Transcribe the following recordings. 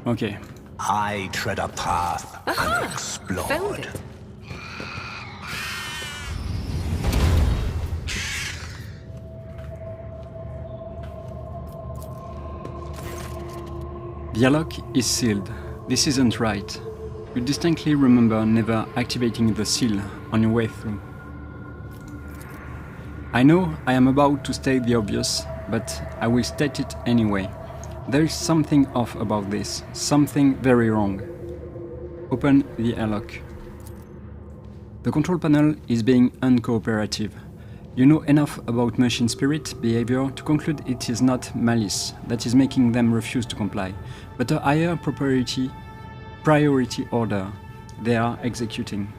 Okay. I tread a path Found unexplored. it. The airlock is sealed. This isn't right. You distinctly remember never activating the seal on your way through. I know I am about to state the obvious, but I will state it anyway. There is something off about this, something very wrong. Open the airlock. The control panel is being uncooperative. You know enough about machine spirit behavior to conclude it is not malice that is making them refuse to comply, but a higher priority order they are executing.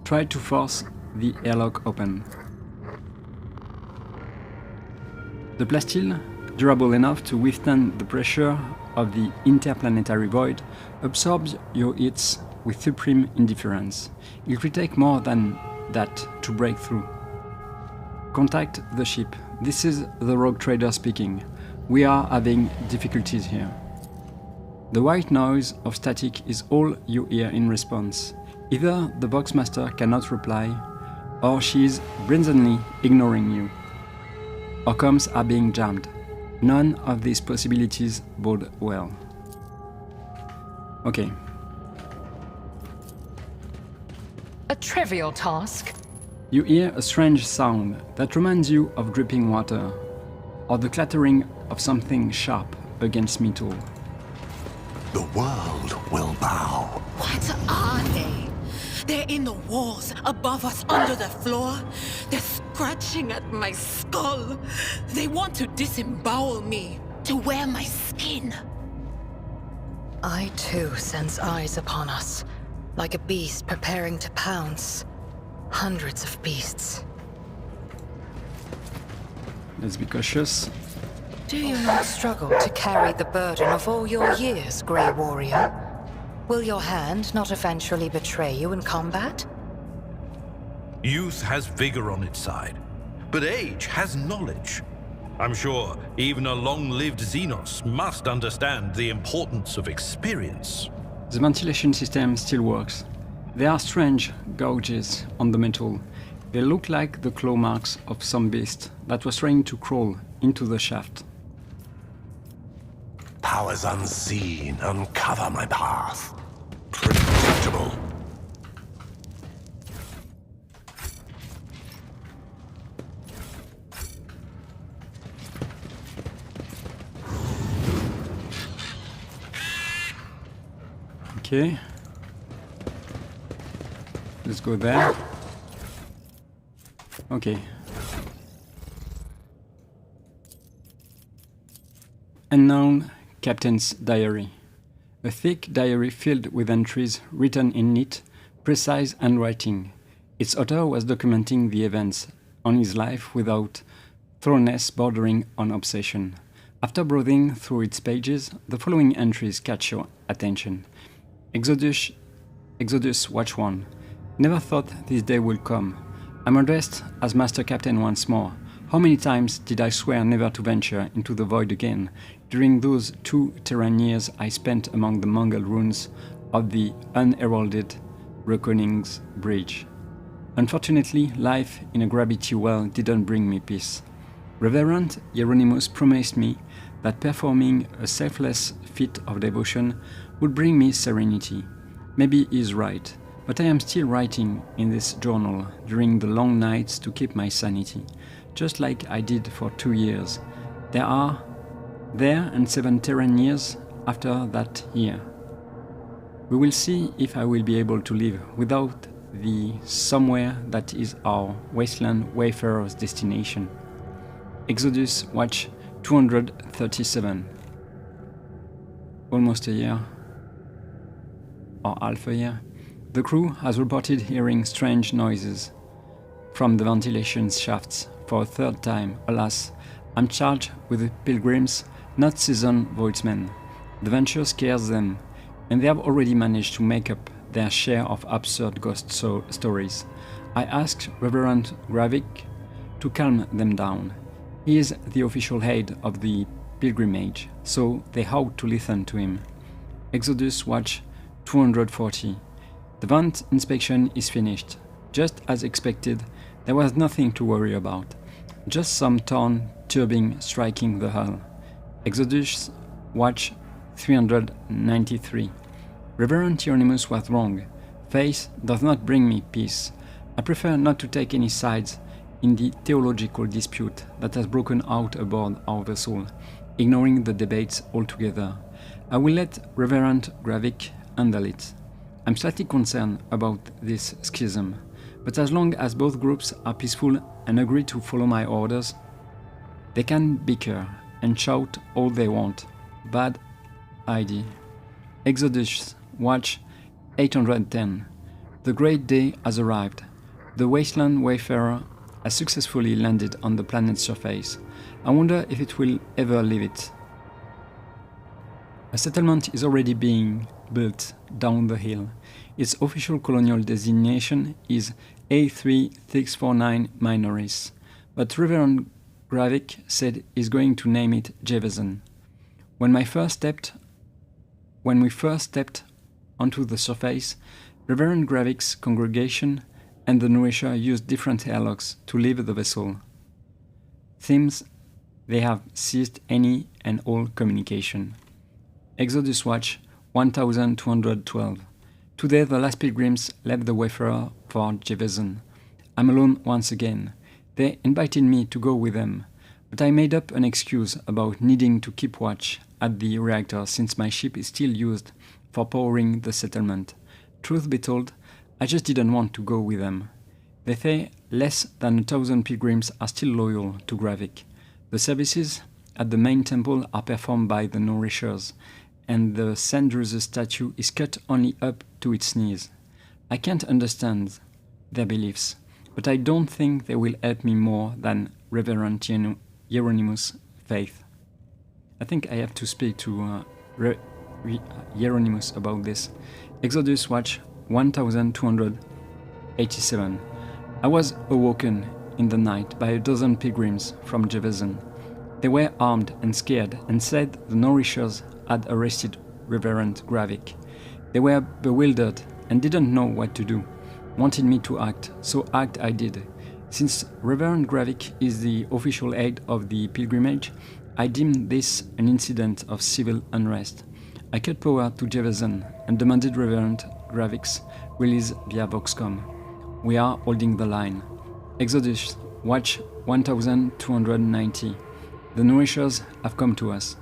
Try to force the airlock open. The plasteel, durable enough to withstand the pressure of the interplanetary void, absorbs your hits with supreme indifference. It will take more than that to break through. Contact the ship. This is the rogue trader speaking. We are having difficulties here. The white noise of static is all you hear in response. Either the boxmaster cannot reply, or she is brazenly ignoring you. Or comms are being jammed. None of these possibilities bode well. Okay. A trivial task. You hear a strange sound that reminds you of dripping water, or the clattering of something sharp against metal. The world will bow. What are they? They're in the walls, above us, under the floor. They're scratching at my skull. They want to disembowel me, to wear my skin. I too sense eyes upon us, like a beast preparing to pounce. Hundreds of beasts. Let's be cautious. Do you not struggle to carry the burden of all your years, Grey Warrior? Will your hand not eventually betray you in combat? Youth has vigor on its side, but age has knowledge. I'm sure even a long-lived Xenos must understand the importance of experience. The ventilation system still works. There are strange gouges on the metal. They look like the claw marks of some beast that was trying to crawl into the shaft. Powers unseen uncover my path. Predictable. Okay. Let's go there. Okay. Unknown Captain's Diary. A thick diary filled with entries written in neat, precise handwriting. Its author was documenting the events on his life without thoroughness bordering on obsession. After browsing through its pages, the following entries catch your attention. Exodus Watch 1. Never thought this day would come. I'm addressed as Master Captain once more. How many times did I swear never to venture into the void again during those 2 Terran years I spent among the mangled ruins of the unheralded Reckoning's Bridge? Unfortunately, life in a gravity well didn't bring me peace. Reverend Hieronymus promised me that performing a selfless feat of devotion would bring me serenity. Maybe he's right, but I am still writing in this journal during the long nights to keep my sanity, just like I did for 2 years. There and 7 Terran years after that year. We will see if I will be able to live without the somewhere that is our wasteland wayfarer's destination. Exodus Watch 237. Almost a year. Or half a year. The crew has reported hearing strange noises from the ventilation shafts for a 3rd time. Alas, I'm charged with the pilgrims, not seasoned voidsmen. The venture scares them, and they have already managed to make up their share of absurd ghost stories. I asked Reverend Gravik to calm them down. He is the official head of the pilgrimage, so they ought to listen to him. Exodus Watch 240. The vent inspection is finished. Just as expected, there was nothing to worry about. Just some torn tubing striking the hull. Exodus Watch 393. Reverend Hieronymus was wrong. Faith does not bring me peace. I prefer not to take any sides in the theological dispute that has broken out aboard our vessel, ignoring the debates altogether. I will let Reverend Gravik handle it. I'm slightly concerned about this schism, but as long as both groups are peaceful and agree to follow my orders, they can bicker and shout all they want. Bad idea. Exodus Watch 810. The great day has arrived. The wasteland wayfarer has successfully landed on the planet's surface. I wonder if it will ever leave it. A settlement is already being built down the hill. Its official colonial designation is A3649 Minoris, but Reverend Gravik said he's going to name it Jefferson. When we first stepped onto the surface, Reverend Gravik's congregation and the nourisher used different airlocks to leave the vessel. Seems they have ceased any and all communication. Exodus Watch 1212. Today the last pilgrims left the wayfarer for Jefferson. I'm alone once again. They invited me to go with them, but I made up an excuse about needing to keep watch at the reactor since my ship is still used for powering the settlement. Truth be told, I just didn't want to go with them. They say less than 1,000 pilgrims are still loyal to Gravik. The services at the main temple are performed by the nourishers, and the St. Drusus statue is cut only up to its knees. I can't understand their beliefs, but I don't think they will help me more than Reverend Hieronymus' faith. I think I have to speak to Hieronymus about this. Exodus Watch 1287. I was awoken in the night by a dozen pilgrims from Jefferson. They were armed and scared and said the nourishers had arrested Reverend Gravik. They were bewildered and didn't know what to do. Wanted me to act, so act I did. Since Reverend Gravik is the official head of the pilgrimage, I deemed this an incident of civil unrest. I cut power to Jefferson and demanded Reverend Gravik's release via Voxcom. We are holding the line. Exodus Watch 1290. The nourishers have come to us.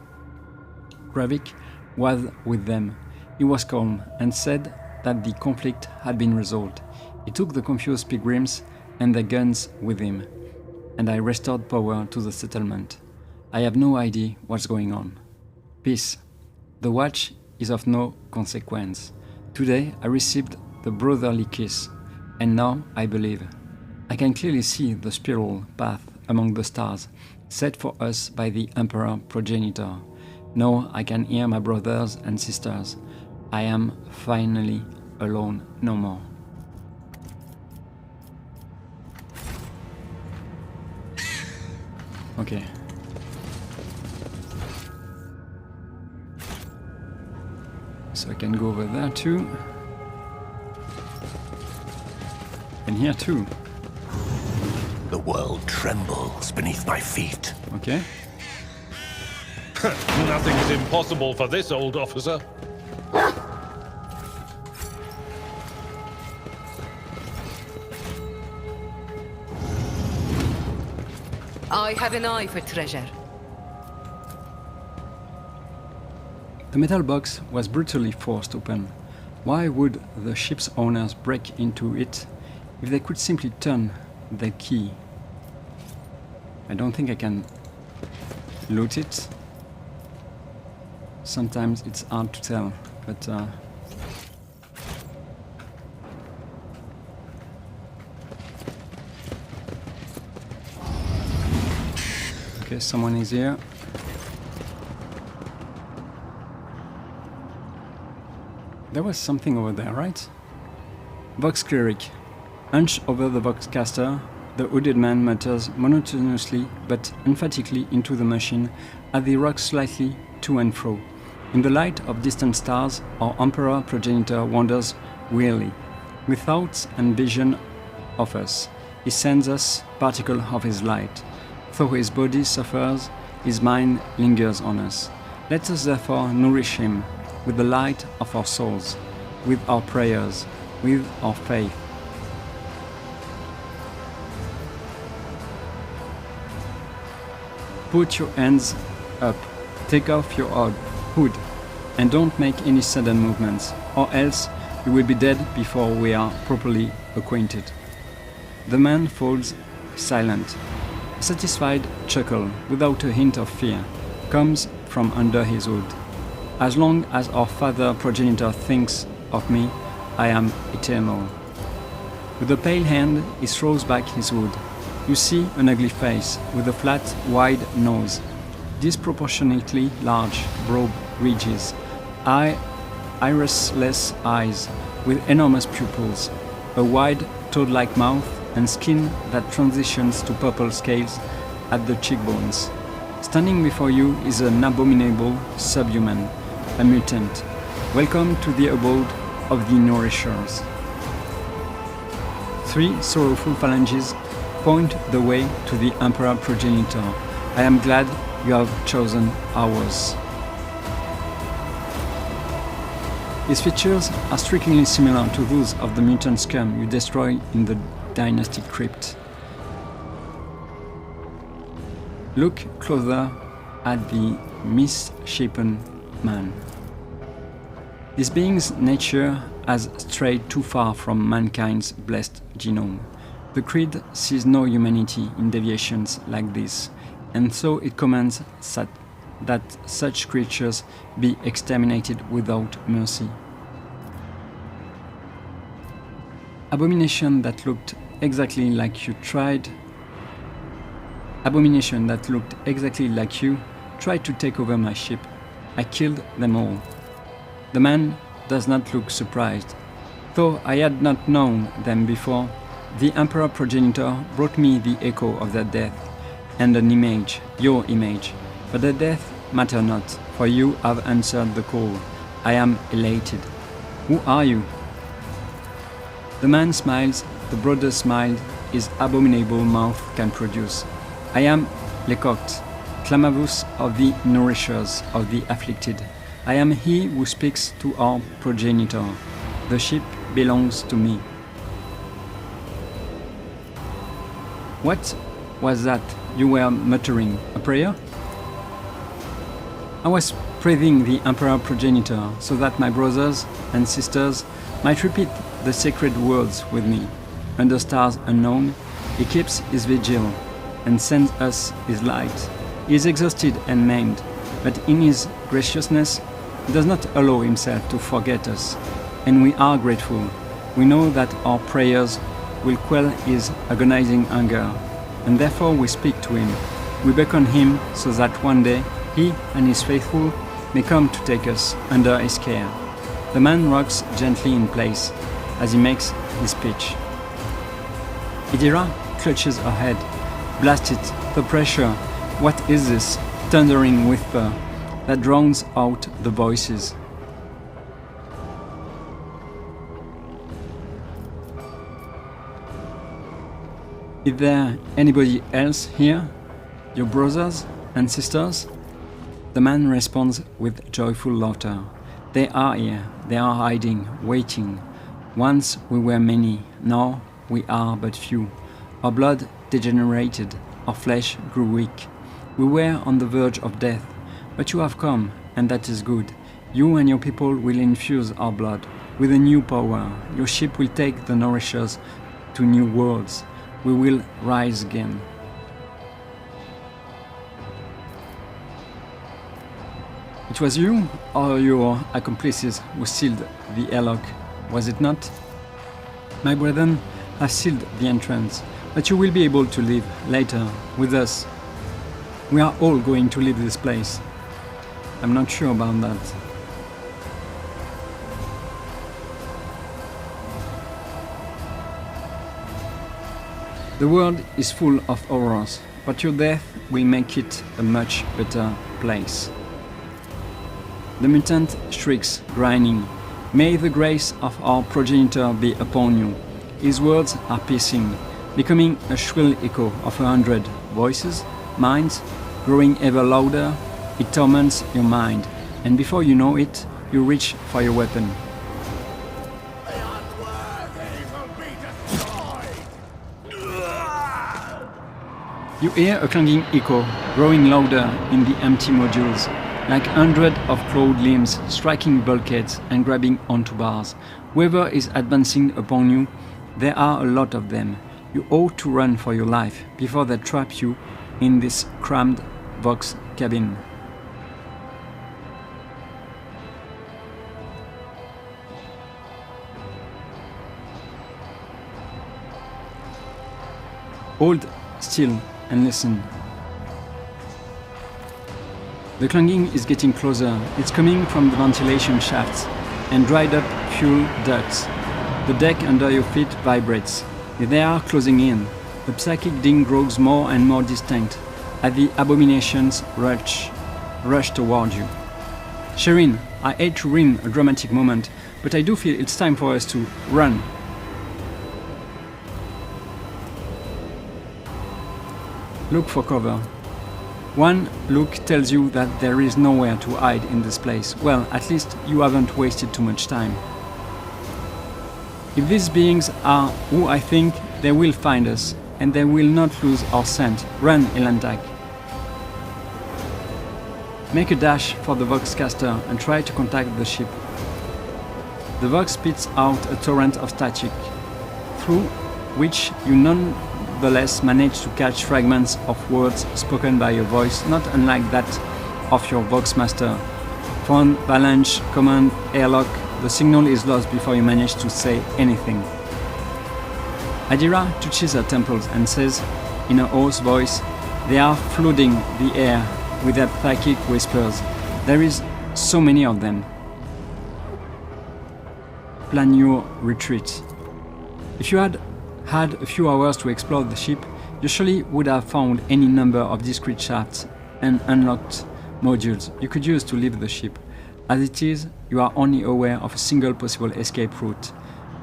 Gravik was with them. He was calm and said that the conflict had been resolved. He took the confused pilgrims and their guns with him, and I restored power to the settlement. I have no idea what's going on. Peace. The watch is of no consequence. Today I received the brotherly kiss, and now I believe. I can clearly see the spiral path among the stars set for us by the Emperor Progenitor. Now I can hear my brothers and sisters. I am finally alone no more. Okay. So I can go over there too. And here too. The world trembles beneath my feet. Okay. Nothing is impossible for this old officer. I have an eye for treasure. The metal box was brutally forced open. Why would the ship's owners break into it if they could simply turn the key? I don't think I can loot it. Sometimes it's hard to tell, but okay, someone is here. There was something over there, right? Vox Cleric. Hunch over the Voxcaster The hooded man mutters monotonously but emphatically into the machine as he rocks slightly to and fro. In the light of distant stars, our Emperor progenitor wanders wearily. With thoughts and vision of us, he sends us particles of his light. Though his body suffers, his mind lingers on us. Let us therefore nourish him with the light of our souls, with our prayers, with our faith. Put your hands up, take off your hood, and don't make any sudden movements, or else you will be dead before we are properly acquainted. The man falls silent. A satisfied chuckle, without a hint of fear, comes from under his hood. As long as our father progenitor thinks of me, I am eternal. With a pale hand, he throws back his hood. You see an ugly face, with a flat, wide nose, disproportionately large, broad ridges, irisless eyes with enormous pupils, a wide, toad-like mouth, and skin that transitions to purple scales at the cheekbones. Standing before you is an abominable subhuman, a mutant. Welcome to the abode of the Nourishers. 3 sorrowful phalanges point the way to the Emperor progenitor. I am glad you have chosen ours. His features are strikingly similar to those of the mutant scum you destroy in the dynastic crypt. Look closer at the misshapen man. This being's nature has strayed too far from mankind's blessed genome. The creed sees no humanity in deviations like this, and so it commands that such creatures be exterminated without mercy. Abomination that looked exactly like you tried to take over my ship. I killed them all. The man does not look surprised. Though I had not known them before, the Emperor progenitor brought me the echo of their death, and an image, your image. But the death matter not, for you have answered the call. I am elated. Who are you? The man smiles, the broadest smile his abominable mouth can produce. I am Lecoq, Clamavus of the Nourishers of the Afflicted. I am he who speaks to our progenitor. The ship belongs to me. What was that you were muttering? A prayer? I was praising the Emperor progenitor so that my brothers and sisters might repeat the sacred words with me. Under stars unknown, he keeps his vigil and sends us his light. He is exhausted and maimed, but in his graciousness, he does not allow himself to forget us, and we are grateful. We know that our prayers will quell his agonizing anger, and therefore we speak to him. We beckon him so that one day he and his faithful may come to take us under his care. The man rocks gently in place as he makes his speech. Idira clutches her head. Blast it, the pressure. What is this thundering whisper that drowns out the voices? Is there anybody else here? Your brothers and sisters? The man responds with joyful laughter. They are here, they are hiding, waiting. Once we were many, now we are but few. Our blood degenerated, our flesh grew weak. We were on the verge of death, but you have come, and that is good. You and your people will infuse our blood with a new power. Your ship will take the Nourishers to new worlds. We will rise again. It was you or your accomplices who sealed the airlock, was it not? My brethren have sealed the entrance, but you will be able to leave later with us. We are all going to leave this place. I'm not sure about that. The world is full of horrors, but your death will make it a much better place. The mutant shrieks, grinding, "May the grace of our progenitor be upon you." His words are piercing, becoming a shrill echo of 100 voices, minds, growing ever louder. It torments your mind, and before you know it, you reach for your weapon. You hear a clanging echo, growing louder in the empty modules, like hundreds of clawed limbs striking bulkheads and grabbing onto bars. Whoever is advancing upon you, there are a lot of them. You ought to run for your life before they trap you in this crammed Vox cabin. Hold still and listen. The clanging is getting closer. It's coming from the ventilation shafts and dried up fuel ducts. The deck under your feet vibrates. They are closing in. The psychic ding grows more and more distinct as the abominations rush toward you. Sherin, I hate to ruin a dramatic moment, but I do feel it's time for us to run. Look for cover. One look tells you that there is nowhere to hide in this place. Well, at least you haven't wasted too much time. If these beings are who I think, they will find us, and they will not lose our scent. Run, Elantak. Make a dash for the Voxcaster and try to contact the ship. The Vox spits out a torrent of static, through which you nonetheless manage to catch fragments of words spoken by a voice not unlike that of your Voxmaster. Phone, Valanche, command, airlock. The signal is lost before you manage to say anything. Adira touches her temples and says, in a hoarse voice, "They are flooding the air with their psychic whispers. There is so many of them. Plan your retreat." If you had had a few hours to explore the ship, you surely would have found any number of discrete shafts and unlocked modules you could use to leave the ship. As it is, you are only aware of a single possible escape route,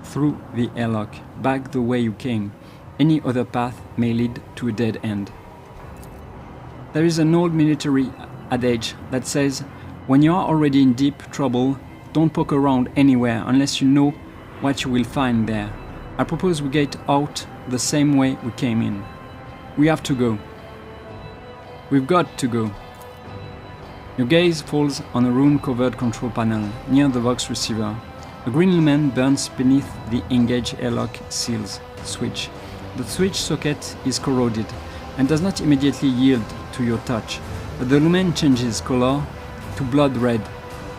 through the airlock, back the way you came. Any other path may lead to a dead end. There is an old military adage that says, when you are already in deep trouble, don't poke around anywhere unless you know what you will find there. I propose we get out the same way we came in. We have to go. We've got to go. Your gaze falls on a room-covered control panel near the Vox receiver. A green lumen burns beneath the engage airlock seals switch. The switch socket is corroded and does not immediately yield to your touch, but the lumen changes color to blood red,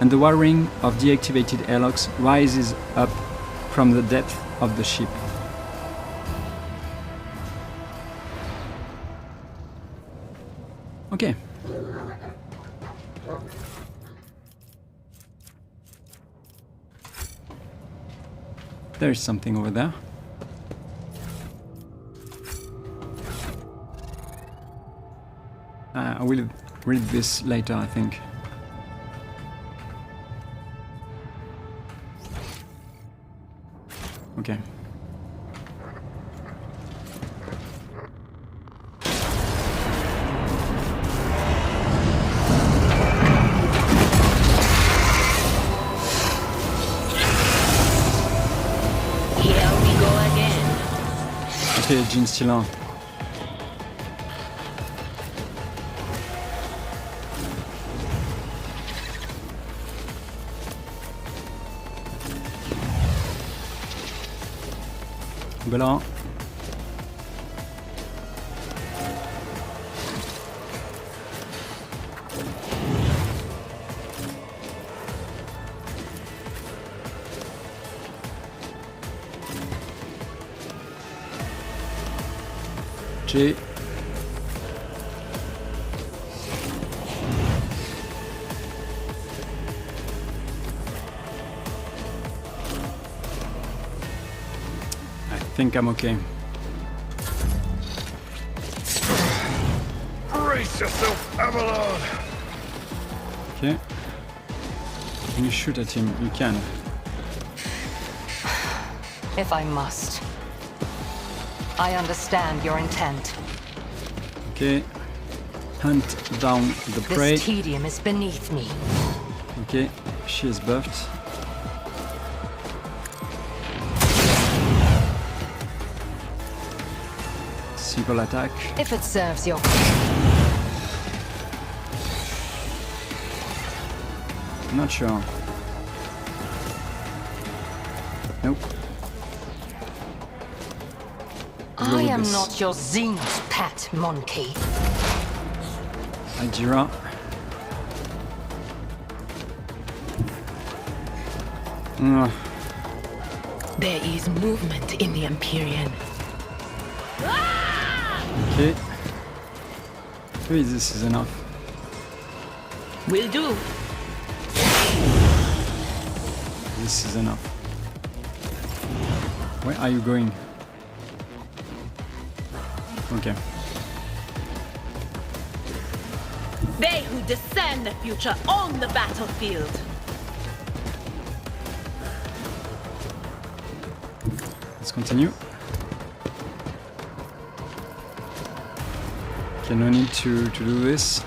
and the wiring of deactivated airlocks rises up from the depth of the ship. Okay. There is something over there. I will read this later, I think. Okay. Ok, Jean still là. Voilà. G. I think I'm okay. yourself, Avalon! Okay. Can you shoot at him? You can. If I must. I understand your intent. Okay. Hunt down the prey. This tedium is beneath me. Okay, she is buffed. Single attack. If it serves your... I'm not sure. Nope. Let's go I with am this. not your Xenos pet, monkey. Ajira. There is movement in the Empyrean. Okay. Maybe this is enough. Will do. This is enough. Where are you going? Okay. They who discern the future own the battlefield. Let's continue. Okay, no need to do this.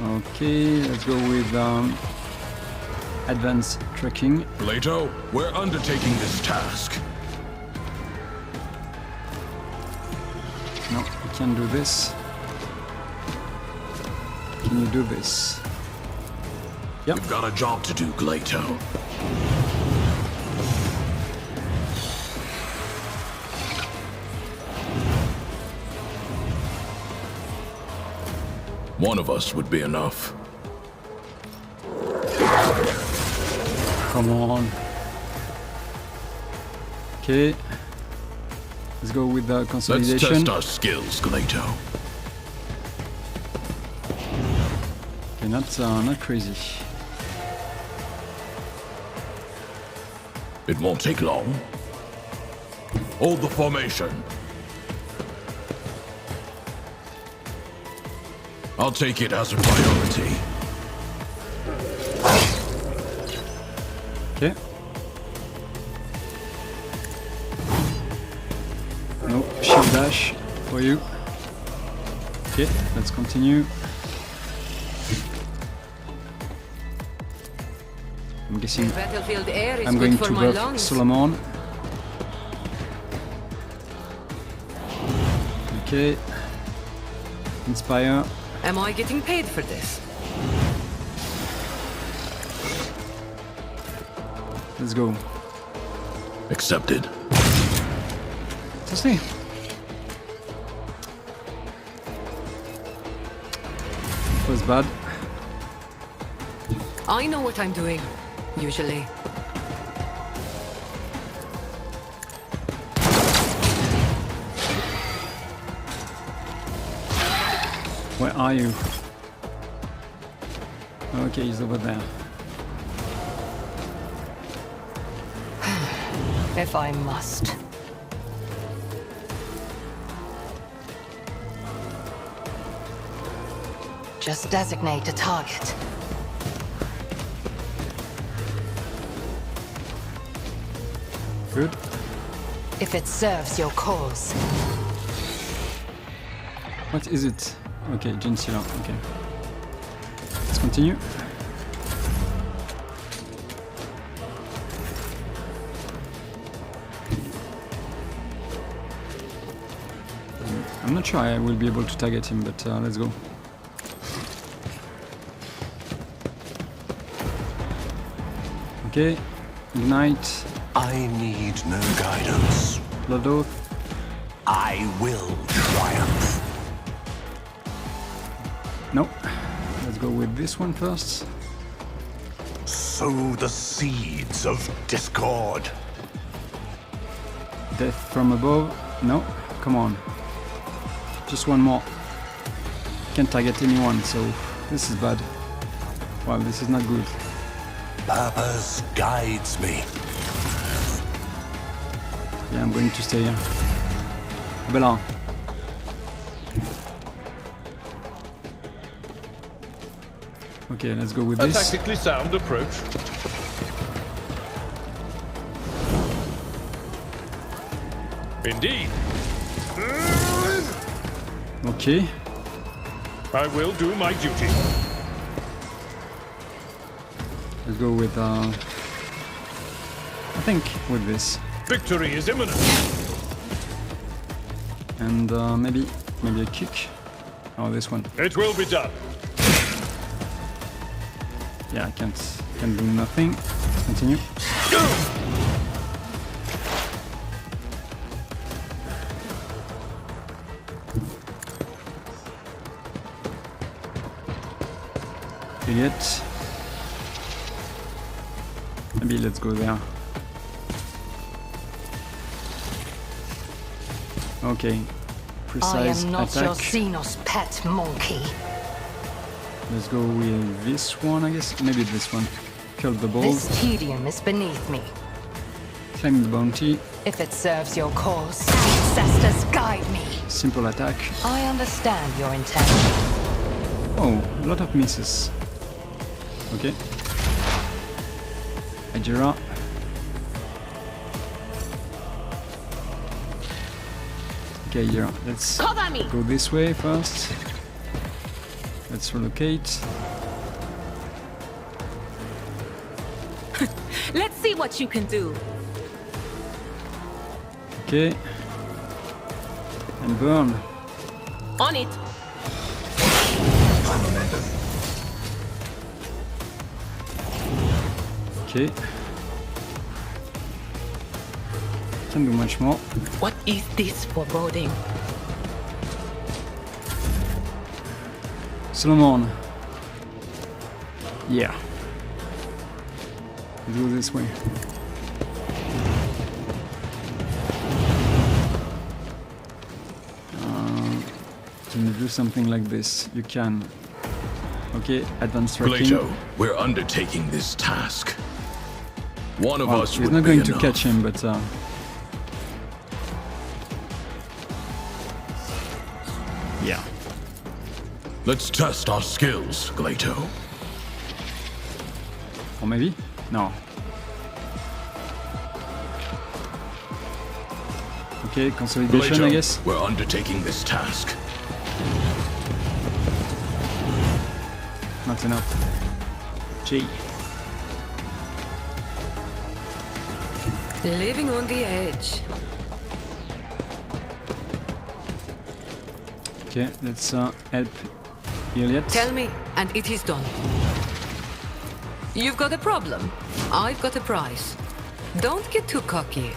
Okay, let's go with advanced tracking. Plato, we're undertaking this task. No, you can't do this. Can you do this? Yep. You've got a job to do, Glato. One of us would be enough. Come on. Okay. Let's go with the Let's consolidation. test our skills, Glato. Okay, not crazy. It won't take long. Hold the formation. I'll take it as a priority. Okay. No, shield dash for you. Okay, let's continue. I'm guessing Battlefield air is I'm good going for to my buff lungs. Solomon. Okay. Inspire. Am I getting paid for this? Let's go. Accepted. Let's see. Was bad. I know what I'm doing, usually. Where are you? Okay, he's over there. If I must. Just designate a target. Good. If it serves your cause. What is it? Okay, Gensila. Okay. Let's continue. I'm not sure I will be able to target him, but let's go. Okay, ignite, I need no guidance. Blood Oath. I will triumph. No, let's go with this one first. Sow the seeds of discord. Death from above. No, come on. Just one more. Can't target anyone, so this is bad. Wow, this is not good. Purpose guides me. Yeah, I'm going to stay here. Bella. Okay, let's go with A this. tactically sound approach. Indeed. Okay. I will do my duty. Let's go with I think with this. Victory is imminent. And maybe a kick. Oh, this one. It will be done. Yeah, I can do nothing. Let's continue. Idiot. Maybe let's go there. Okay. Precise I am not attack. your Xenos pet monkey. Let's go with this one, I guess. Maybe this one. Kill the ball. This tedium is beneath me. Claim the bounty. If it serves your cause, ancestors guide me. Simple attack. I understand your intent. Oh, a lot of misses. Okay. Ajira. Okay, yeah, let's Cover me! go this way first. Let's relocate. Let's see what you can do. Okay. And burn. On it. Okay. Can't do much more. What is this foreboding? Solomon. Yeah. Let's go this way. Can you do something like this? You can. Okay, advanced tracking. Plato, we're undertaking this task. One of Well, us he's would not be going to enough. catch him, but yeah. Let's test our skills, Glato. Or maybe? No. Okay, consolidation, Glato, I guess. we're undertaking this task. Not enough. G. Living on the edge. Okay, let's help Elliot. Tell me, and it is done. You've got a problem. I've got a prize. Don't get too cocky.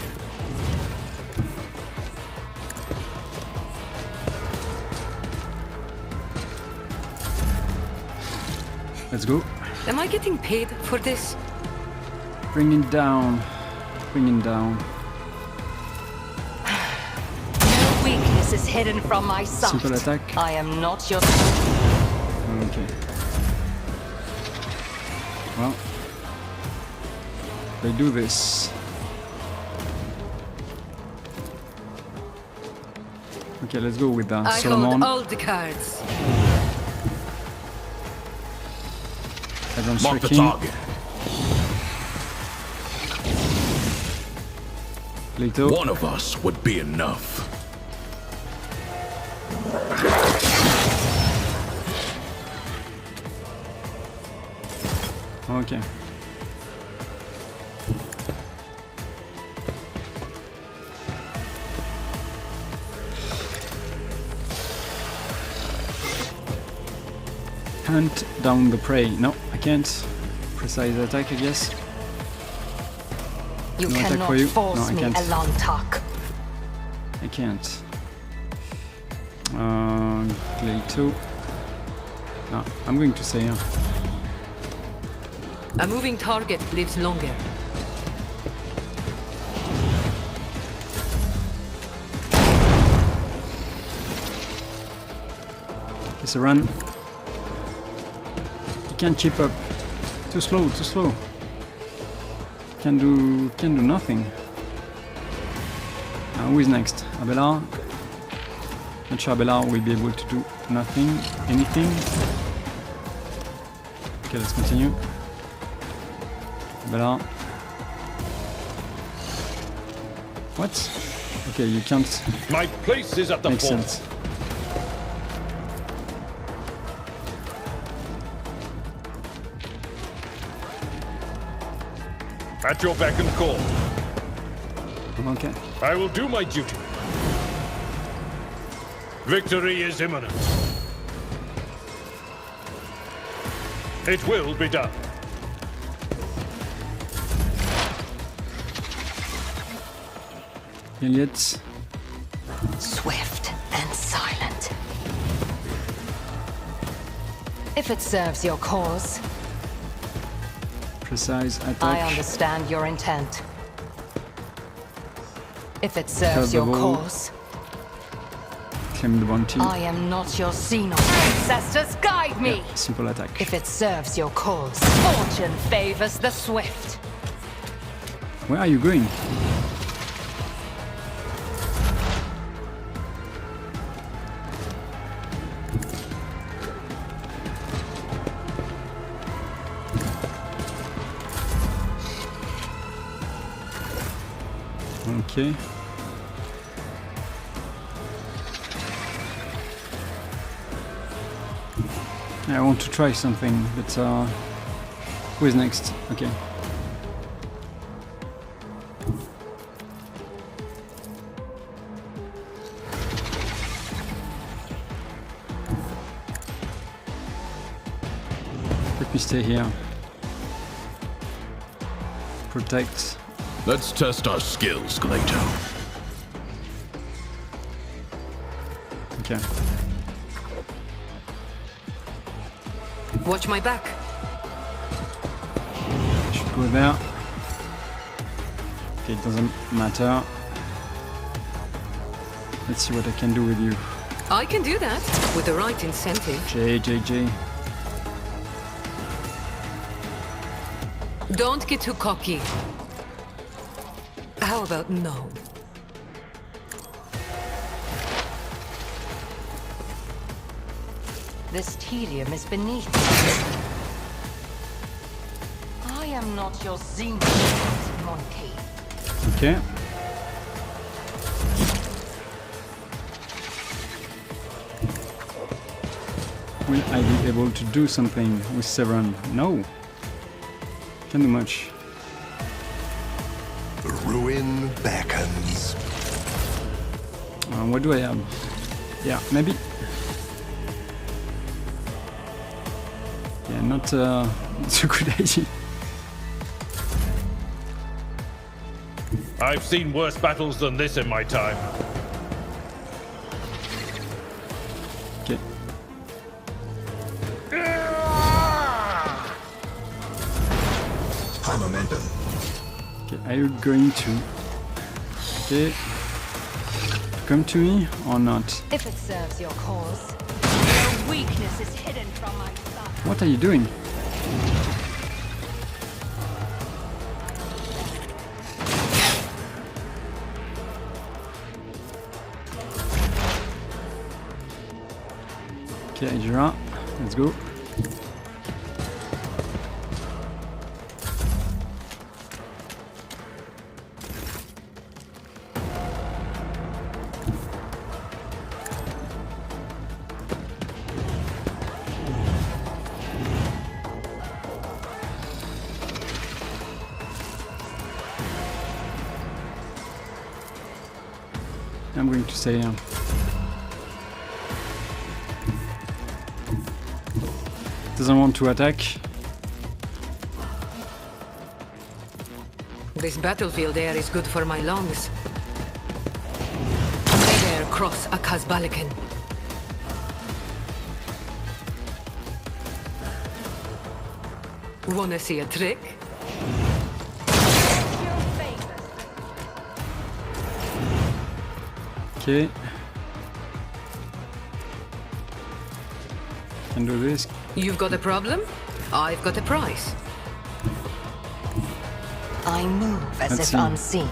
Let's go. Am I getting paid for this? Bring it down. Bring it down. No weakness is hidden from my sight. Simple attack. I am not your... Okay. Well, they do this. Okay, let's go with I Solomon. hold all the cards. Advanced Mark the tracking. target. Plato. One of us would be enough. Okay. Hunt down the prey. No, I can't. Precise attack, I guess. You No attack cannot for you. force No, I me, can't. Elantak. I can't. Plato. No, I'm going to say yeah. A moving target lives longer. It's a run. He can't keep up. Too slow, too slow. Can do nothing. Who is next? Abelard? Not sure Abelard will be able to do anything. Okay, let's continue. Abelard. What? Okay, you can't. My place is at the Makes fort. sense. At your beck and call. Okay. I will do my duty. Victory is imminent. It will be done. Elliot. Swift and silent. If it serves your cause, Precise attack. I understand your intent. If it serves your Curveball. cause, Claim the bounty. I am not your Xenos ancestors. Guide me! Yeah, simple attack. If it serves your cause, fortune favors the swift. Where are you going? Okay. I want to try something, but who is next? Okay. Let me stay here. Protect. Let's test our skills, Glato. Okay. Watch my back. Should go there. Okay, it doesn't matter. Let's see what I can do with you. I can do that with the right incentive. J. Don't get too cocky. How about no? This tedium is beneath me. I am not your Xenos monkey. Okay. Will I be able to do something with Severin? No. Can't do much. The ruin beckons. What do I have? Yeah, maybe. Yeah, not a good idea. I've seen worse battles than this in my time. Okay. High momentum. Okay, are you going to? Okay. Come to me or not? If it serves your cause, your weakness is hidden from my sight. What are you doing? Okay, Jira, let's go. I'm going to say doesn't want to attack. This battlefield air is good for my lungs. Mid-air cross a Kazbalikan. Wanna see a trick? Okay. Can do this. You've got a problem? I've got a price. I move as Let's if see. unseen.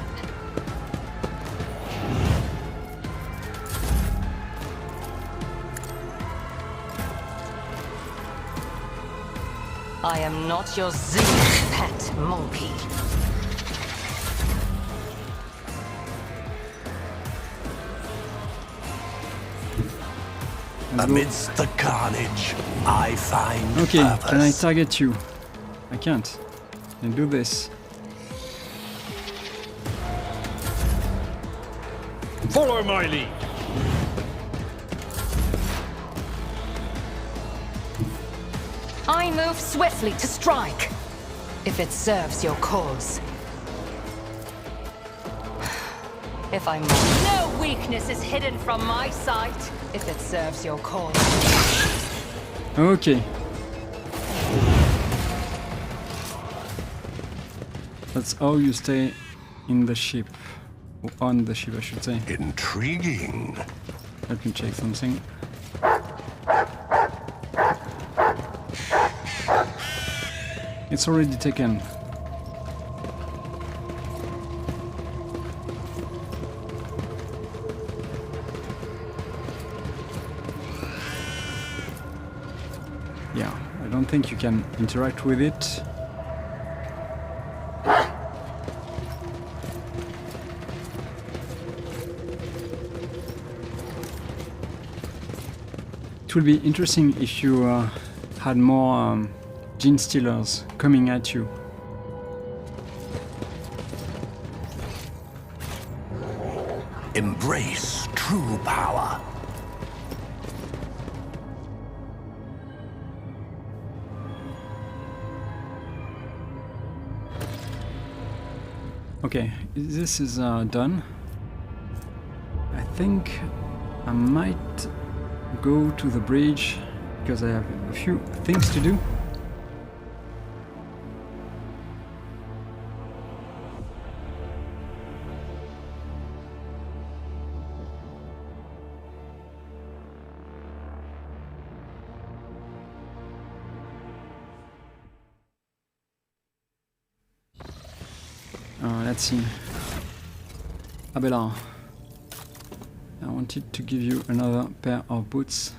I am not your Xenos pet monkey. Amidst the carnage, I find Okay, purpose. can I target you? I can't. Can I do this? Follow my lead. I move swiftly to strike, if it serves your cause. If I must. No weakness is hidden from my sight, if it serves your cause. Okay. That's how you stay in the ship. Or on the ship, I should say. Intriguing. Let me check something. It's already taken. Yeah, I don't think you can interact with it. It would be interesting if you had more gene stealers coming at you. Embrace true power. Okay, this is done. I think I might go to the bridge because I have a few things to do. Let's see. Abelard, I wanted to give you another pair of boots.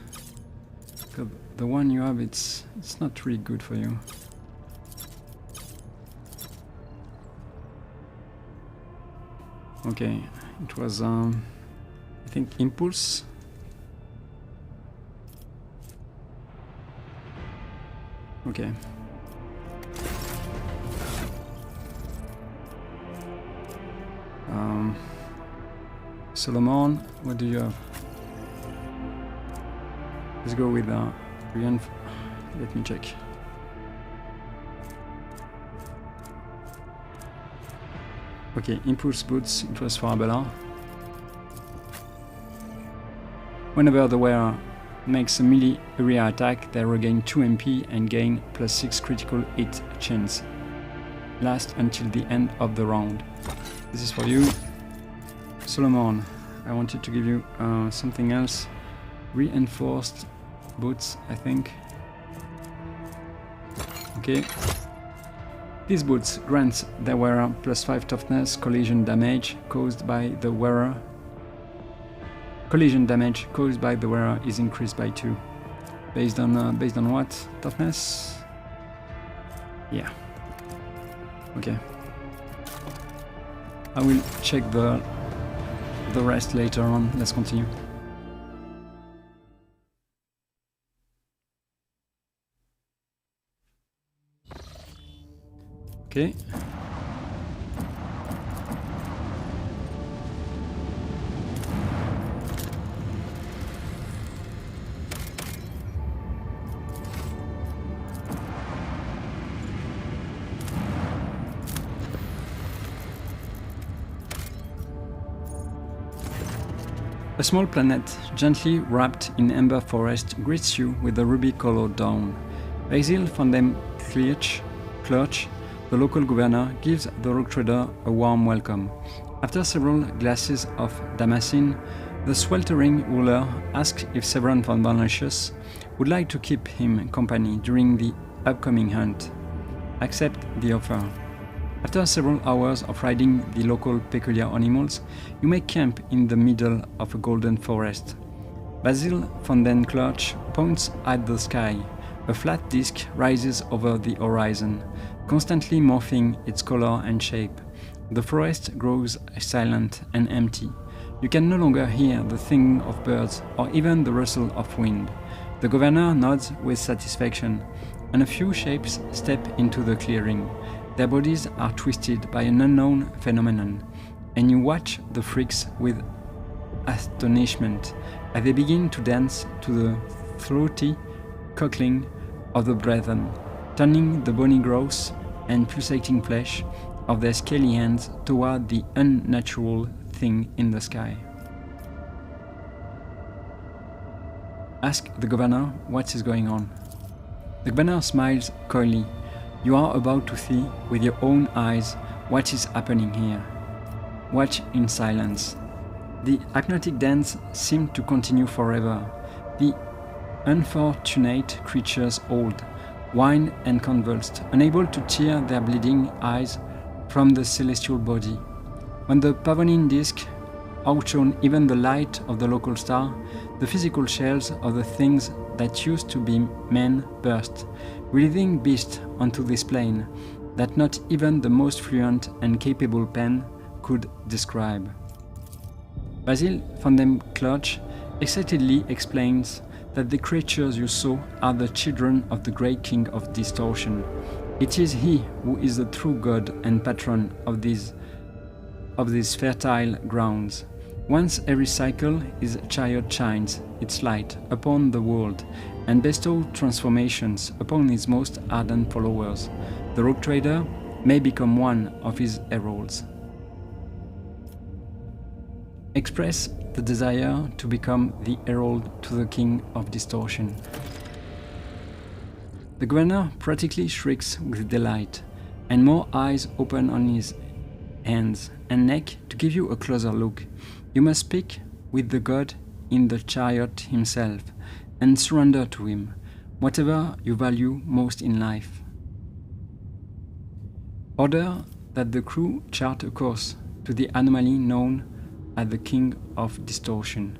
Because the one you have, it's not really good for you. Okay, it was I think Impulse. Okay. Solomon, what do you have? Let's go with let me check. Okay, Impulse Boots, it was for Abelard. Whenever the wearer makes a melee area attack, they regain 2 MP and gain +6 critical hit chance. Last until the end of the round. This is for you. Solomon, I wanted to give you something else. Reinforced boots, I think. Okay. These boots grant the wearer +5 toughness collision damage caused by the wearer. Collision damage caused by the wearer is increased by 2. Based on what? Toughness? Yeah. Okay. I will check the rest later on. Let's continue. Okay. A small planet, gently wrapped in amber forest, greets you with a ruby-colored dawn. Basil van den Klurch, the local governor, gives the rogue trader a warm welcome. After several glasses of Damascene, the sweltering ruler asks if Severin von Barnatius would like to keep him company during the upcoming hunt. Accept the offer. After several hours of riding the local peculiar animals, you make camp in the middle of a golden forest. Basil van den Klurch points at the sky, A flat disk rises over the horizon, constantly morphing its color and shape. The forest grows silent and empty. You can no longer hear the singing of birds or even the rustle of wind. The governor nods with satisfaction, and a few shapes step into the clearing. Their bodies are twisted by an unknown phenomenon, and you watch the freaks with astonishment as they begin to dance to the throaty cackling of the brethren, turning the bony growth and pulsating flesh of their scaly hands toward the unnatural thing in the sky. Ask the governor what is going on. The governor smiles coyly. You are about to see with your own eyes what is happening here. Watch in silence. The hypnotic dance seemed to continue forever. The unfortunate creatures hold, whine and convulsed, unable to tear their bleeding eyes from the celestial body. When the Pavonin disk outshone even the light of the local star, the physical shells of the things that used to be men burst, releasing beasts onto this plane that not even the most fluent and capable pen could describe. Basil van dem Klotch excitedly explains that the creatures you saw are the children of the great king of distortion. It is he who is the true god and patron of these fertile grounds. Once every cycle, his chariot shines its light upon the world and bestows transformations upon his most ardent followers. The rogue trader may become one of his heralds. Express the desire to become the herald to the king of distortion. The governor practically shrieks with delight, and more eyes open on his hands and neck to give you a closer look. You must speak with the god in the chariot himself and surrender to him whatever you value most in life. Order that the crew chart a course to the anomaly known as the King of Distortion.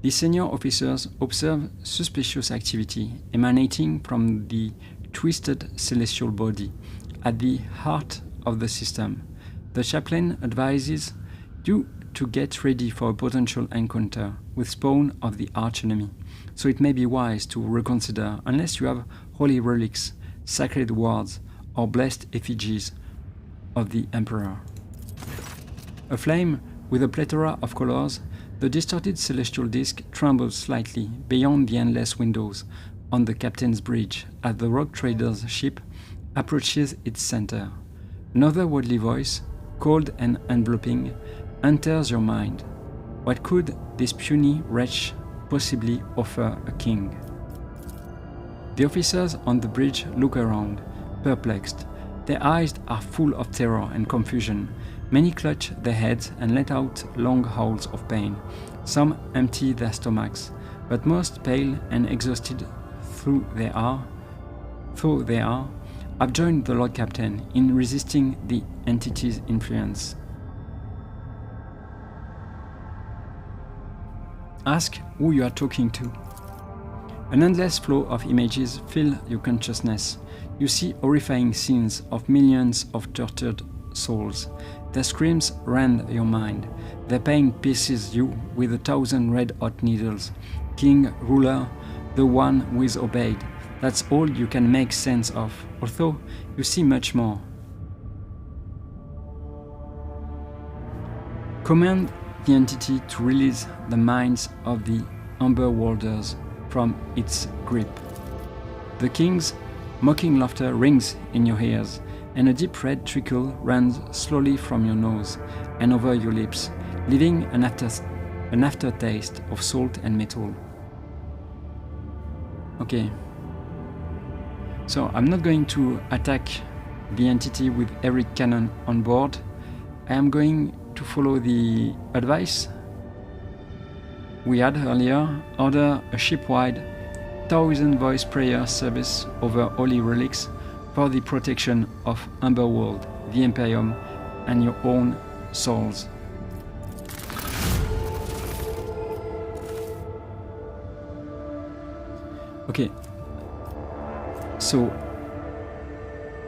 The senior officers observe suspicious activity emanating from the twisted celestial body at the heart of the system. The chaplain advises you to get ready for a potential encounter with spawn of the archenemy, so it may be wise to reconsider unless you have holy relics, sacred wards, or blessed effigies of the Emperor. Aflame with a plethora of colors, the distorted celestial disk trembles slightly beyond the endless windows on the captain's bridge as the rogue trader's ship approaches its center. Another worldly voice, cold and enveloping, enters your mind. What could this puny wretch possibly offer a king? The officers on the bridge look around, perplexed. Their eyes are full of terror and confusion. Many clutch their heads and let out long howls of pain. Some empty their stomachs, but most, pale and exhausted though they are, have joined the Lord Captain in resisting the entity's influence. Ask who you are talking to. An endless flow of images fill your consciousness. You see horrifying scenes of millions of tortured souls. Their screams rend your mind. Their pain pierces you with 1,000 red-hot needles. King, ruler, the one who is obeyed. That's all you can make sense of, although you see much more. Command the entity to release the minds of the Umberworlders from its grip. The king's mocking laughter rings in your ears, and a deep red trickle runs slowly from your nose and over your lips, leaving an aftertaste of salt and metal. Okay. So I'm not going to attack the entity with every cannon on board. I am going to follow the advice we had earlier. Order a ship-wide 1,000-voice prayer service over holy relics for the protection of Umberworld, the Imperium, and your own souls. Okay. So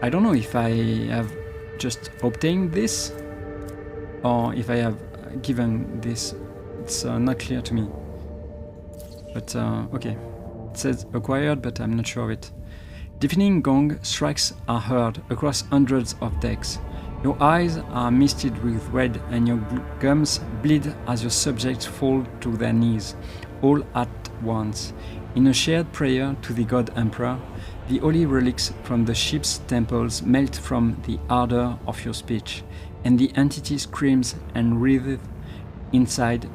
I don't know if I have just obtained this or if I have given this. It's not clear to me. But okay. It says acquired, but I'm not sure of it. Deafening gong strikes are heard across hundreds of decks. Your eyes are misted with red and your gums bleed as your subjects fall to their knees, all at once. In a shared prayer to the God Emperor, the holy relics from the ship's temples melt from the ardor of your speech, and the entity screams and writhes inside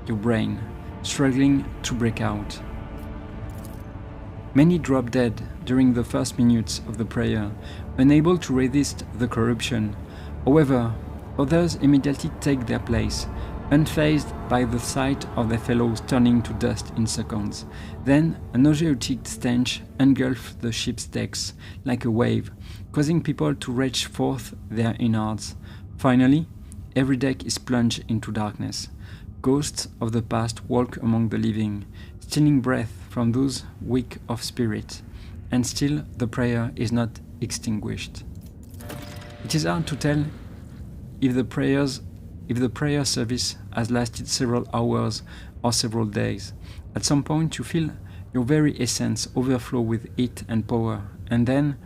your brain, struggling to break out. Many drop dead during the first minutes of the prayer, unable to resist the corruption. However, others immediately take their place, unfazed by the sight of their fellows turning to dust in seconds. Then a nauseating stench engulfs the ship's decks like a wave, causing people to reach forth their innards. Finally, every deck is plunged into darkness. Ghosts of the past walk among the living, stealing breath from those weak of spirit, and still the prayer is not extinguished. It is hard to tell if the prayer service has lasted several hours or several days. At some point you feel your very essence overflow with heat and power, and then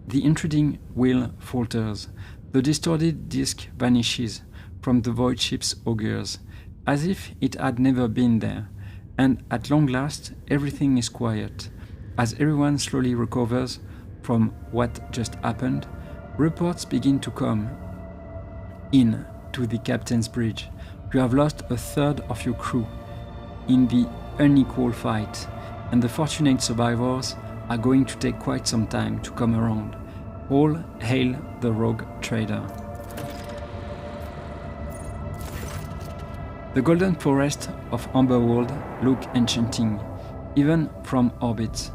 the intruding will falters. The distorted disc vanishes from the void ship's augurs, as if it had never been there, and at long last everything is quiet. As everyone slowly recovers from what just happened, reports begin to come in to the captain's bridge. You have lost a third of your crew in the unequal fight, and the fortunate survivors are going to take quite some time to come around. All hail the rogue trader. The golden forest of Amberworld look enchanting, even from orbit.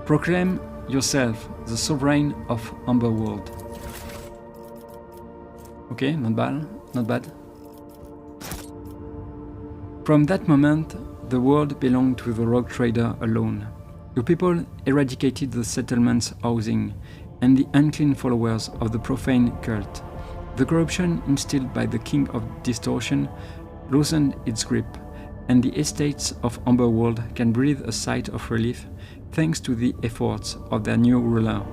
Proclaim yourself the sovereign of Amberworld. Okay, not bad, not bad. From that moment, the world belonged to the rogue trader alone. Your people eradicated the settlement's housing and the unclean followers of the profane cult. The corruption instilled by the King of Distortion loosened its grip, and the estates of Amberworld can breathe a sigh of relief thanks to the efforts of their new ruler.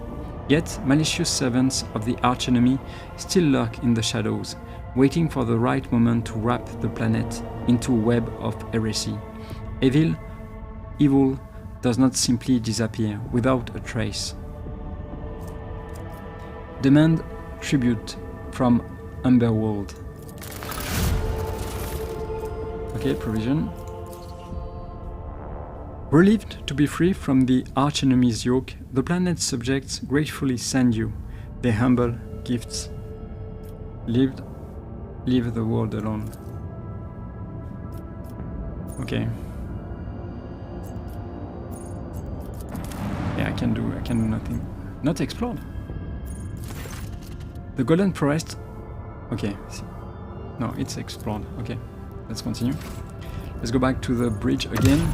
Yet malicious servants of the archenemy still lurk in the shadows, waiting for the right moment to wrap the planet into a web of heresy. Evil does not simply disappear without a trace. Demand tribute from Amberworld. Okay, provision. Relieved to be free from the archenemy's yoke, the planet's subjects gratefully send you their humble gifts. Leave the world alone. Okay. Yeah, I can do nothing. Not explored. The golden forest. Okay. No, it's explored. Okay. Let's continue. Let's go back to the bridge again.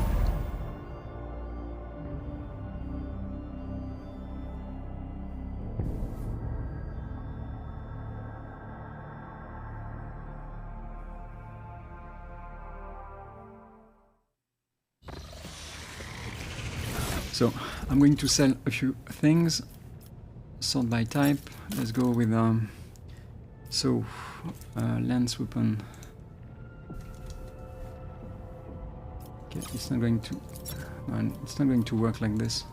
So I'm going to sell a few things, sort by type. Let's go with lance weapon. Okay, it's not going to work like this.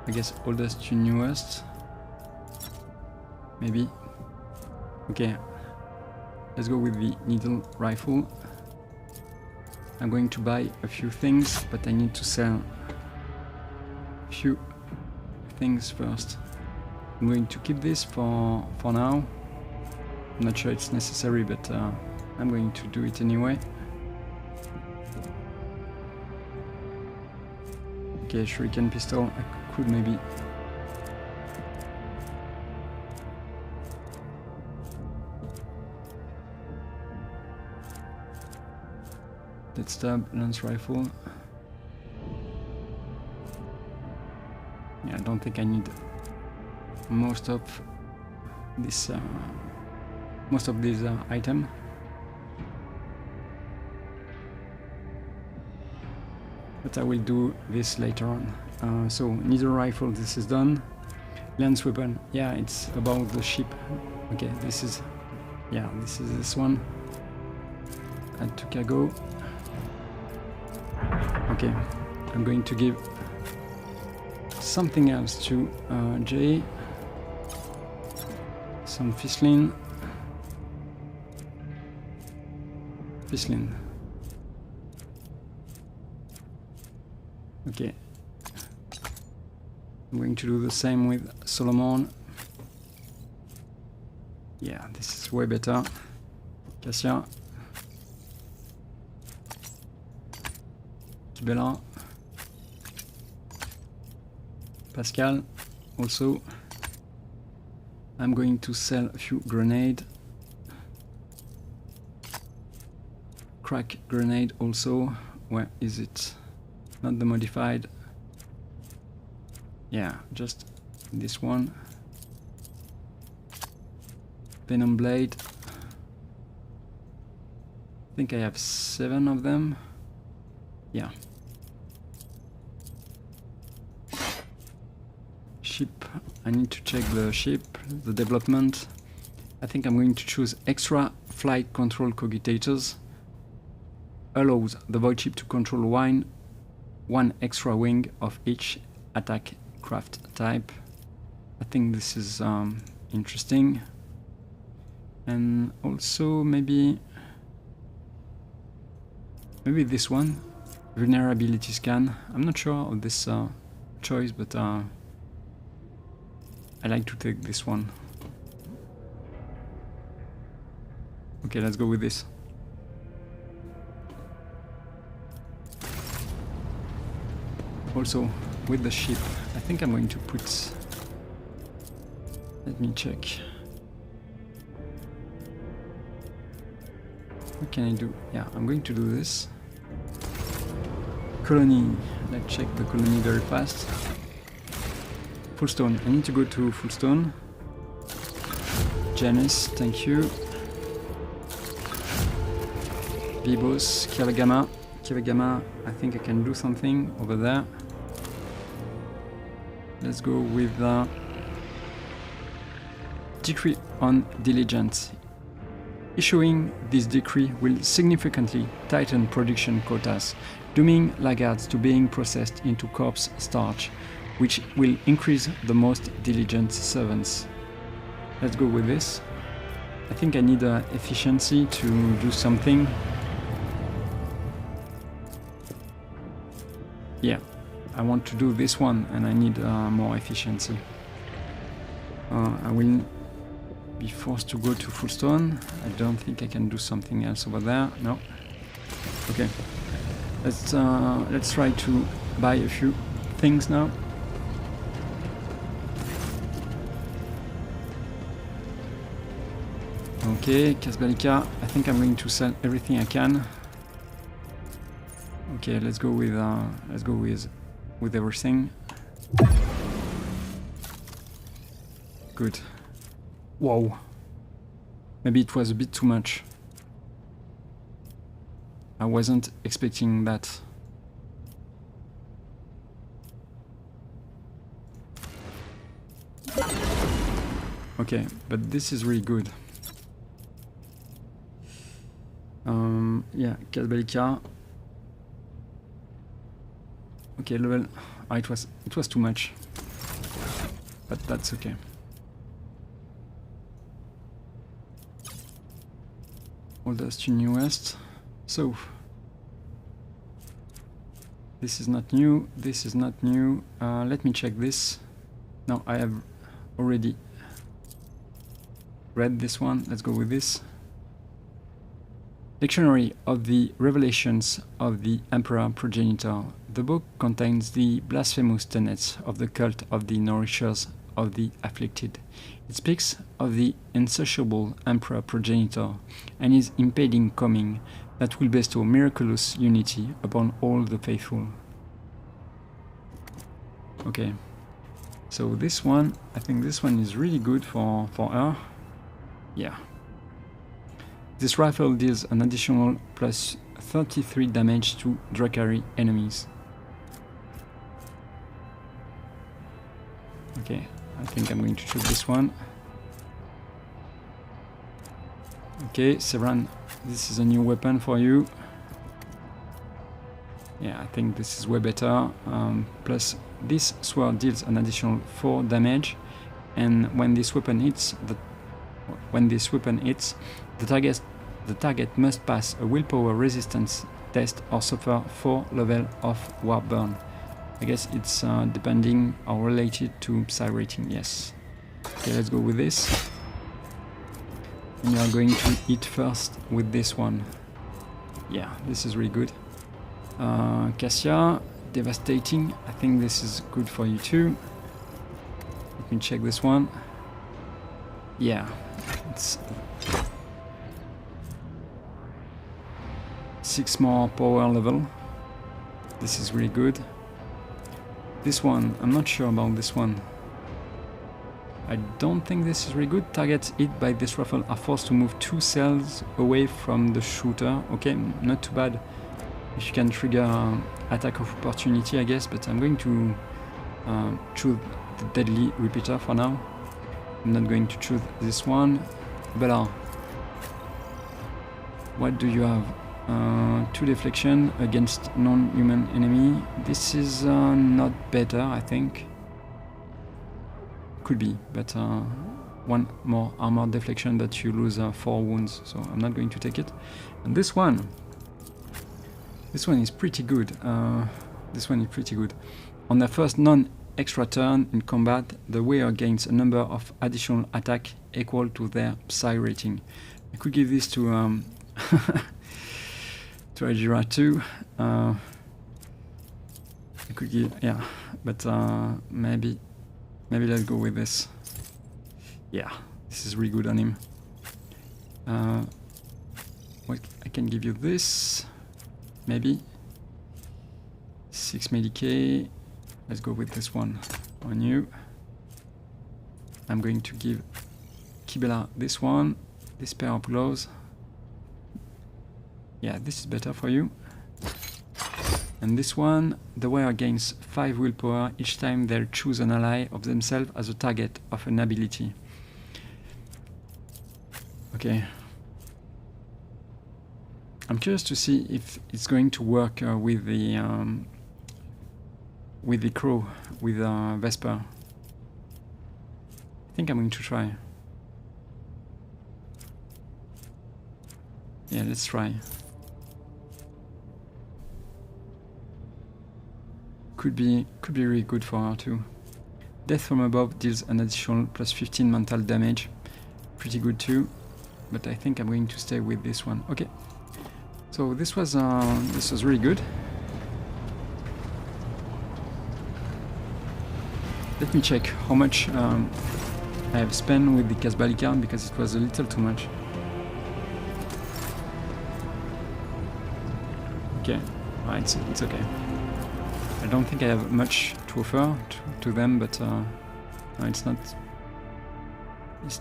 I guess oldest to newest, maybe. Okay. Let's go with the needle rifle. I'm going to buy a few things, but I need to sell a few things first. I'm going to keep this for now. I'm not sure it's necessary, but I'm going to do it anyway. Okay, shuriken pistol, I could maybe... Dead stab, lance rifle. Yeah, I don't think I need most of this item. But I will do this later on. So needle rifle, this is done. Lance weapon, yeah, it's about the ship. Okay, this is this one. Add to cargo. Okay, I'm going to give something else to Jay. Some Fislin. Okay. I'm going to do the same with Solomon. Yeah, this is way better. Cassia. Kibela. Pascal. Also. I'm going to sell a few grenades. Crack grenade also. Where is it? Not the modified. Yeah, just this one. Venom blade. I think I have 7 of them. Yeah. Ship. I need to check the ship, the development. I think I'm going to choose extra flight control cogitators. Allows the void ship to control one extra wing of each attack craft type. I think this is interesting. And also maybe this one, vulnerability scan. I'm not sure of this choice, but I like to take this one. Okay, let's go with this. Also, with the ship, I think I'm going to put... Let me check. What can I do? Yeah, I'm going to do this. Colony. Let's check the colony very fast. Full stone. I need to go to full stone. Janice, thank you. Bibos, Kirigama. Kirigama, I think I can do something over there. Let's go with decree on diligence. Issuing this decree will significantly tighten production quotas, dooming laggards to being processed into corpse starch, which will increase the most diligent servants. Let's go with this. I think I need efficiency to do something. Yeah, I want to do this one and I need more efficiency. I will be forced to go to full stone. I don't think I can do something else over there. No. Okay. Let's try to buy a few things now. Okay, Casbalica. I think I'm going to sell everything I can. Okay, let's go with everything. Good. Whoa. Maybe it was a bit too much. I wasn't expecting that. Okay, but this is really good. Yeah, Casbalica. Okay, level. It was too much, but that's okay. Oldest to newest. So this is not new. This is not new. Let me check this. No, I have already read this one. Let's go with this. Dictionary of the Revelations of the Emperor Progenitor. The book contains the blasphemous tenets of the cult of the nourishers of the afflicted. It speaks of the insatiable Emperor Progenitor and his impending coming, that will bestow miraculous unity upon all the faithful. Okay, so this one, I think this one is really good for her. Yeah. This rifle deals an additional plus 33 damage to Drakari enemies. Okay, I think I'm going to choose this one. Okay, Severan, this is a new weapon for you. Yeah, I think this is way better. Plus, this sword deals an additional 4 damage, and when this weapon hits, the target must pass a willpower resistance test or suffer 4 levels of warp burn. I guess it's depending or related to psi rating. Yes. Okay, let's go with this. And you are going to hit first with this one. Yeah, this is really good. Cassia, devastating. I think this is good for you too. Let me check this one. Yeah, it's 6 more power level. This is really good. This one, I'm not sure about this one. I don't think this is really good. Targets hit by this rifle are forced to move 2 cells away from the shooter. Okay, not too bad. If you can trigger attack of opportunity, I guess, but I'm going to choose the deadly repeater for now. I'm not going to choose this one. Bella, what do you have? 2 deflection against non-human enemy. This is not better, I think. Could be, but 1 more armor deflection, but you lose 4 wounds, so I'm not going to take it. And this one is pretty good. This one is pretty good. On the first non-extra turn in combat, the wearer gains a number of additional attack equal to their psi rating. I could give this to to Ajira too. I could give, yeah, but maybe let's go with this. Yeah, this is really good on him. What I can give you this, maybe 6 medicay. Let's go with this one on you. I'm going to give Kibela this one, this pair of gloves. Yeah, this is better for you. And this one, the wearer gains 5 willpower each time they choose an ally of themselves as a target of an ability. Okay. I'm curious to see if it's going to work with the crow, with Vesper. I think I'm going to try. Yeah, let's try. Could be really good for her too. Death from above deals an additional plus 15 mental damage. Pretty good too. But I think I'm going to stay with this one. Okay. So this was really good. Let me check how much I have spent with the Casbali card, because it was a little too much. Okay, alright, it's okay. I don't think I have much to offer to them, but no, it's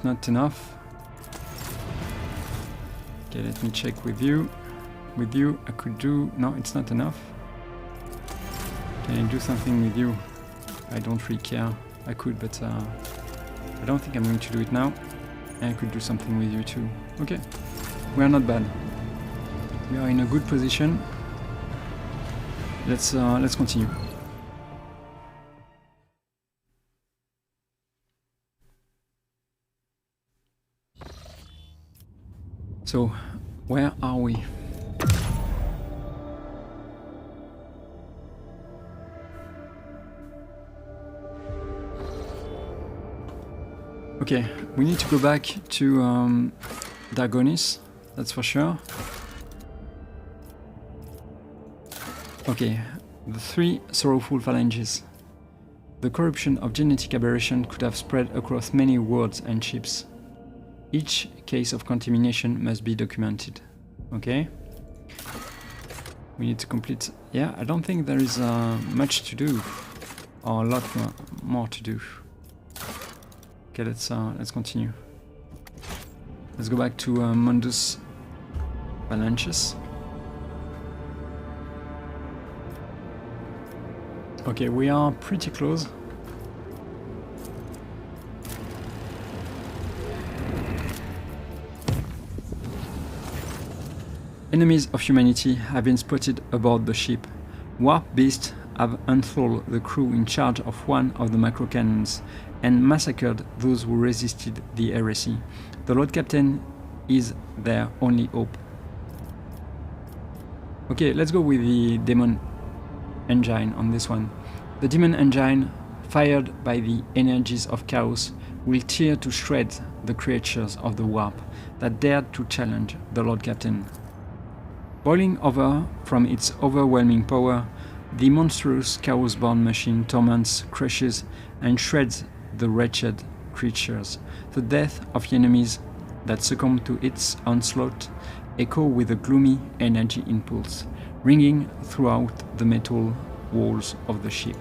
not enough. Okay, let me check with you. With you, I could do... No, it's not enough. Can I do something with you? I don't really care. I could, but I don't think I'm going to do it now. And I could do something with you too. Okay, we are not bad. We are in a good position. Let's continue. So, where are we? Okay, we need to go back to Dargonis, that's for sure. Okay, the 3 sorrowful phalanges. The corruption of genetic aberration could have spread across many worlds and ships. Each case of contamination must be documented. Okay? We need to complete... Yeah, I don't think there is much to do. Or a lot more to do. Okay, let's continue. Let's go back to Mundus Balanchus. Okay, we are pretty close. Enemies of humanity have been spotted aboard the ship. Warp beasts have enthralled the crew in charge of one of the macro cannons and massacred those who resisted the heresy. The Lord Captain is their only hope. Okay, let's go with the Demon Engine on this one. The Demon Engine, fired by the energies of chaos, will tear to shreds the creatures of the warp that dared to challenge the Lord Captain. Boiling over from its overwhelming power, the monstrous chaos-born machine torments, crushes, and shreds the wretched creatures. The death of enemies that succumb to its onslaught echo with a gloomy energy impulse, ringing throughout the metal walls of the ship.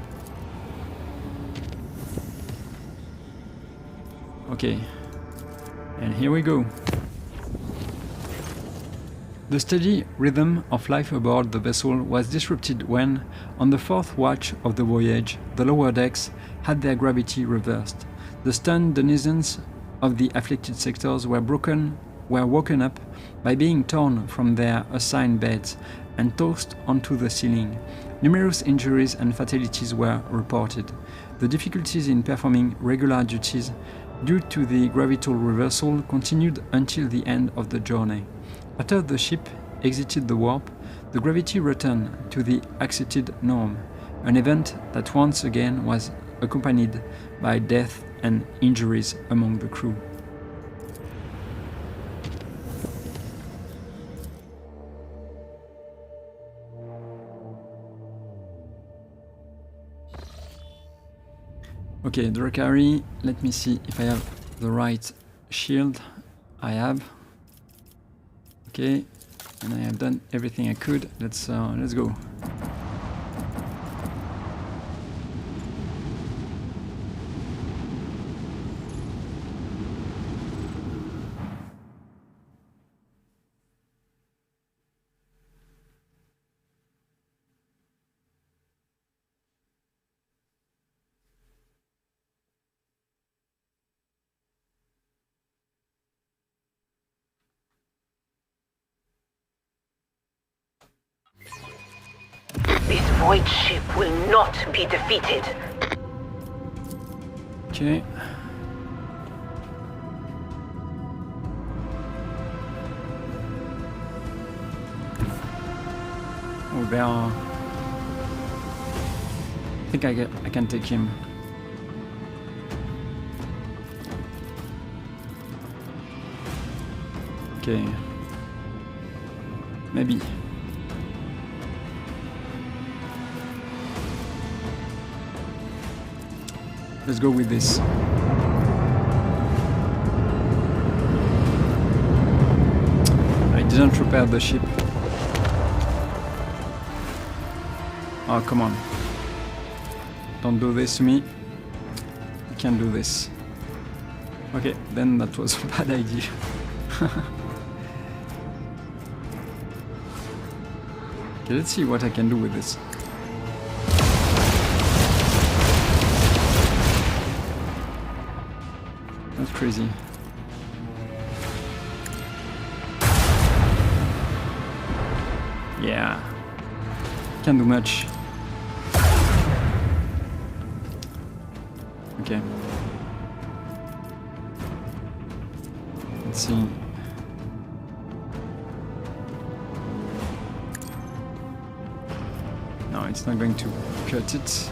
Okay, and here we go. The steady rhythm of life aboard the vessel was disrupted when, on the fourth watch of the voyage, the lower decks had their gravity reversed. The stunned denizens of the afflicted sectors were woken up by being torn from their assigned beds and tossed onto the ceiling. Numerous injuries and fatalities were reported. The difficulties in performing regular duties due to the gravital reversal continued until the end of the journey. After the ship exited the warp, the gravity returned to the accepted norm, an event that once again was accompanied by death and injuries among the crew. Okay, Drakari, let me see if I have the right shield. I have. Okay, and I have done everything I could. Let's go. This void ship will not be defeated. Okay. Oh, there are... I think I can take him. Okay. Maybe. Let's go with this. I didn't repair the ship. Oh, come on. Don't do this to me. You can't do this. Okay, then that was a bad idea. Okay, let's see what I can do with this. That's crazy. Yeah. Can't do much. Okay. Let's see. No, it's not going to cut it.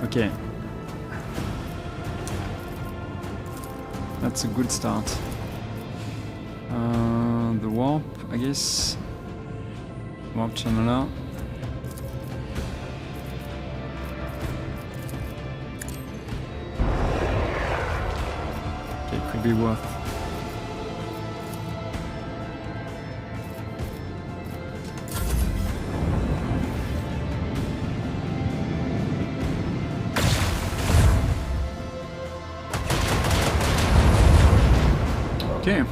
Okay. That's a good start. The warp, I guess. Warp channeler. be worth. Okay.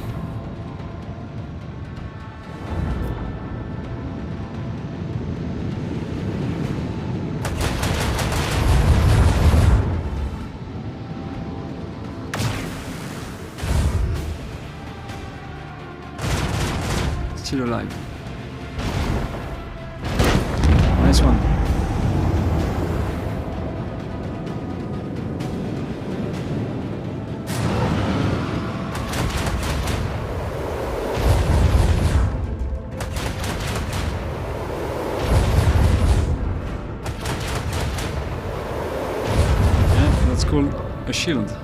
Still alive. Nice one. Yeah, that's called a shield.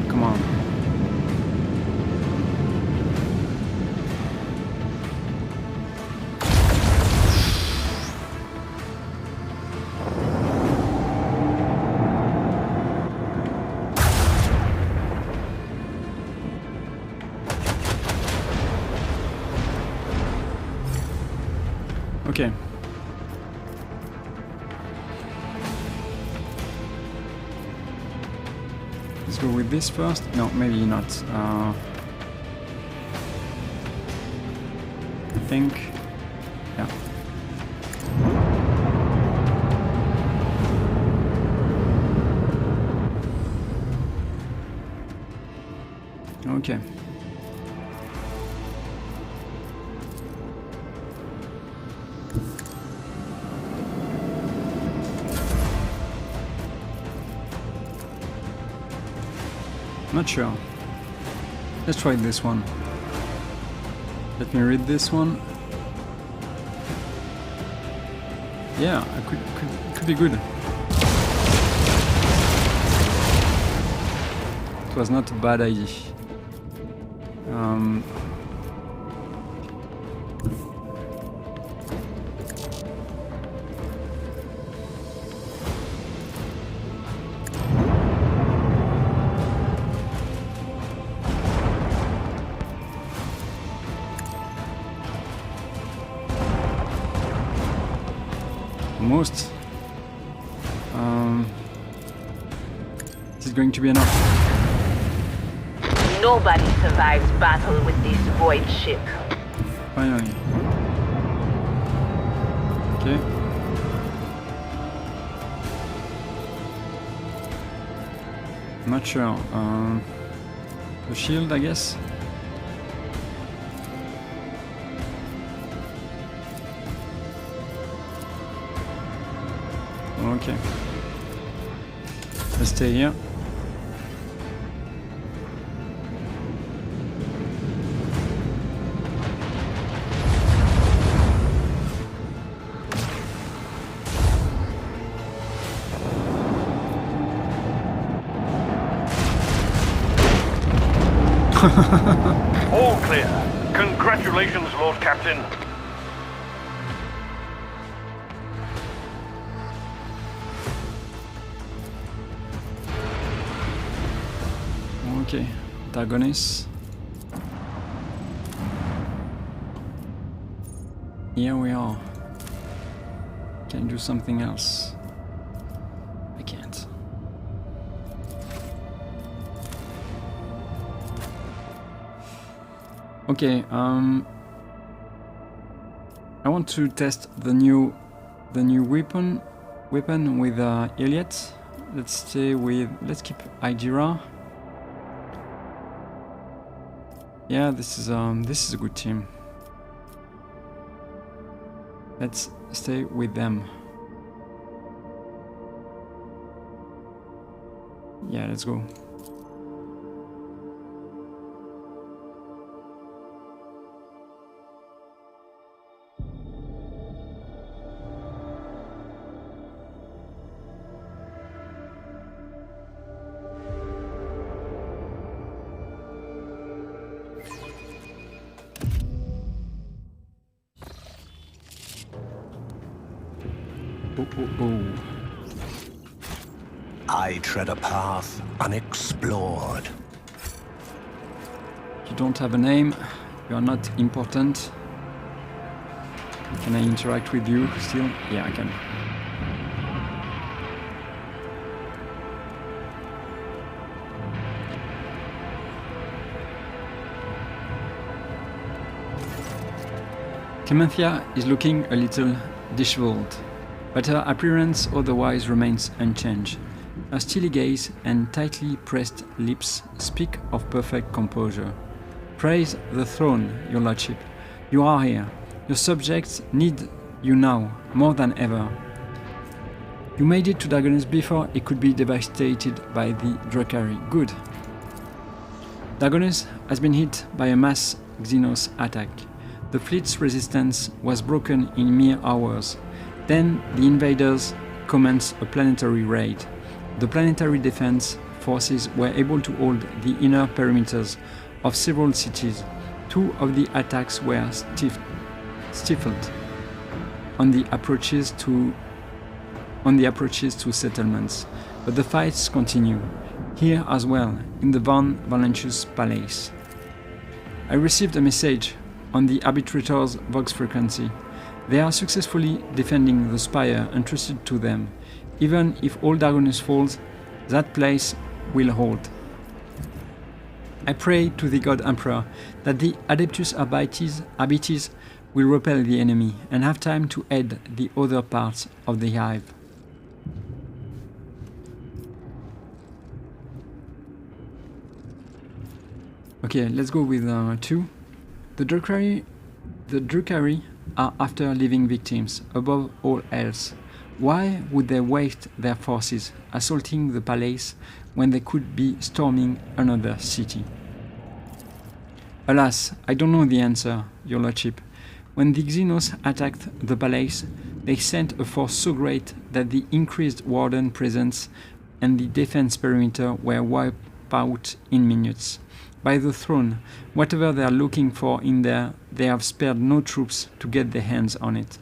Come on. Okay. Let's go with this first. No, maybe not. I think. Yeah. Okay. Not sure. Let's try this one. Let me read this one. Yeah, it could be good. It was not a bad idea. Almost. This is going to be enough. Nobody survives battle with this void ship. Finally. Okay. Not sure. The shield, I guess. Okay. Let's stay here. All clear. Congratulations, Lord Captain. Okay, antagonist. Here we are. Can I do something else? I can't. Okay, I want to test the new weapon with Elliot. Let's keep Idira. Yeah, this is a good team. Let's stay with them. Yeah, let's go. Oh. I tread a path unexplored. You don't have a name. You are not important. Can I interact with you still? Yeah, I can. Clementia is looking a little disheveled, but her appearance otherwise remains unchanged. Her steely gaze and tightly pressed lips speak of perfect composure. Praise the throne, your lordship. You are here. Your subjects need you now, more than ever. You made it to Dagonis before it could be devastated by the Drukhari. Good. Dagonis has been hit by a mass Xenos attack. The fleet's resistance was broken in mere hours. Then the invaders commenced a planetary raid. The planetary defense forces were able to hold the inner perimeters of several cities. 2 of the attacks were stifled on the approaches to settlements, but the fights continue, here as well, in the Von Valentius Palace. I received a message on the arbitrator's Vox frequency. They are successfully defending the spire entrusted to them. Even if all Dagonis falls, that place will hold. I pray to the God Emperor that the Adeptus Arbites will repel the enemy and have time to aid the other parts of the hive. Okay, let's go with 2. The Drukhari are after living victims, above all else. Why would they waste their forces assaulting the palace when they could be storming another city? Alas, I don't know the answer, your lordship. When the Xenos attacked the palace, they sent a force so great that the increased warden presence and the defense perimeter were wiped out in minutes. By the throne, whatever they are looking for in there, they have spared no troops to get their hands on it.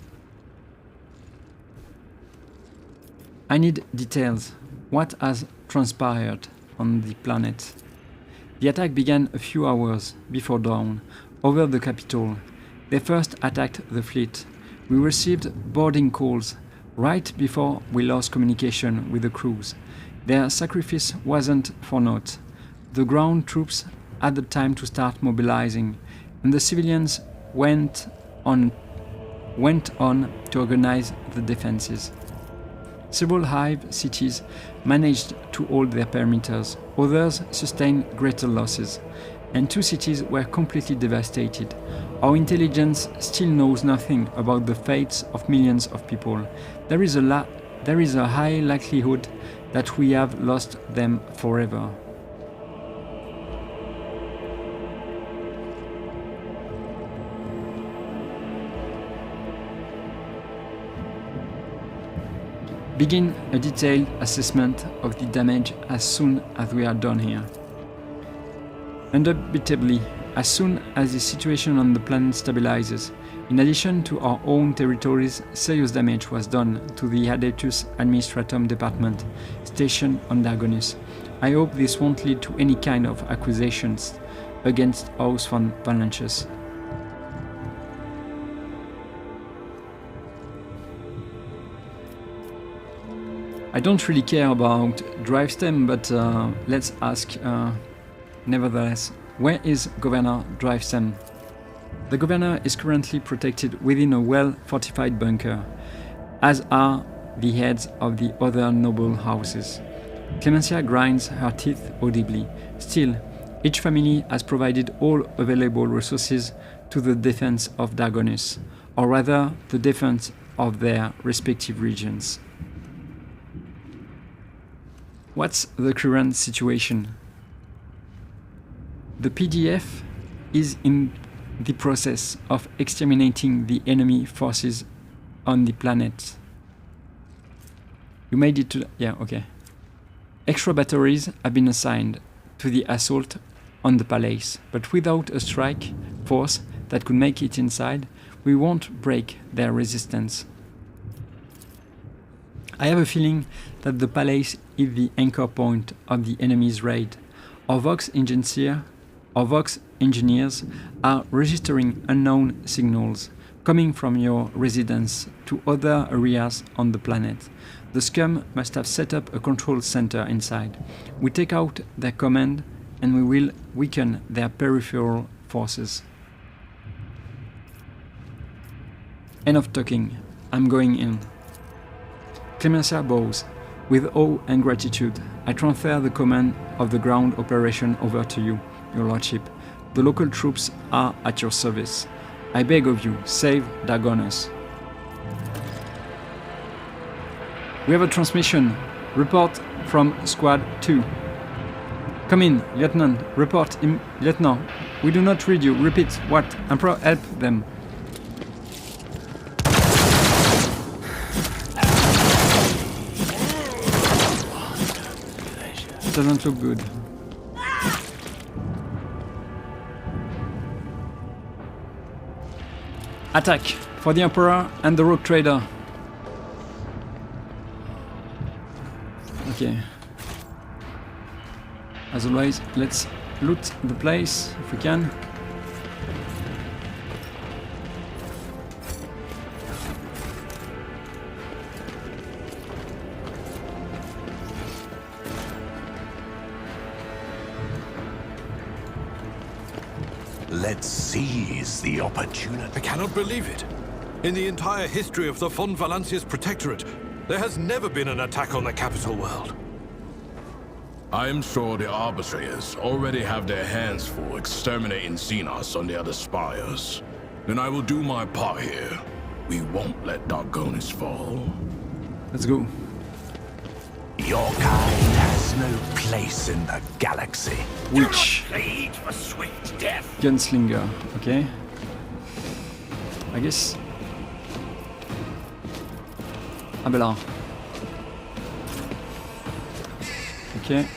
I need details. What has transpired on the planet? The attack began a few hours before dawn, over the capital. They first attacked the fleet. We received boarding calls right before we lost communication with the crews. Their sacrifice wasn't for naught. The ground troops had the time to start mobilizing, and the civilians went on to organize the defenses. Several hive cities managed to hold their perimeters, others sustained greater losses, and 2 cities were completely devastated. Our intelligence still knows nothing about the fates of millions of people. There is a high likelihood that we have lost them forever. Begin a detailed assessment of the damage as soon as we are done here. Indubitably, as soon as the situation on the planet stabilizes, in addition to our own territories, serious damage was done to the Adeptus Administratum Department stationed on Dagonis. I hope this won't lead to any kind of accusations against House von Valentius. I don't really care about Drivestem, but let's ask nevertheless, where is Governor Drivestem? The governor is currently protected within a well-fortified bunker, as are the heads of the other noble houses. Clementia grinds her teeth audibly. Still, each family has provided all available resources to the defense of Dagonis, or rather the defense of their respective regions. What's the current situation? The PDF is in the process of exterminating the enemy forces on the planet. You made it to... yeah, okay. Extra batteries have been assigned to the assault on the palace, but without a strike force that could make it inside, we won't break their resistance. I have a feeling that the palace is the anchor point of the enemy's raid. Our Vox engineers are registering unknown signals coming from your residence to other areas on the planet. The scum must have set up a control center inside. We take out their command and we will weaken their peripheral forces. End of talking. I'm going in. Clementia bows. With awe and gratitude, I transfer the command of the ground operation over to you, your lordship. The local troops are at your service. I beg of you, save Dagonas. We have a transmission. Report from Squad 2. Come in, Lieutenant. Report, Lieutenant. We do not read you. Repeat. What? Emperor, help them. Doesn't look good. Attack for the Emperor and the Rogue Trader. Okay. As always, let's loot the place if we can. Let's seize the opportunity. I cannot believe it. In the entire history of the Von Valancius Protectorate, there has never been an attack on the capital world. I am sure the arbitrators already have their hands full exterminating Xenos on the other spires. Then I will do my part here. We won't let Dargonis fall. Let's go. Your kind has no place in the galaxy. Witch. For sweet death. Gunslinger. Okay. I guess. Abelard. Okay.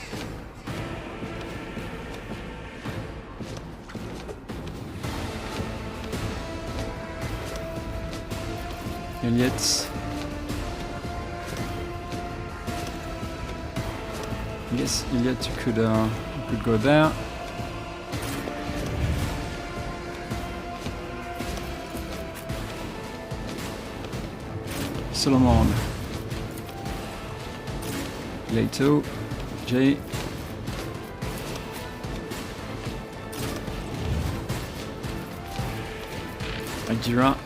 Elliot. Yes, Elliot, you could go there. Solomon. Leto. Jay. Ajira.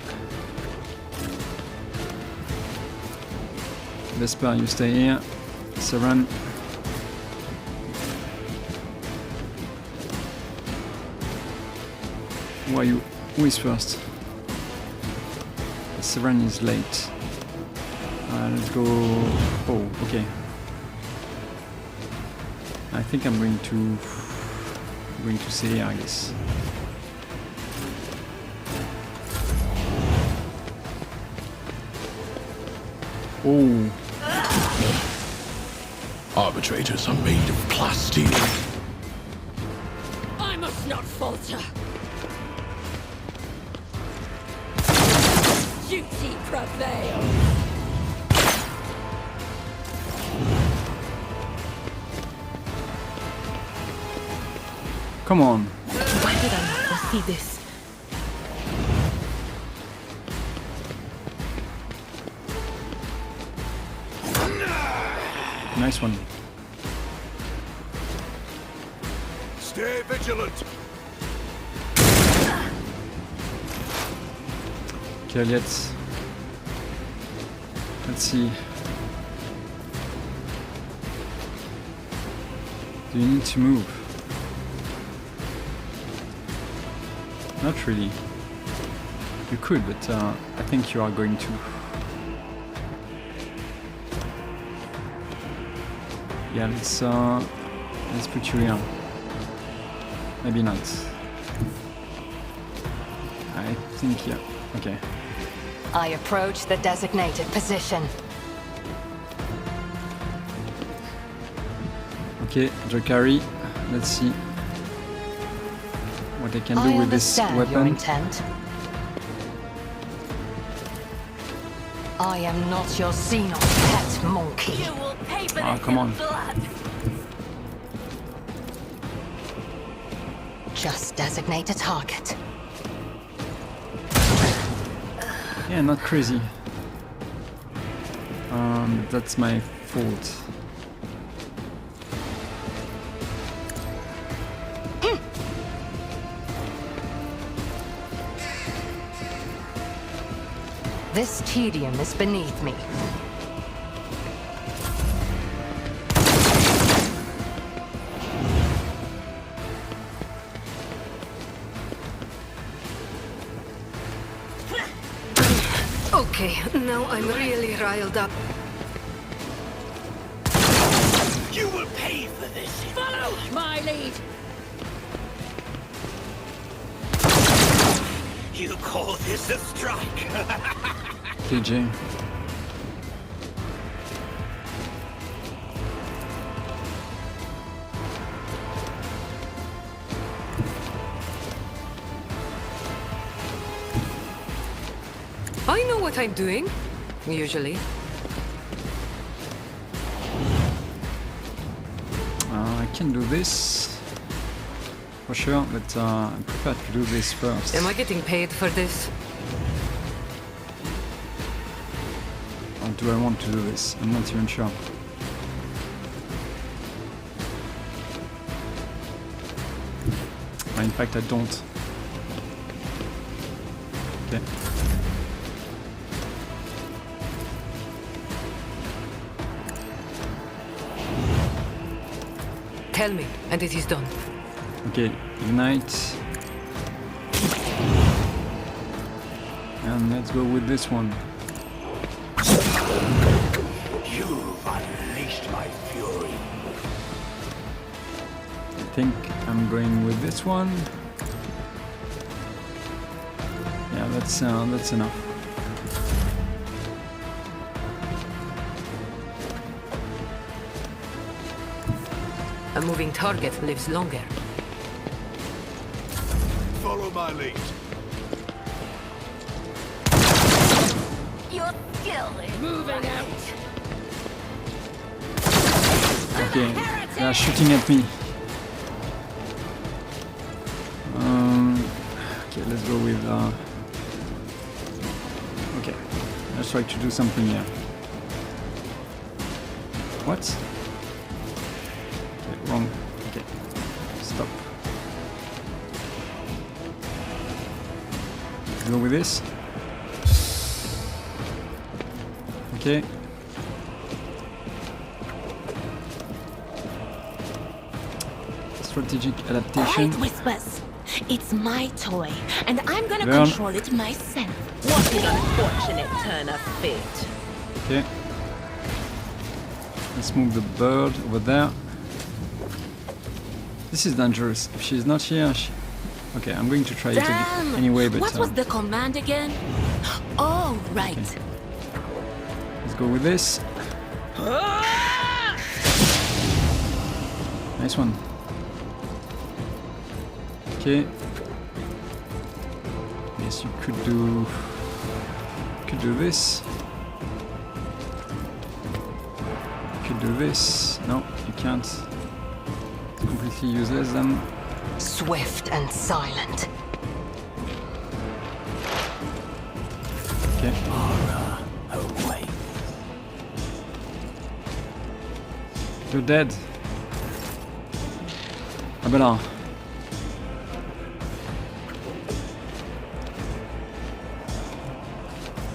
Vesper, you stay here. Saran. Who is first? Saran is late. Let's go. Oh, okay. I think I'm going to stay here, I guess. Oh. Arbitrators are made of plastic. I must not falter. Duty prevails. Come on. Why did I not foresee this? Nice one. Stay vigilant. Okay, let's see. Do you need to move? Not really. You could, but I think you are going to. Yeah, let's put you here. Maybe not. I think yeah. Okay. I approach the designated position. Okay, Drakari. Let's see what I can do with this Your weapon. intent. I am not your Xenos pet monkey. You will pay for Oh, this come in on. blood. Just designate a target. Yeah, not crazy. That's my fault. This tedium is beneath me. Okay, now I'm really riled up. You will pay for this. Follow my lead. You call this a strike? KJ. I know what I'm doing, usually. I can do this for sure, but I prefer to do this first. Am I getting paid for this? Or do I want to do this? I'm not even sure. In fact, I don't. Okay. Tell me, and it is done. Okay, ignite. And let's go with this one. You've unleashed my fury. I think I'm going with this one. Yeah, that's enough. A moving target lives longer. Follow my lead. Your skill is moving out. Okay, they are shooting at me. Okay, let's go with. Okay, let's try to do something here. What? Okay, wrong. Okay, stop. Go with this. Okay. Strategic adaptation. Quiet whispers. It's my toy, and I'm gonna Learn. control it myself. What an unfortunate turn of fate. Okay. Let's move the bird over there. This is dangerous. If she's not here, okay, I'm going to try it Damn! anyway, but What was the command again? Oh, right. Okay. Let's go with this. Nice one. Okay. Yes, you could do this. You could do this. No, you can't. It's completely useless then. Swift and silent. Okay. Away. You're dead. Ah ben là.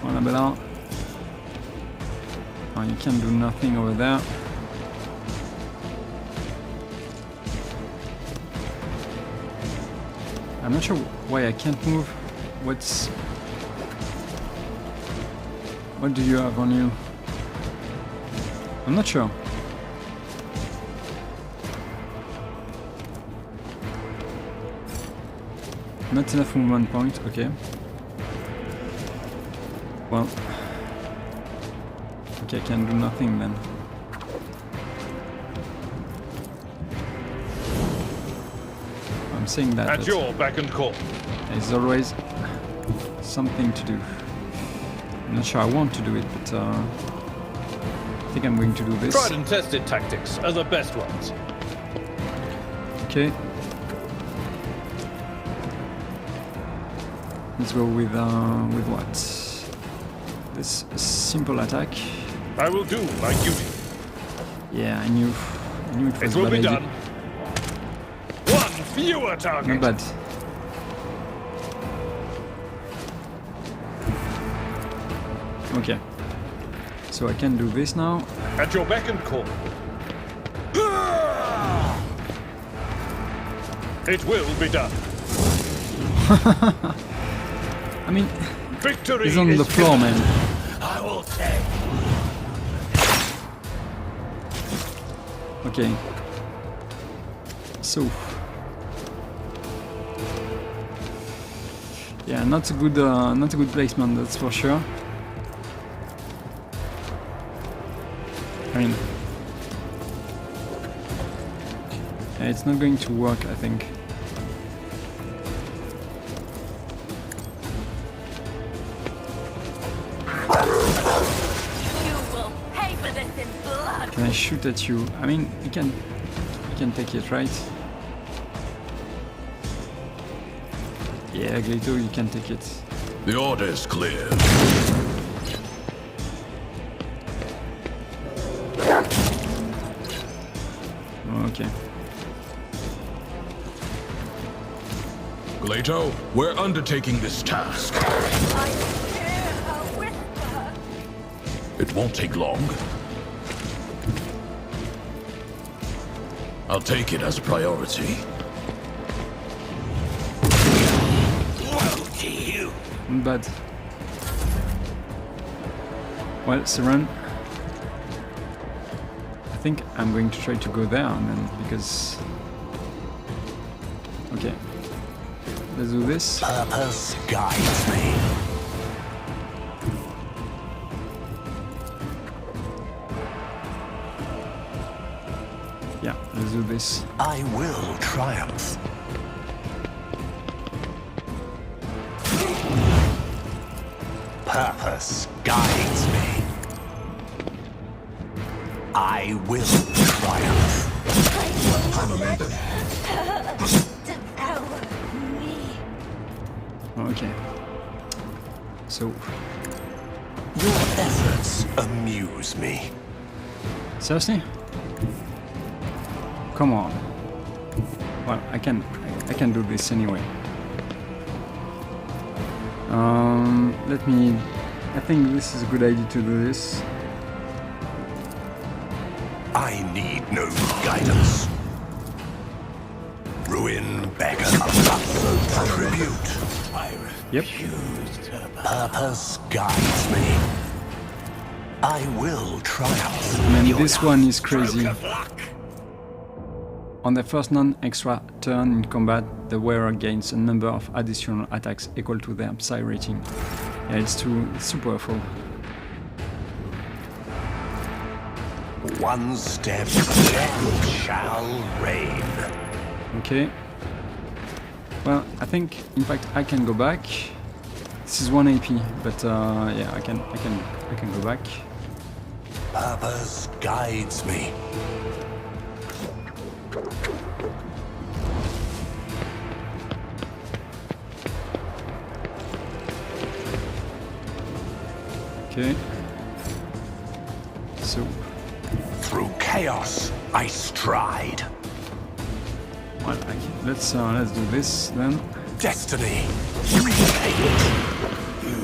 Voilà, ben là. Oh, you can do nothing over there. I'm not sure why I can't move. What do you have on you? I'm not sure. Not enough movement point, okay. Well, okay, I can do nothing then. I'm saying that. At your beck and call. There's always something to do. I'm not sure I want to do it, but I think I'm going to do this. Tried and tested tactics are the best ones. Okay. Let's go with what? This simple attack. I will do my duty. Yeah, I knew it was It will a be bad done. idea. One fewer target. Not bad. Okay. So I can do this now. At your beck and call. It will be done. I mean, Victory he's on is the floor, man. I will take. Okay. So. Yeah, not a good placement, that's for sure. I mean, yeah, it's not going to work, I think. Can I shoot at you? I mean, you can take it, right? Yeah, Gleito, you can take it. The order is clear. Okay. Gleito, we're undertaking this task. It won't take long. I'll take it as a priority. Not bad. Well, Seren, I think I'm going to try to go there, man, because... Okay. Let's do this. Purpose guides me. Yeah, let's do this. I will triumph. Purpose guides me. I will triumph. Okay. So... Your efforts amuse me. Seriously? Come on. Well, I can do this anyway. Let me... I think this is a good idea to do this. I need no guidance. Ruin beggar. Tribute. Yep. Purpose guides me. I will triumph. And this one is crazy. On the first non-extra turn in combat, the wearer gains a number of additional attacks equal to their psi rating. Yeah, it's too powerful. One step, then shall reign. Okay. Well, I think, in fact, I can go back. This is 1 AP, but yeah, I can go back. Purpose guides me. Okay. So. Through chaos, I stride. Well, let's do this then. Destiny.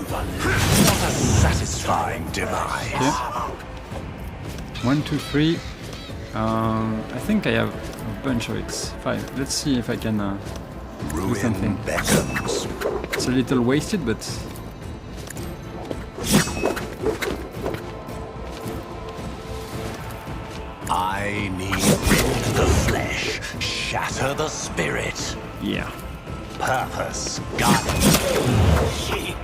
What a satisfying demise. Okay. 1, 2, 3. I think I have a bunch of it. 5. Let's see if I can do something. Beckons. It's a little wasted, but I need rend the flesh, shatter the spirit. yeah. Purpose guides. She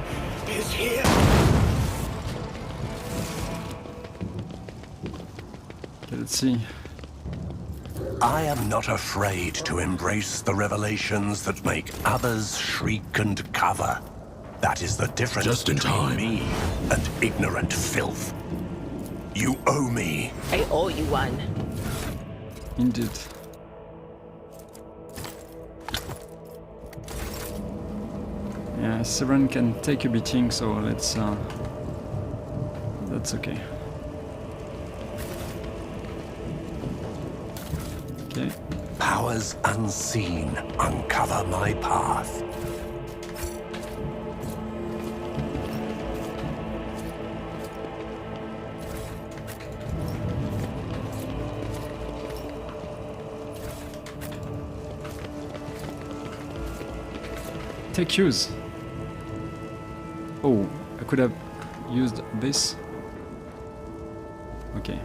is here. Okay, let's see. I am not afraid to embrace the revelations that make others shriek and cover. That is the difference Just in between time. me and ignorant filth. You owe me. I owe you one. Indeed. Yeah, Severin can take a beating, so let's... that's okay. Okay. Powers unseen uncover my path. Take use. Oh, I could have used this. Okay.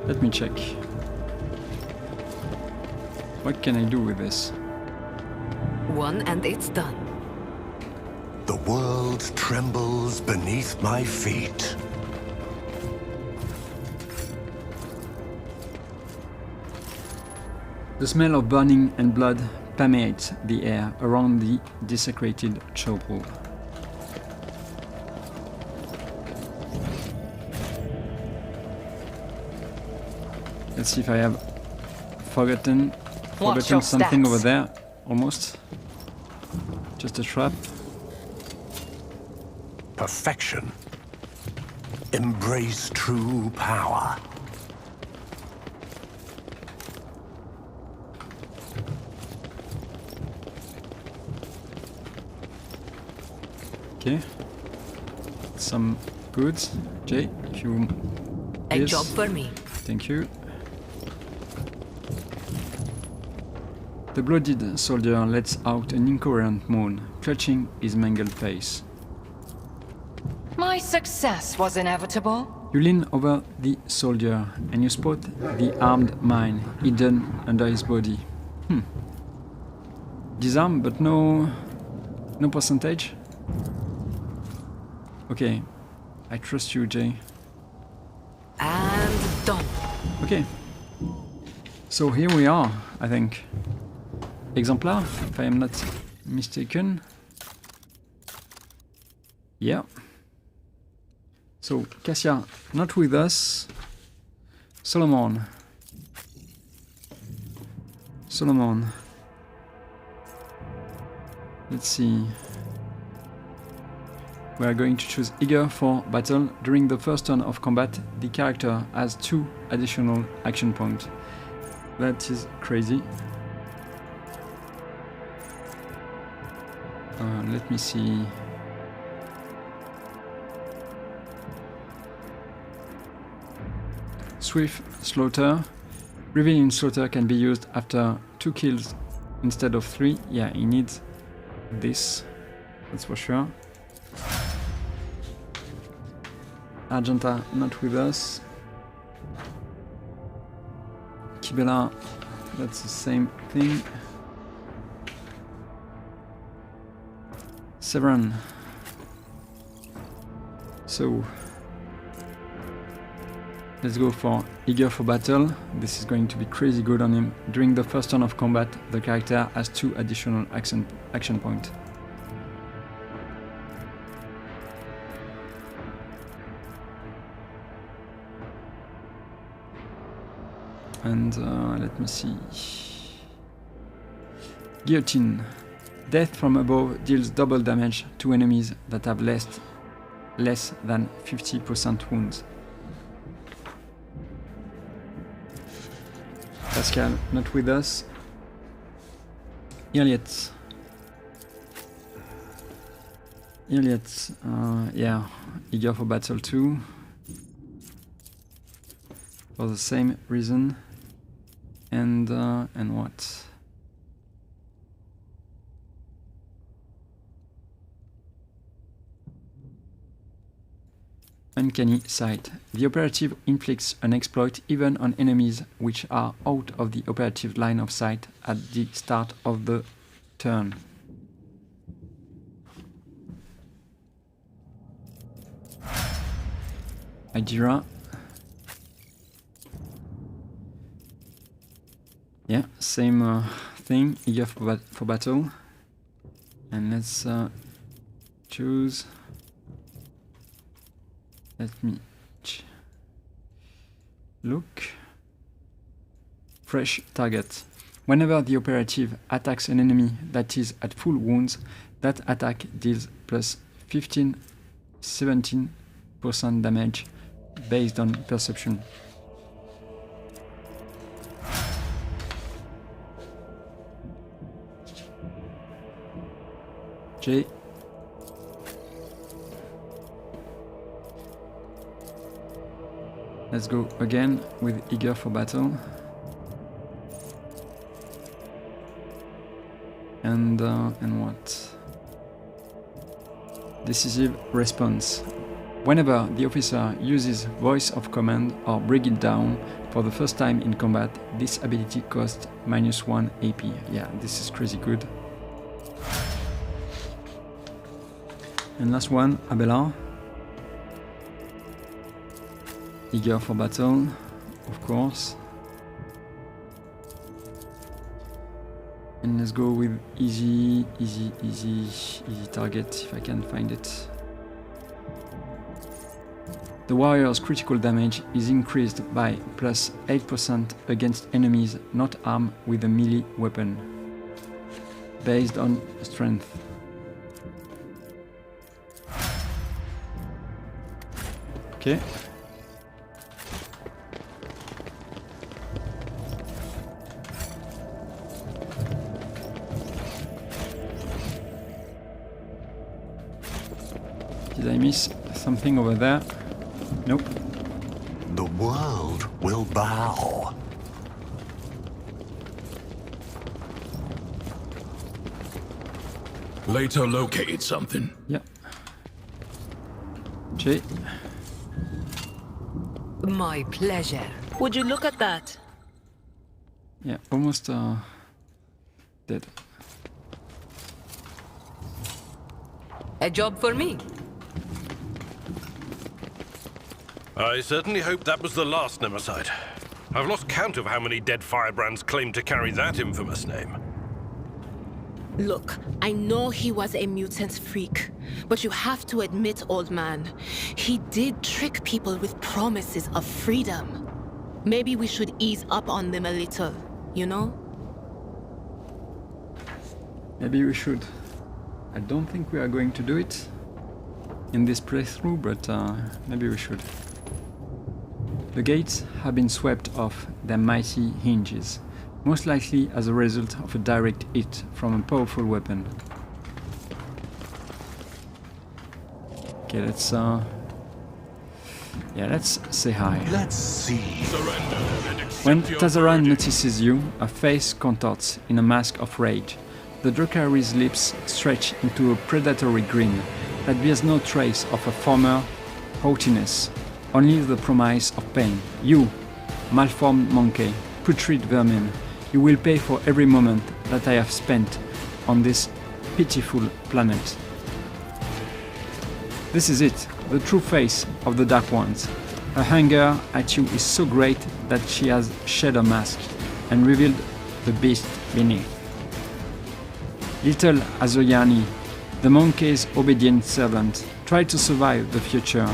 Let me check. What can I do with this? One and it's done. The world trembles beneath my feet. The smell of burning and blood permeates the air around the desecrated chapel. Let's see if I have forgotten your something stats? over there. Almost. Just a trap. Perfection. Embrace true power. Okay. Some goods. Jay, if you... A Yes. job for me. Thank you. The bloodied soldier lets out an incoherent moan, clutching his mangled face. My success was inevitable. You lean over the soldier and you spot the armed mine hidden under his body. Disarm, but no percentage? Okay, I trust you, Jay. And done. Okay. So here we are, I think. Exemplar, if I am not mistaken. Yeah. So, Cassia, not with us. Solomon. Let's see. We are going to choose Eager for battle. During the first turn of combat, the character has 2 additional action points. That is crazy. Let me see. Swift Slaughter. Revealing Slaughter can be used after 2 kills instead of 3. Yeah, he needs this. That's for sure. Argenta not with us. Kibela, that's the same thing. Severin. So let's go for Eager for battle. This is going to be crazy good on him. During the first turn of combat, the character has 2 additional action points. And let me see. Guillotine. Death from above deals double damage to enemies that have less than 50% wounds. Pascal, not with us. Elliot. Yeah, Eager for battle too. For the same reason. And what? Uncanny Sight. The operative inflicts an exploit even on enemies which are out of the operative line of sight at the start of the turn. Idira. Yeah, same thing, eager for battle. And let's choose. Let me look. Fresh target. Whenever the operative attacks an enemy that is at full wounds, that attack deals plus 17% damage based on perception. J. Let's go again with eager for battle. And what? Decisive response. Whenever the officer uses voice of command or bring it down for the first time in combat, this ability costs -1 AP. Yeah, this is crazy good. And last one, Abelard. Eager for battle, of course. And let's go with easy target if I can find it. The warrior's critical damage is increased by plus 8% against enemies not armed with a melee weapon, based on strength. Okay. Did I miss something over there? Nope. The world will bow. Later located something. Yeah. J. My pleasure. Would you look at that? Yeah, almost dead. A job for me. I certainly hope that was the last Nemesis. I've lost count of how many dead firebrands claim to carry that infamous name. Look, I know he was a mutant freak, but you have to admit, old man, he did trick people with promises of freedom. Maybe we should ease up on them a little, you know? Maybe we should. I don't think we are going to do it in this playthrough, but maybe we should. The gates have been swept off their mighty hinges, most likely as a result of a direct hit from a powerful weapon. Okay, let's say hi. Let's see. When Tazaran notices you, her face contorts in a mask of rage. The Drukhari's lips stretch into a predatory grin that bears no trace of a former haughtiness, only the promise of pain. You, malformed monkey, putrid vermin, you will pay for every moment that I have spent on this pitiful planet. This is it, the true face of the Dark Ones. Her anger at you is so great that she has shed her mask and revealed the beast beneath. Little Azoyani, the monkey's obedient servant, tried to survive the future,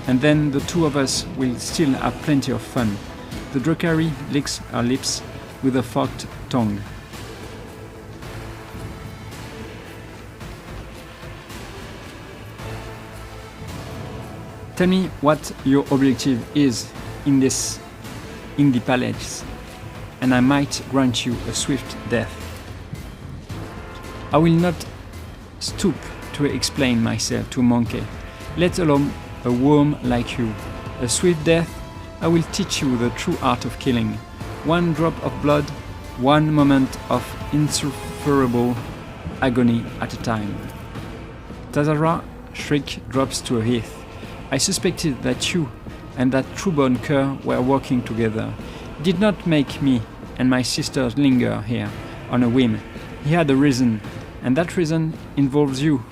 and then the two of us will still have plenty of fun. The Drukhari licks her lips with a forked tongue. Tell me what your objective is in the palace, and I might grant you a swift death. I will not stoop to explain myself to a monkey, let alone a worm like you. A swift death, I will teach you the true art of killing. One drop of blood, one moment of insufferable agony at a time. Tazara's shriek drops to a heath. I suspected that you and that true-born cur were working together. He did not make me and my sisters linger here on a whim. He had a reason, and that reason involves you.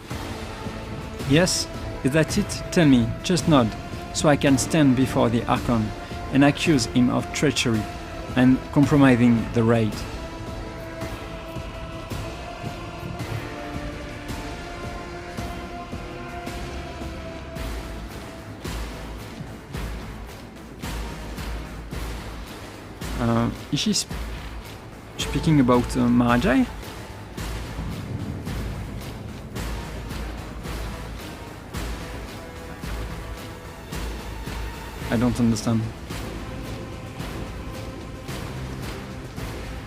Yes? Is that it? Tell me, just nod, so I can stand before the Archon and accuse him of treachery and compromising the raid. Is she speaking about Mahajai? I don't understand.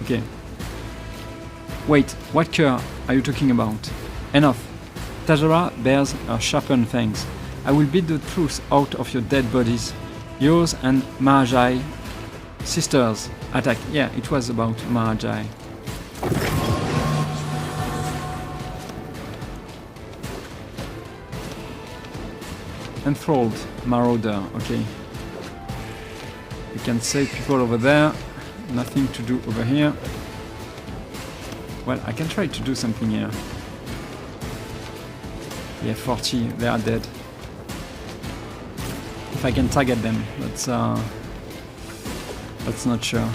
Okay. Wait, what cure are you talking about? Enough. Tajara bears her sharpened fangs. I will beat the truth out of your dead bodies. Yours and Mahajai. Sisters, attack. Yeah, it was about Mahajai. Enthralled, marauder, okay. We can save people over there. Nothing to do over here. Well, I can try to do something here. Yeah, 40, they are dead. If I can target them, that's not sure.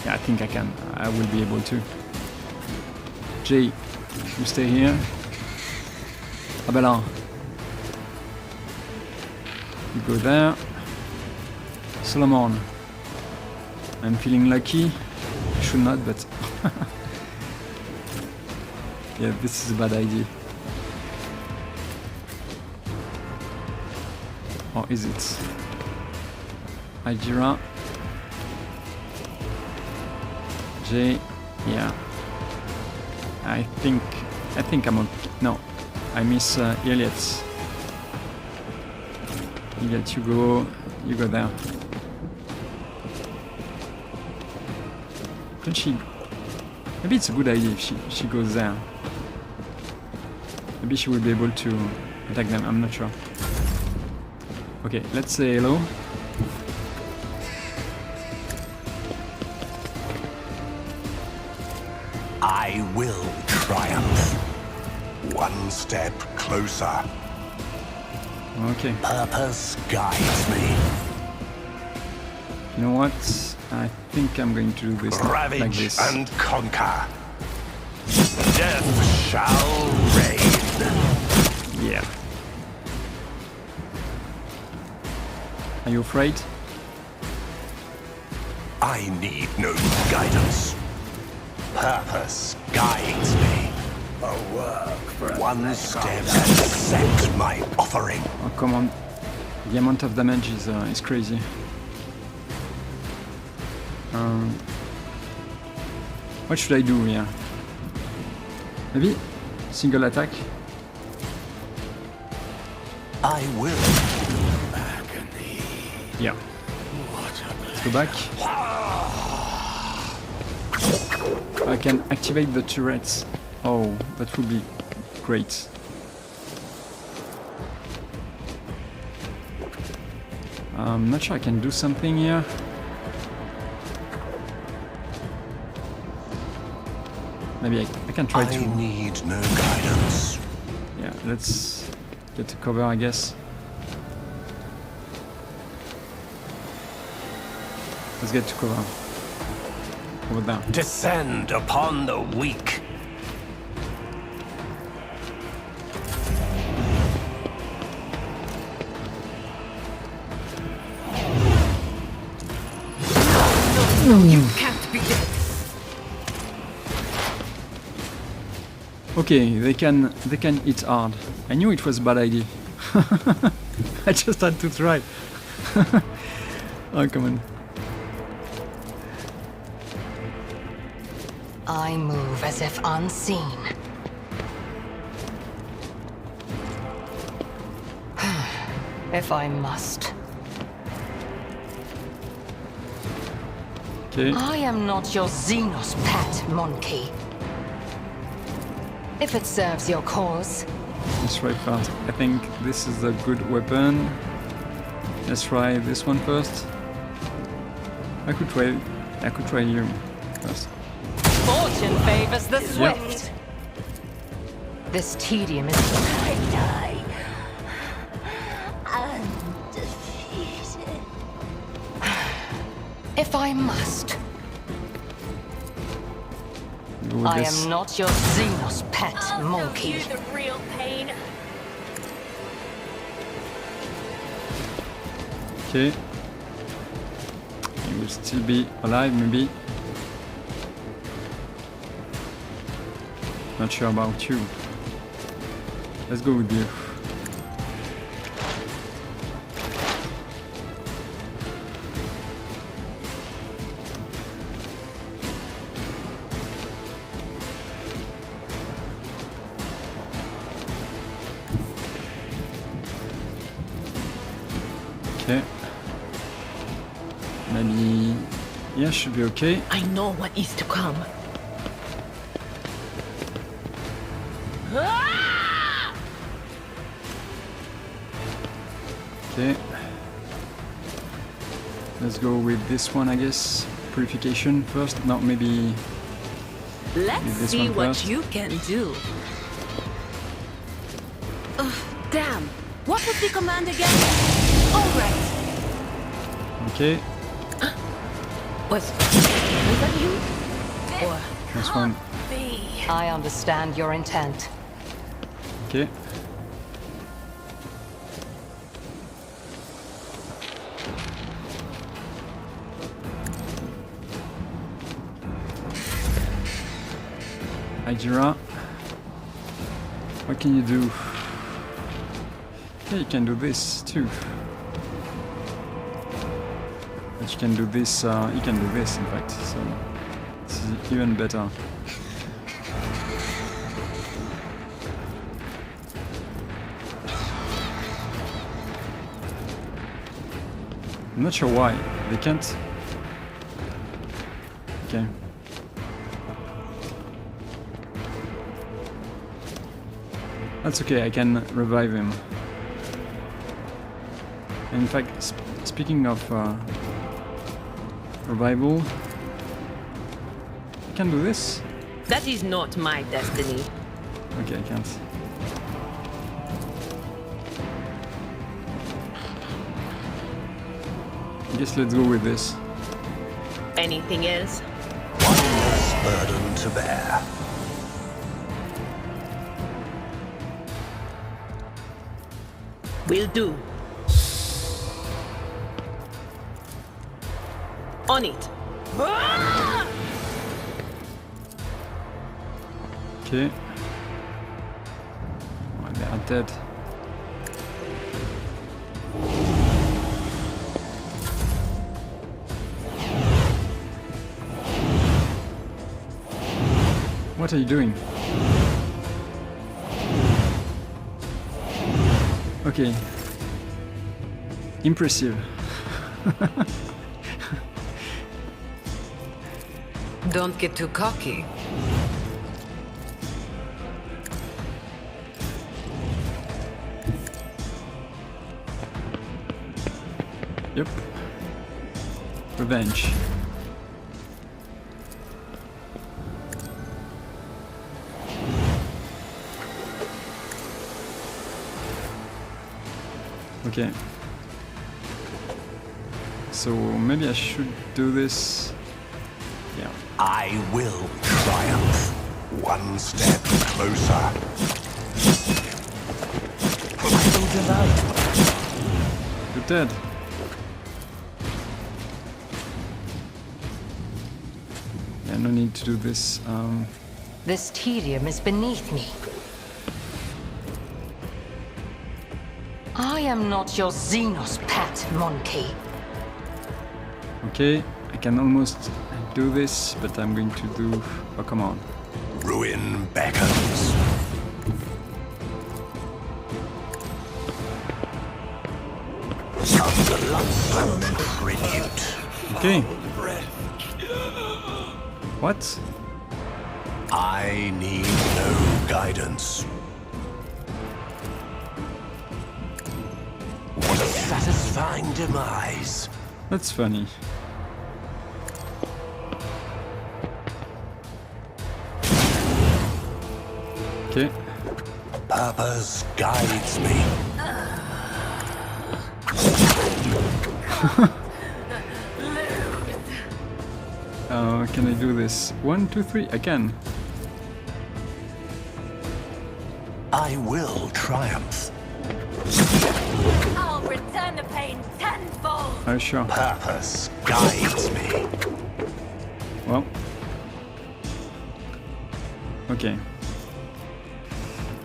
Yeah, I think I can. I will be able to. Jay, you stay here. Abelard, you go there. Solomon, I'm feeling lucky. I should not, but yeah, this is a bad idea. Or is it? Ajira. J. Yeah. I think I'm on. No, I miss Elliot. Elliot, you go there. Can she? Maybe it's a good idea if she goes there. Maybe she will be able to attack them. I'm not sure. Okay, let's say hello. I will triumph. One step closer. Okay. Purpose guides me. You know what? I think I'm going to do this Ravage like this. and conquer. Death shall reign. Yeah. Are you afraid? I need no guidance. Purpose guides me. A work for one step and accept my offering. Oh, come on. The amount of damage is crazy. What should I do here? Maybe single attack? I will. Yeah. Let's go back. I can activate the turrets. Oh, that would be great. I'm not sure I can do something here. Maybe I can try to. I need no guidance. Yeah, let's get to cover, I guess. Let's get to cover. Over there. Descend upon the weak. You can't be dead. Okay, they can hit hard. I knew it was a bad idea. I just had to try. Oh, come on. I move as if unseen. If I must. Okay. I am not your Xenos pet, monkey. If it serves your cause. Let's try fast. I think this is a good weapon. Let's try this one first. I could try you first. Fortune favors the swift. This tedium is. I die undefeated. If I must. Go with I this. am not your Xenos pet, monkey. I'll show you the real pain. Okay. He will still be alive, maybe. Not sure about you. Let's go with you. Okay. Maybe... yeah, should be okay. I know what is to come. Okay. Let's go with this one, I guess. Purification first. No, maybe... Let's this see one what first. you can do. Damn. What was the command again? All right. Okay. Was that you? Or This one. I understand your intent. Okay. Hydra. What can you do? Yeah, you can do this too. But you can do this, you can do this in fact, so it's even better. I'm not sure why. They can't. Okay. That's okay, I can revive him. In fact, speaking of revival, I can do this. That is not my destiny. Okay, I can't. I guess let's go with this. Anything else? One less burden to bear. Will do. On it. Okay. Oh, they are dead. What are you doing? Okay. Impressive. Don't get too cocky. Yep. Revenge. Okay. So maybe I should do this. Yeah. I will triumph. One step closer. You're dead. Yeah, no need to do this. This tedium is beneath me. I am not your Xenos pet, monkey. Okay, I can almost do this, but I'm going to do... oh, come on. Ruin beckons. The lump tribute. Okay. What? I need no guidance. What a satisfying demise. That's funny. Okay. Purpose guides me. Can I do this? 1, 2, 3. I can. I will triumph. I'll return the pain tenfold. Are you sure? Purpose guides me. Well. Okay.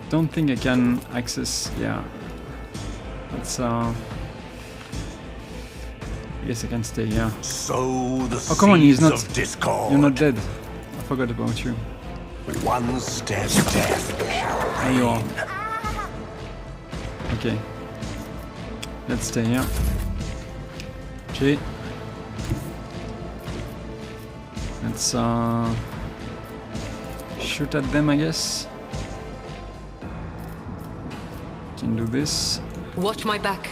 Don't think I can access. Yeah. Let's. I guess I can stay. Yeah. Sow the Oh come on! He's seeds not. of discord. You're not dead. I forgot about you. One step death shall There you are. reign. Okay. Let's stay here. Okay. Let's shoot at them, I guess. Can do this. Watch my back.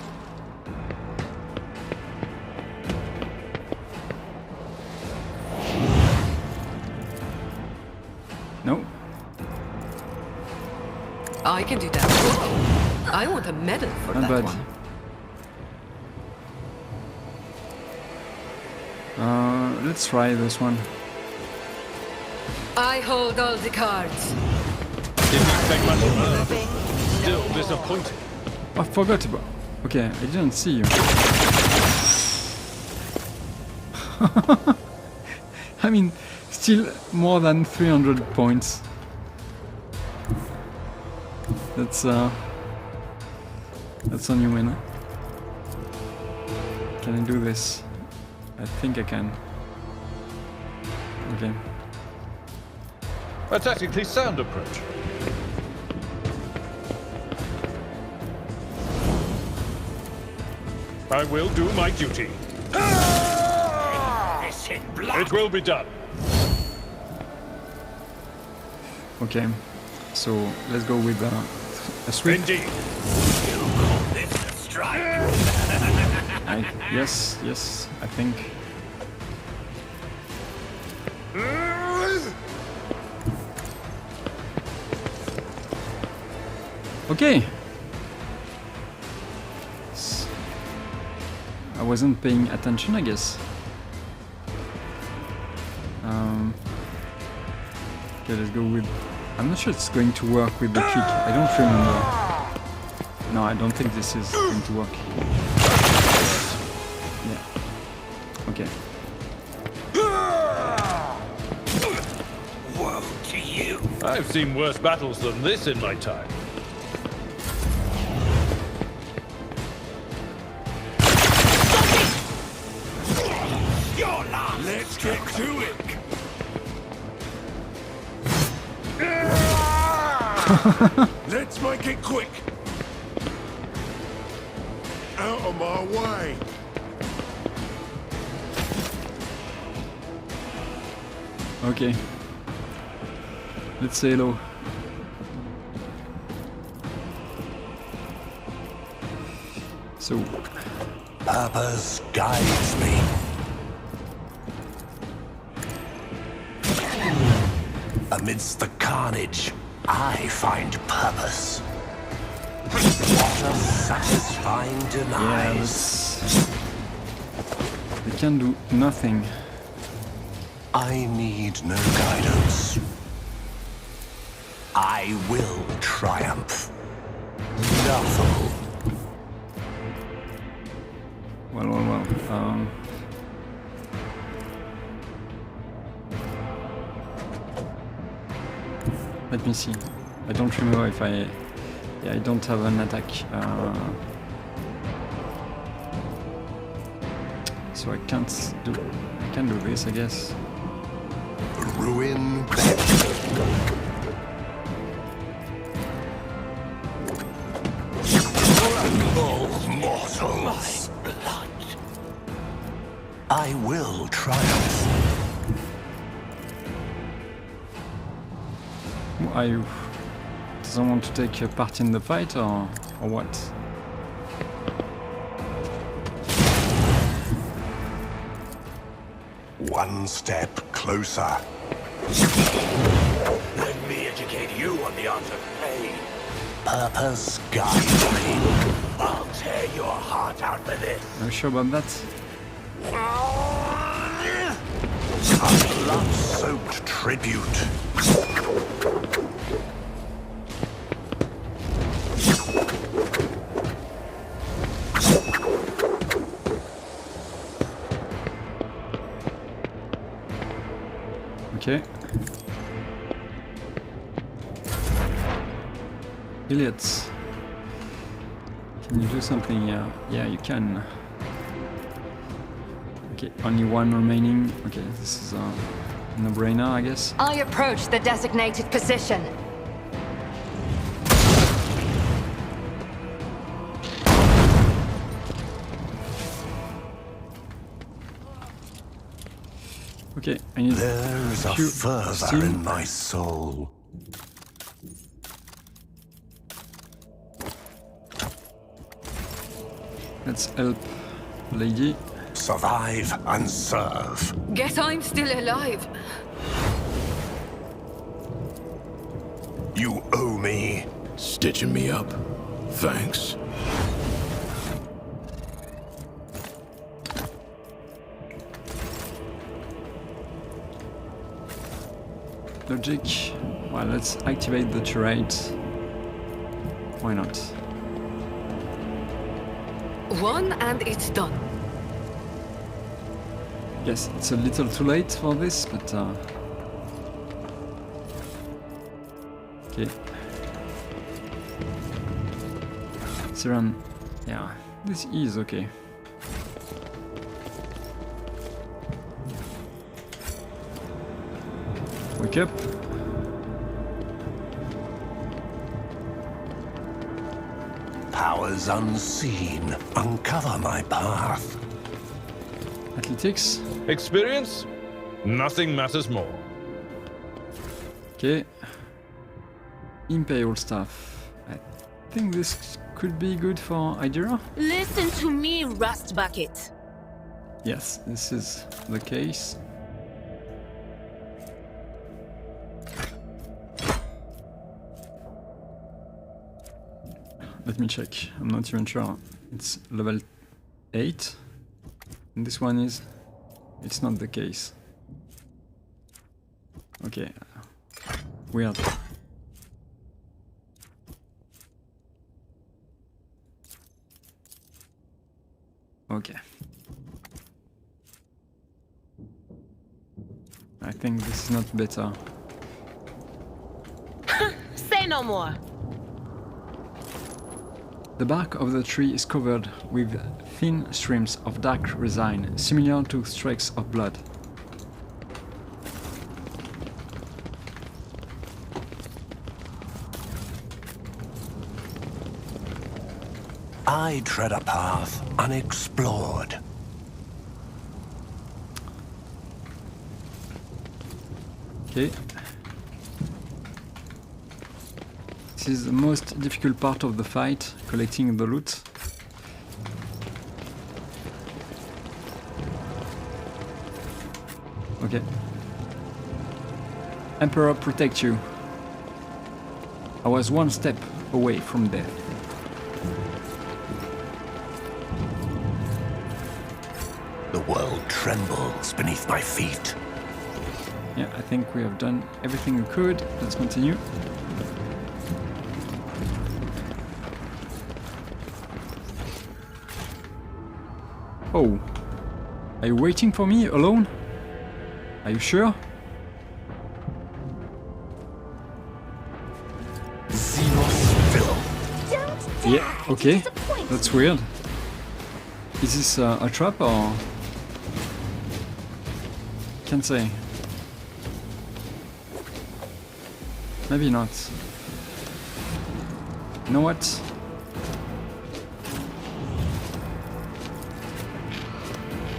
No. I can do that. Whoa. I want a medal for Not that bad. one. Let's try this one. I hold all the cards. Didn't expect much from her. Still disappointed. I forgot about. Okay, I didn't see you. I mean, still more than 300 points. That's a new winner. Can I do this? I think I can. Okay. A tactically sound approach. I will do my duty. It will be done. Okay. So let's go with a sweep. Indeed. Yes, yes, I think. Okay. I wasn't paying attention, I guess. Okay, let's go with. I'm not sure it's going to work with the kick. I don't remember. No, I don't think this is going to work. Yeah. Okay. Woe to you. I've seen worse battles than this in my time. Let's get to it. Let's make it quick. Out of my way. Okay. Let's say hello. So. Purpose guides me. Amidst the carnage, I find purpose. What a satisfying Yeah, demise. We can do nothing. I need no guidance. I will triumph. Laughable. Well. Let me see. I don't remember if I... Yeah, I don't have an attack. So I can't do... I can do this, I guess. Ruin. Oh, mortals. My blood. I will triumph. I doesn't want to take part in the fight, or what? One step closer. Let me educate you on the art of pain. Purpose guides me. I'll tear your heart out for this. Are you sure about that? A blood-soaked tribute. Okay. Elliot, can you do something? Yeah, you can. Okay, only one remaining. Okay, this is a no-brainer, I guess. I approach the designated position. Okay, I need There's a fervor in my soul. Let's help lady. Survive and serve. Guess I'm still alive. You owe me. Stitching me up. Thanks. Logic. Well, let's activate the turret. Why not? One and it's done. Yes, it's a little too late for this, but okay. Siren, yeah, this is okay. Wake up. Powers unseen, uncover my path. Athletics. Experience? Nothing matters more. Okay. Imperial staff. I think this could be good for Idira. Listen to me, Rust Bucket. Yes, this is the case. Let me check. I'm not even sure. It's level 8. And this one is... It's not the case. Okay. Weird. Okay. I think this is not better. Say no more. The bark of the tree is covered with thin streams of dark resin, similar to streaks of blood. I tread a path unexplored. Okay. This is the most difficult part of the fight, collecting the loot. Okay. Emperor, protect you. I was one step away from death. The world trembles beneath my feet. Yeah, I think we have done everything we could. Let's continue. Oh. Are you waiting for me alone? Are you sure? Yeah, okay. That's weird. Is this a trap or... Can't say. Maybe not. You know what?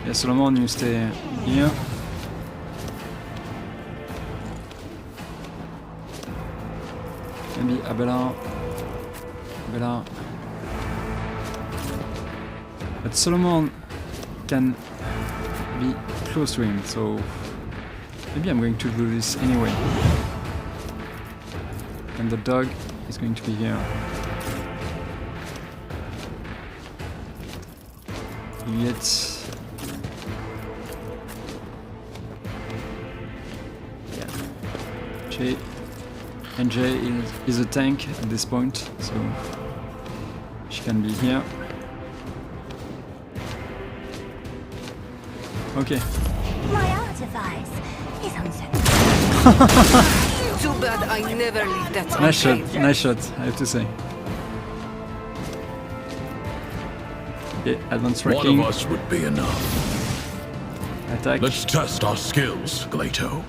Yeah, Solomon, you stay here. Maybe Abela. But Solomon can be close to him, so maybe I'm going to do this anyway. And the dog is going to be here. Yet. Yeah. NJ is a tank at this point, so she can be here. Okay. My artifice is uncertain. Too bad I never leave that Nice shot, unclaimed. nice shot, I have to say. Okay, advanced One tracking. of us would be enough. Attack. Let's test our skills, Glato.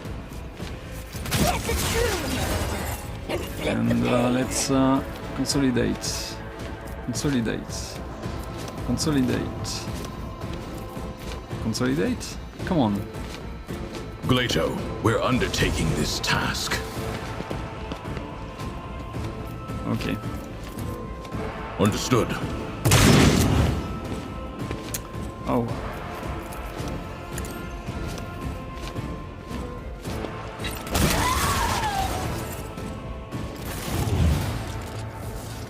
And let's consolidate. Consolidate. Consolidate. Consolidate? Come on. Glato, we're undertaking this task. Okay. Understood. Oh.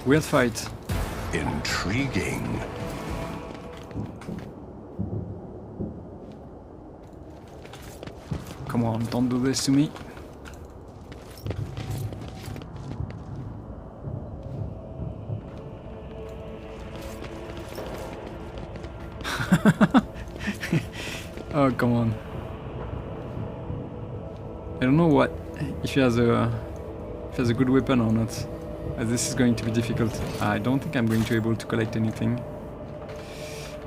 Weird fight. Intriguing. Come on, don't do this to me. Oh, come on. I don't know what if he has a good weapon or not. This is going to be difficult. I don't think I'm going to be able to collect anything.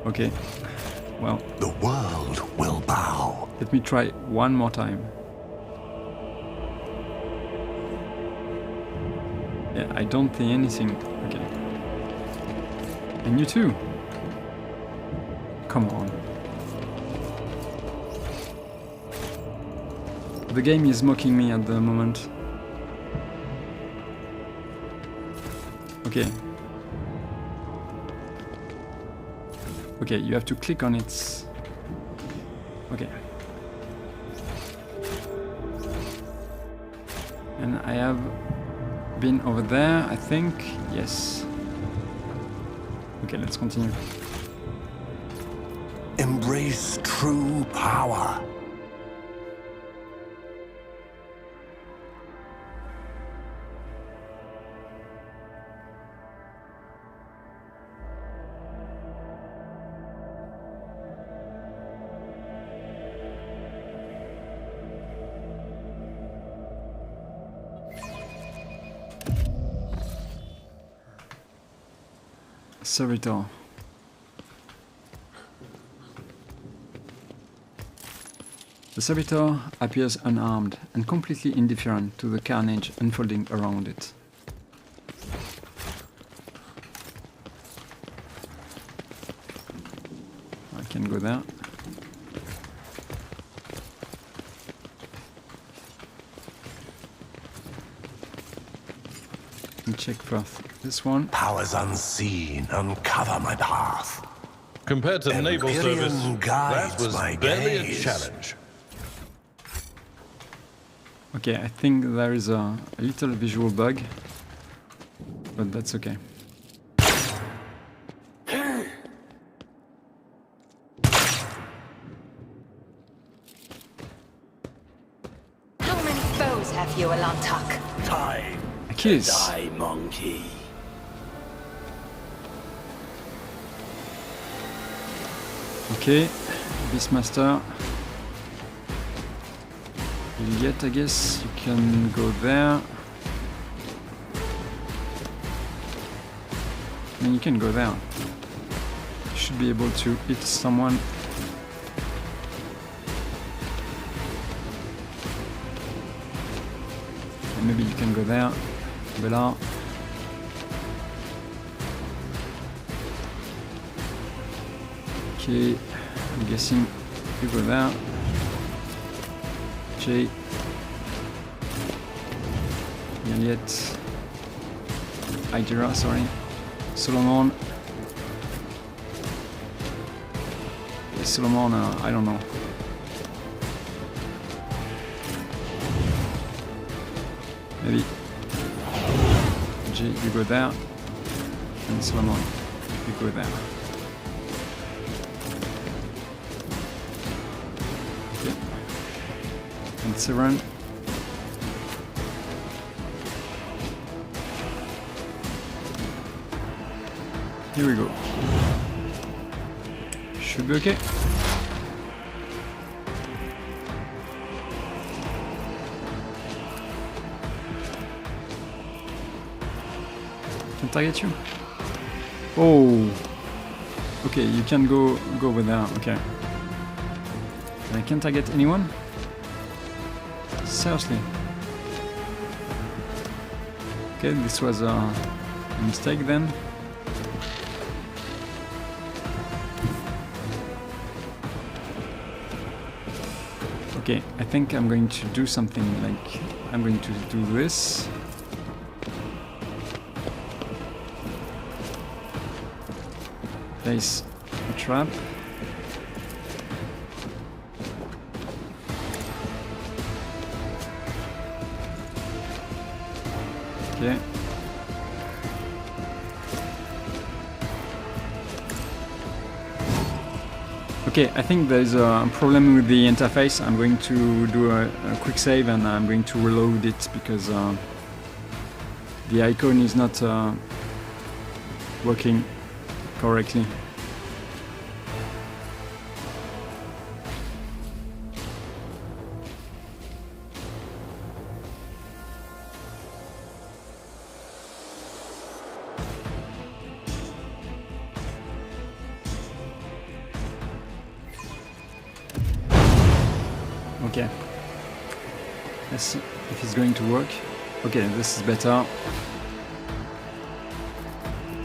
Okay. Well, the world will bow. Let me try one more time. Yeah, I don't see anything. Okay. And you too. Come on. The game is mocking me at the moment. Okay. Okay, you have to click on it. Okay. And I have been over there, I think. Yes. Okay, let's continue. Embrace true power. Servitor. The servitor appears unarmed and completely indifferent to the carnage unfolding around it. I can go there. And check first this one. Powers unseen uncover my path. Compared to the naval Empyrean service, that guides was my barely a gaze. challenge. Okay, I think there is a little visual bug, but that's okay. How many foes have you, Alantak? Time. Achilles. Die, monkey. Okay, Beastmaster. Juliet, I guess you can go there. I mean, you can go there. You should be able to hit someone. And maybe you can go there. Bella. Okay, I'm guessing you go there. Jay. Juliet. Hydra, sorry. Solomon. Solomon, I don't know. Maybe. Jay, you go there. And Solomon, you go there. Okay. And Siren. Here we go. Should be okay. Can target you? Oh! Okay, you can go over there, okay. And I can't target anyone? Seriously? Okay, this was a mistake then. Okay, I think I'm going to do something like... I'm going to do this. Place a trap. Okay. Okay, I think there's a problem with the interface. I'm going to do a quick save and I'm going to reload it because the icon is not working correctly. Okay, let's see if it's going to work. Okay, this is better.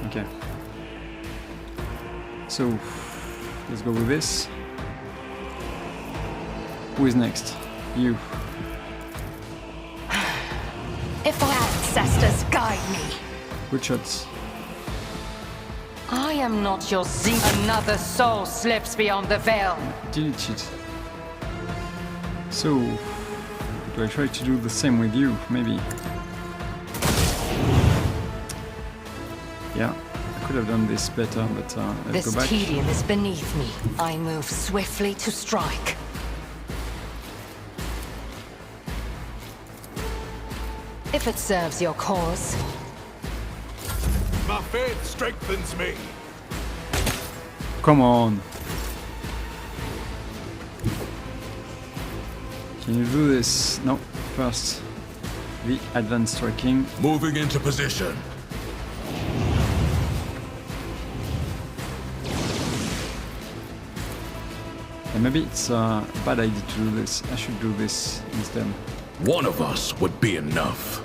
Okay, so let's go with this. Who is next? You. If our ancestors guide me. Good shots. I am not your Another soul slips beyond the veil. Delete it. So, do I try to do the same with you? Maybe. Yeah, I could have done this better, but let's go back. This tedium is beneath me. I move swiftly to strike. If it serves your cause. My faith strengthens me. Come on. Can you do this? No, first the advanced striking. Moving into position. And maybe it's a bad idea to do this. I should do this instead. One of us would be enough.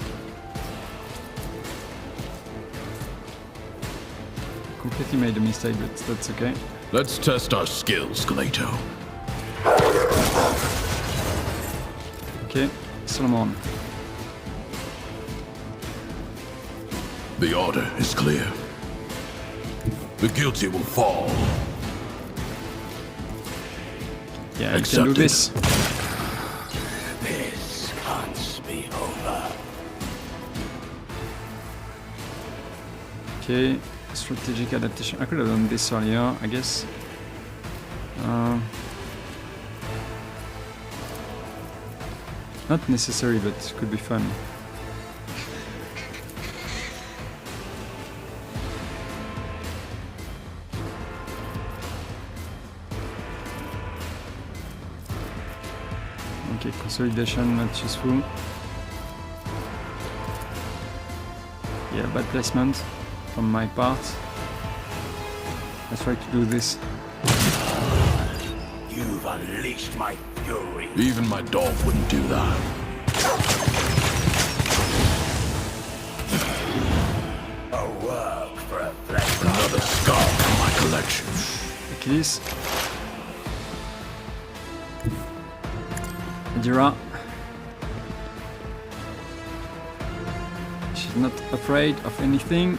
Completely made a mistake, but that's okay. Let's test our skills, Galato. Okay, Solomon. The order is clear. The guilty will fall. Yeah, I can do this. This can't be over. Okay, strategic adaptation. I could have done this earlier, I guess. Not necessary, but could be fun. Okay, consolidation, not useful. Yeah, bad placement from my part. Let's try to do this. You've unleashed my fury. Even my dog wouldn't do that. A work for a flesh. Another scar from my collection. Achilles. Adira. She's not afraid of anything.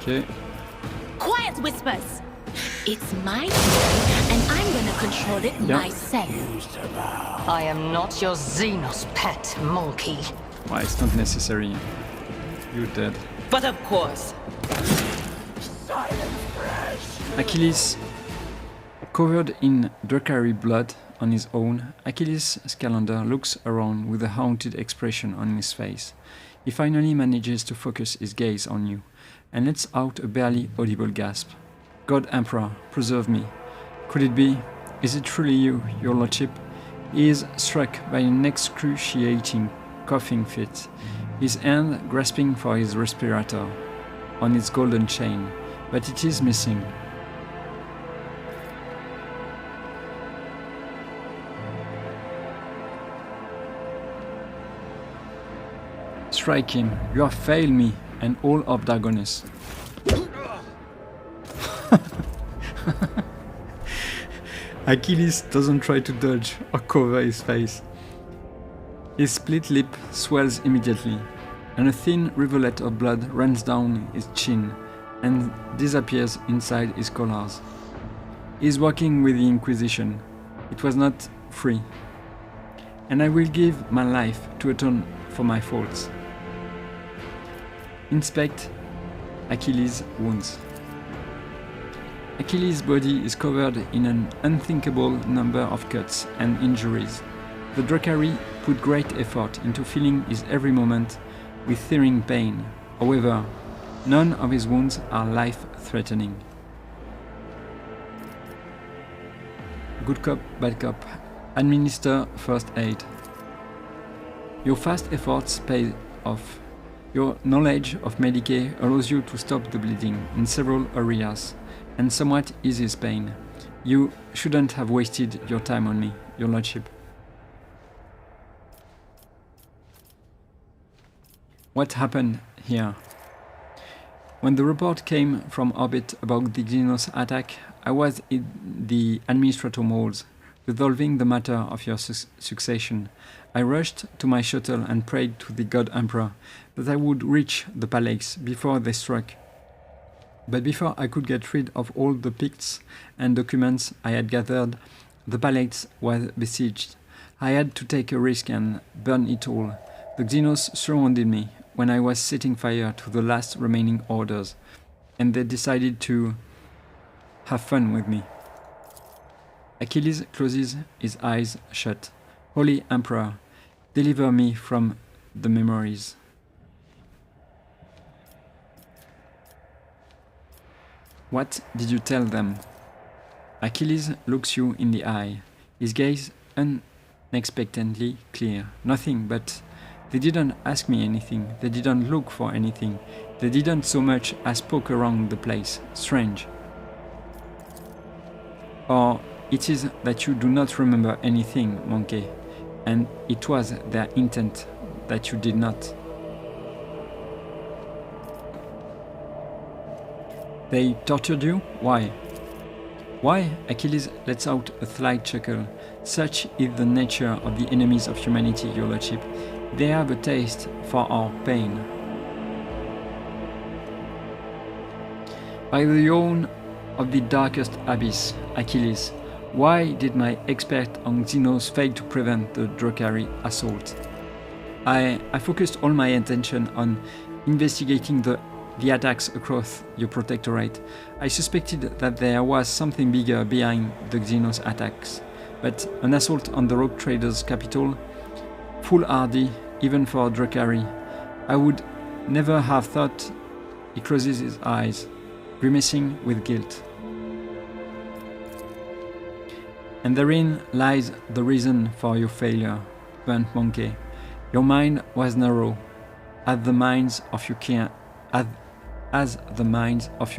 Okay. Quiet, Whispers! It's my story, and I'm gonna control it myself. I am not your Xenos pet, monkey. Why, it's not necessary. You're dead. But of course. Achilles. Covered in Drakari blood on his own, Achilles Scalander looks around with a haunted expression on his face. He finally manages to focus his gaze on you, and lets out a barely audible gasp. God Emperor, preserve me. Could it be? Is it truly you, your lordship? He is struck by an excruciating coughing fit, his hand grasping for his respirator on its golden chain, but it is missing. Strike him, you have failed me and all of Dargonus. Achilles doesn't try to dodge or cover his face. His split lip swells immediately, and a thin rivulet of blood runs down his chin and disappears inside his collars. He is working with the Inquisition. It was not free. And I will give my life to atone for my faults. Inspect Achilles' wounds. Achilles' body is covered in an unthinkable number of cuts and injuries. The Drukhari put great effort into filling his every moment with searing pain. However, none of his wounds are life-threatening. Good cop, bad cop. Administer first aid. Your fast efforts pay off. Your knowledge of Medicae allows you to stop the bleeding in several areas and somewhat eases pain. You shouldn't have wasted your time on me, your lordship. What happened here? When the report came from orbit about the Xenos attack, I was in the administratum halls, resolving the matter of your succession. I rushed to my shuttle and prayed to the God Emperor that I would reach the palace before they struck. But before I could get rid of all the picts and documents I had gathered, the palace was besieged. I had to take a risk and burn it all. The Xenos surrounded me when I was setting fire to the last remaining orders, and they decided to have fun with me. Achilles closes his eyes shut. Holy Emperor, deliver me from the memories. What did you tell them? Achilles looks you in the eye, his gaze unexpectedly clear. Nothing, but they didn't ask me anything, they didn't look for anything, they didn't so much as poke around the place. Strange. Or it is that you do not remember anything, monkey, and it was their intent that you did not. They tortured you? Why? Why? Achilles lets out a slight chuckle. Such is the nature of the enemies of humanity, your lordship. They have a taste for our pain. By the yawn of the darkest abyss, Achilles, why did my expert on Xenos fail to prevent the Drukhari assault? I focused all my attention on investigating the attacks across your protectorate. I suspected that there was something bigger behind the Xenos attacks, but an assault on the rogue traders' capital, foolhardy even for Drukhari, I would never have thought. He closes his eyes, grimacing with guilt. And therein lies the reason for your failure, burnt monkey. Your mind was narrow, as the minds of your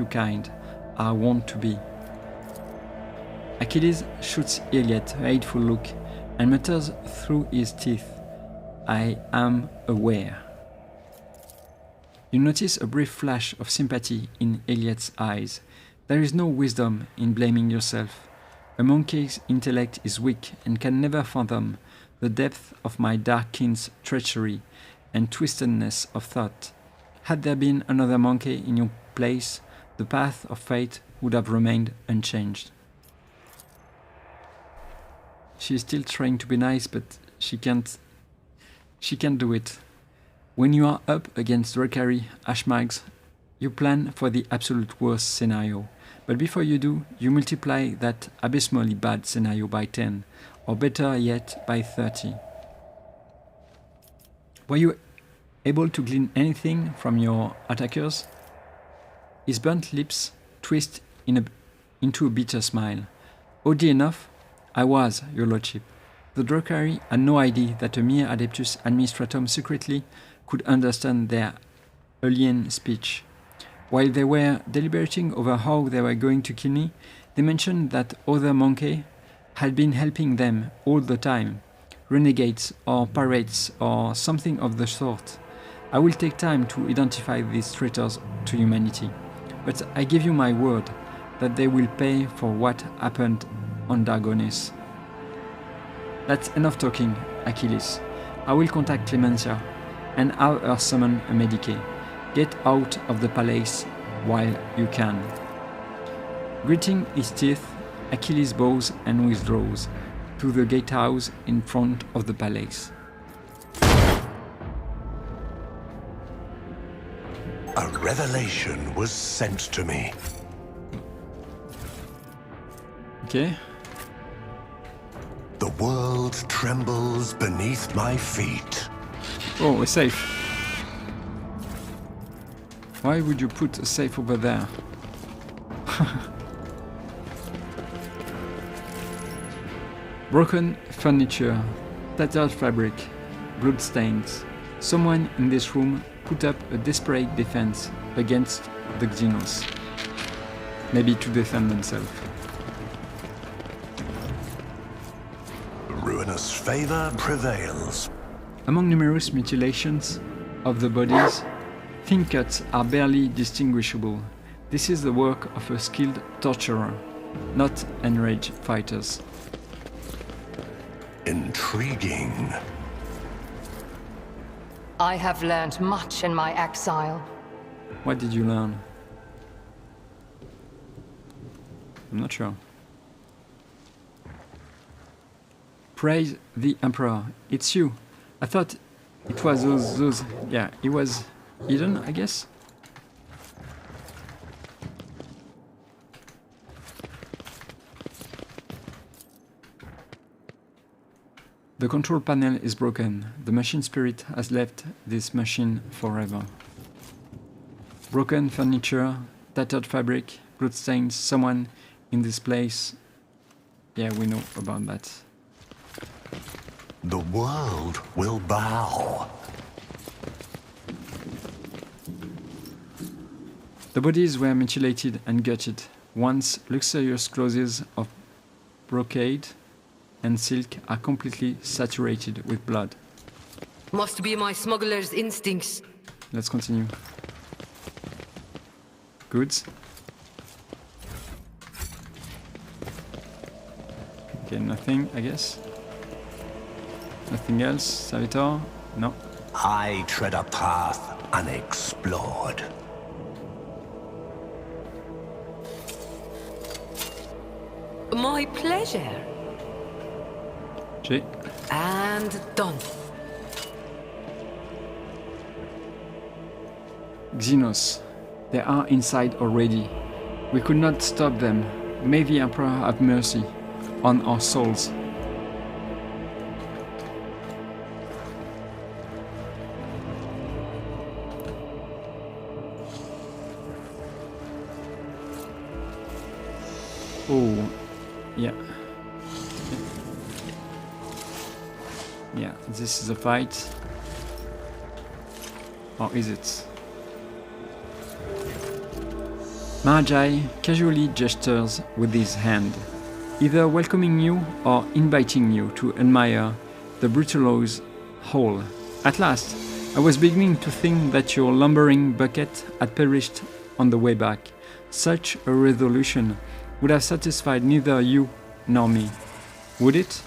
kind are wont to be. Achilles shoots Iliad a hateful look and mutters through his teeth, I am aware. You notice a brief flash of sympathy in Iliad's eyes. There is no wisdom in blaming yourself. A monkey's intellect is weak and can never fathom the depth of my dark kin's treachery and twistedness of thought. Had there been another monkey in your place, the path of fate would have remained unchanged. She is still trying to be nice, but she can't do it. When you are up against Drukhari Ashmags, you plan for the absolute worst scenario. But before you do, you multiply that abysmally bad scenario by 10, or better yet, by 30. Were you able to glean anything from your attackers? His burnt lips twist into a bitter smile. Oddly enough, I was, your lordship. The Drukhari had no idea that a mere Adeptus Administratum secretly could understand their alien speech. While they were deliberating over how they were going to kill me, they mentioned that other monkey had been helping them all the time. Renegades or pirates or something of the sort. I will take time to identify these traitors to humanity, but I give you my word that they will pay for what happened on Dargonis. That's enough talking, Achilles. I will contact Clemencia and have her summon a Medicae. Get out of the palace while you can. Gritting his teeth, Achilles bows and withdraws to the gatehouse in front of the palace. A revelation was sent to me. Okay. The world trembles beneath my feet. Oh, a safe. Why would you put a safe over there? Broken furniture, tattered fabric, bloodstains. Someone in this room put up a desperate defense against the Xenos. Maybe to defend themselves. Ruinous favor prevails. Among numerous mutilations of the bodies, thin cuts are barely distinguishable. This is the work of a skilled torturer, not enraged fighters. Intriguing. I have learned much in my exile. What did you learn? I'm not sure. Praise the Emperor. It's you. I thought it was those... Yeah, it was Eden, I guess? The control panel is broken. The machine spirit has left this machine forever. Broken furniture, tattered fabric, bloodstains, someone in this place. Yeah, we know about that. The world will bow. The bodies were mutilated and gutted. Once luxurious clothes of brocade and silk are completely saturated with blood. Must be my smuggler's instincts. Let's continue. Goods. Okay, nothing, I guess. Nothing else, Servitor? No. I tread a path unexplored. My pleasure. G. And done. Xenos. They are inside already. We could not stop them. May the Emperor have mercy on our souls. Oh, yeah. Yeah, this is a fight. Or is it? Magi casually gestures with his hand, either welcoming you or inviting you to admire the Brutalo's hall. At last, I was beginning to think that your lumbering bucket had perished on the way back. Such a resolution would have satisfied neither you nor me, would it?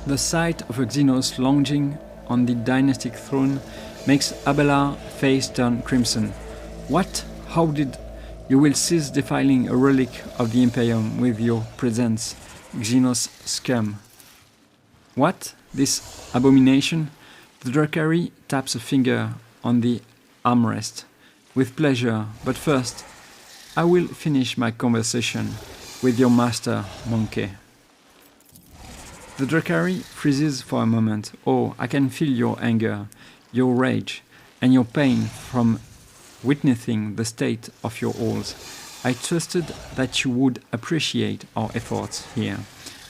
The sight of a Xenos lounging on the dynastic throne makes Abelar's face turn crimson. What? How did you will cease defiling a relic of the Imperium with your presence, Xenos scum? What? This abomination? The Drukhari taps a finger on the armrest. With pleasure, but first, I will finish my conversation with your master, Monkey. The Drukhari freezes for a moment. Oh, I can feel your anger, your rage, and your pain from witnessing the state of your halls. I trusted that you would appreciate our efforts here.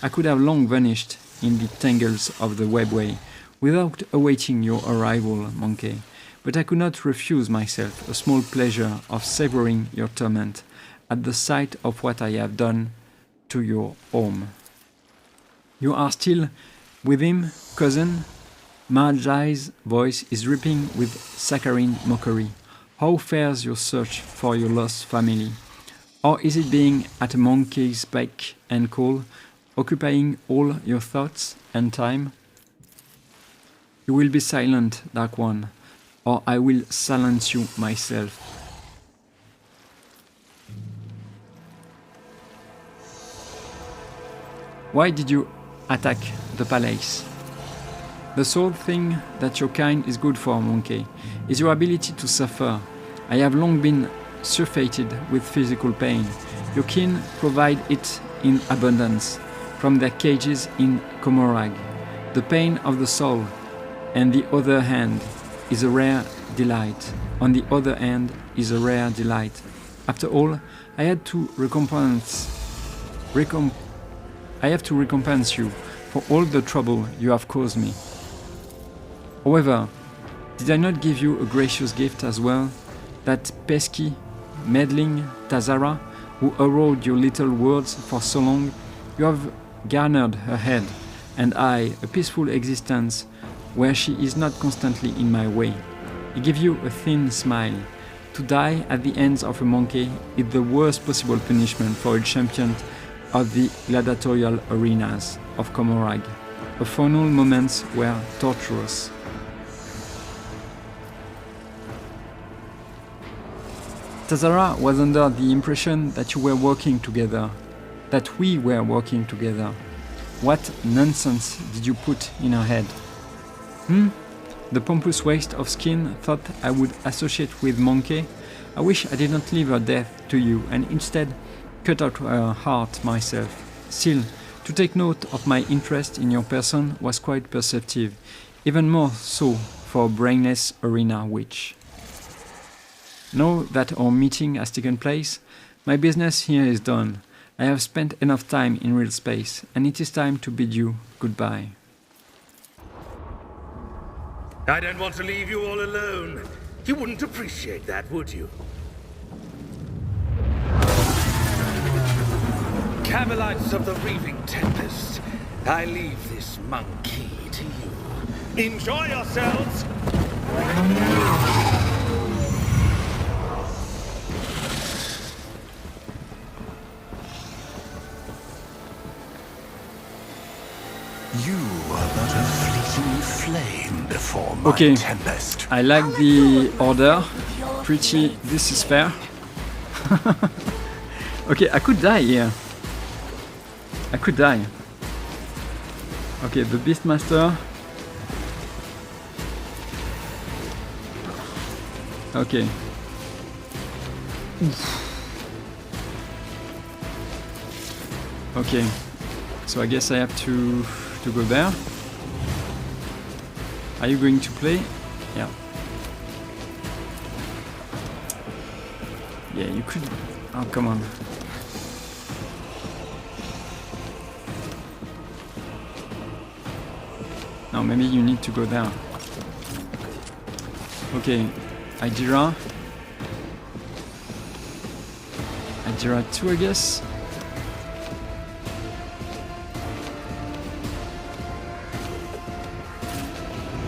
I could have long vanished in the tangles of the webway without awaiting your arrival, Monkey, but I could not refuse myself a small pleasure of savoring your torment at the sight of what I have done to your home. You are still with him, cousin? Marjai's voice is ripping with saccharine mockery. How fares your search for your lost family? Or is it being at a monkey's beck and call, occupying all your thoughts and time? You will be silent, Dark One, or I will silence you myself. Why did you attack the palace? The sole thing that your kind is good for, Monkey, is your ability to suffer. I have long been surfeited with physical pain. Your kin provide it in abundance from their cages in Komorag. The pain of the soul, on the other hand, is a rare delight. On the other hand, is a rare delight. After all, I have to recompense you for all the trouble you have caused me. However, did I not give you a gracious gift as well? That pesky, meddling Tazara, who erode your little words for so long? You have garnered her head, and I, a peaceful existence where she is not constantly in my way. I give you a thin smile. To die at the hands of a monkey is the worst possible punishment for a champion of the gladiatorial arenas of Komorag. The final moments were torturous. Tazara was under the impression that you were working together, that we were working together. What nonsense did you put in her head? The pompous waste of skin thought I would associate with Monkey? I wish I did not leave her death to you and instead cut out her heart myself. Still, to take note of my interest in your person was quite perceptive, even more so for a brainless arena witch. Now that our meeting has taken place, my business here is done. I have spent enough time in real space, and it is time to bid you goodbye. I don't want to leave you all alone. You wouldn't appreciate that, would you? Camelites of the Reaving Tempest, I leave this monkey to you. Enjoy yourselves! You are but a fleeting flame before my tempest. I like the order. Pretty, this is fair. Okay, I could die here. I could die. Okay, the Beastmaster. Okay. Okay. So I guess I have to go there. Are you going to play? Yeah. Yeah, you could. Oh, come on. No, maybe you need to go there. Okay, Idira. Idira 2, I guess.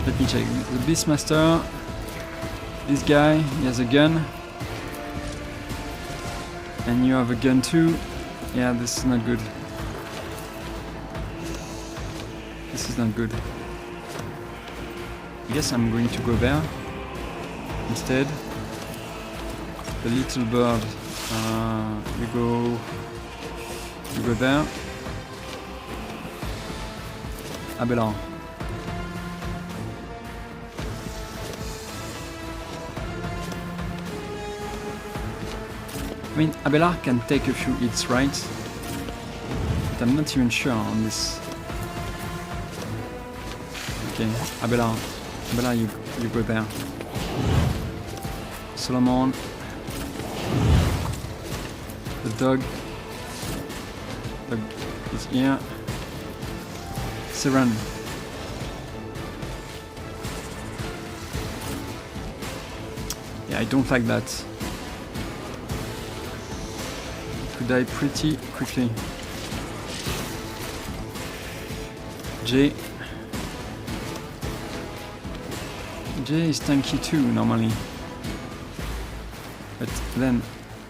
Let me check. The Beastmaster. This guy, he has a gun. And you have a gun too. Yeah, this is not good. This is not good. I guess I'm going to go there instead. The little bird. You go there. Abelard. I mean, Abelard can take a few hits, right? But I'm not even sure on this. Okay, Abelard. Abelard, you go there. Solomon. The dog is here. Siren. Yeah, I don't like that. Could die pretty quickly. J is tanky too normally. But then,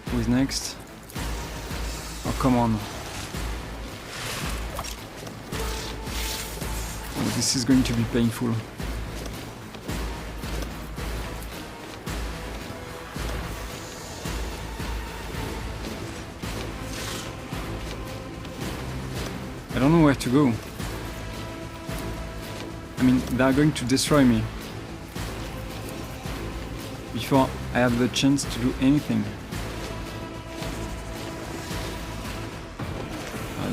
who is next? Oh, come on. Oh, this is going to be painful. I don't know where to go. I mean, they are going to destroy me before I have the chance to do anything.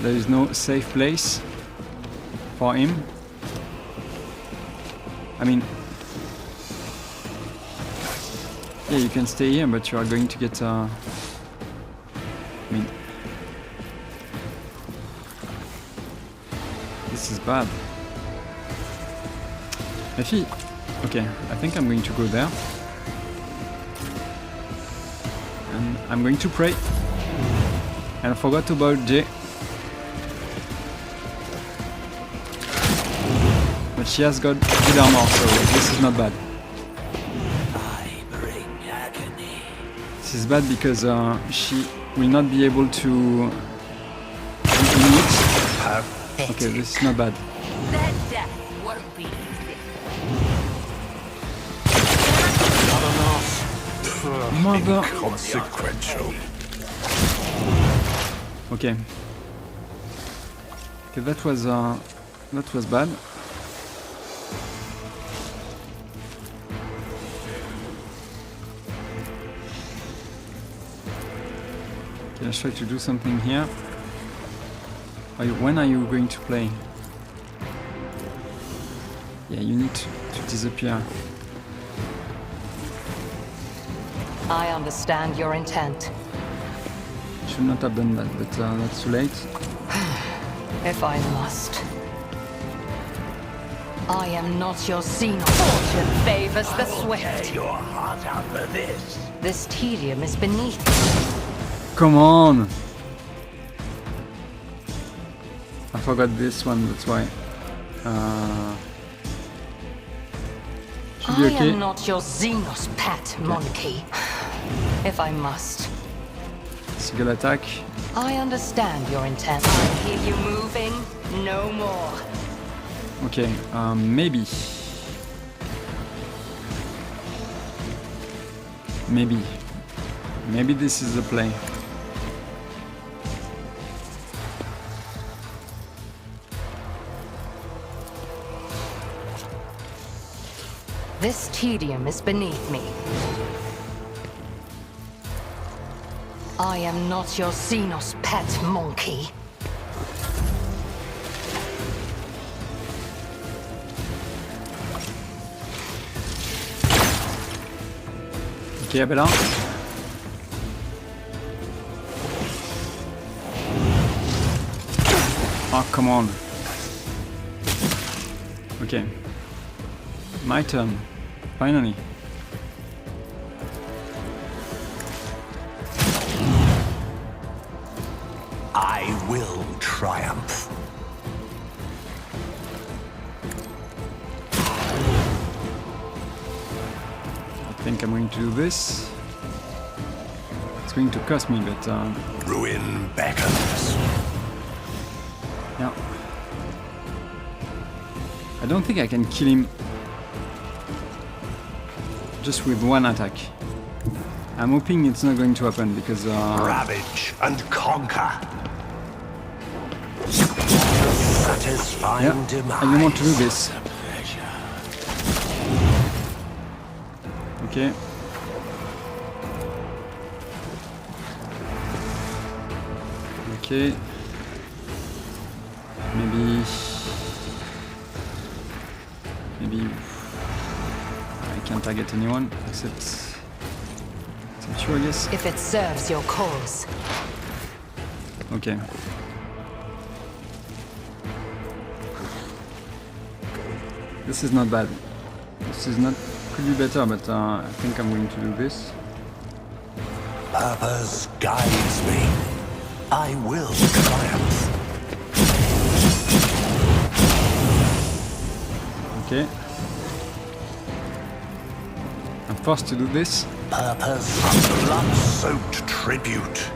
There is no safe place for him. I mean, yeah, you can stay here, but you are going to get I mean, this is bad. Actually, okay, I think I'm going to go there. And I'm going to pray. And I forgot about J. But she has got good armor, so this is not bad. This is bad because she will not be able to hit. Okay, this is not bad. Mother. Inconsequential. Okay. Okay, that was bad. Okay, let's try to do something here. When are you going to play? Yeah, you need to disappear. I understand your intent. Should not have done that, but that's too late. If I must. I am not your Xenos. Fortune favors the swift. Your heart out for this. This tedium is beneath me. Come on! I forgot this one, that's why. Should be okay. I am not your Xenos pet monkey. If I must. Single attack. I understand your intent. I hear you moving. No more. Okay, maybe. Maybe this is the play. This tedium is beneath me. I am not your Xenos pet monkey. Okay, Bella. Oh, come on. Okay. My turn. Finally. I will triumph. I think I'm going to do this. It's going to cost me, but Ruin beckons. yeah. I don't think I can kill him just with one attack. I'm hoping it's not going to happen because Ravage and conquer. Satisfying demise. I don't want to do this. Okay. Okay. Maybe I can't target anyone except you, I guess. If it serves your cause. Okay. This is not bad. This is not... could be better, but I think I'm going to do this. Purpose guides me. I will triumph. Okay. I'm forced to do this. Purpose, blood-soaked tribute.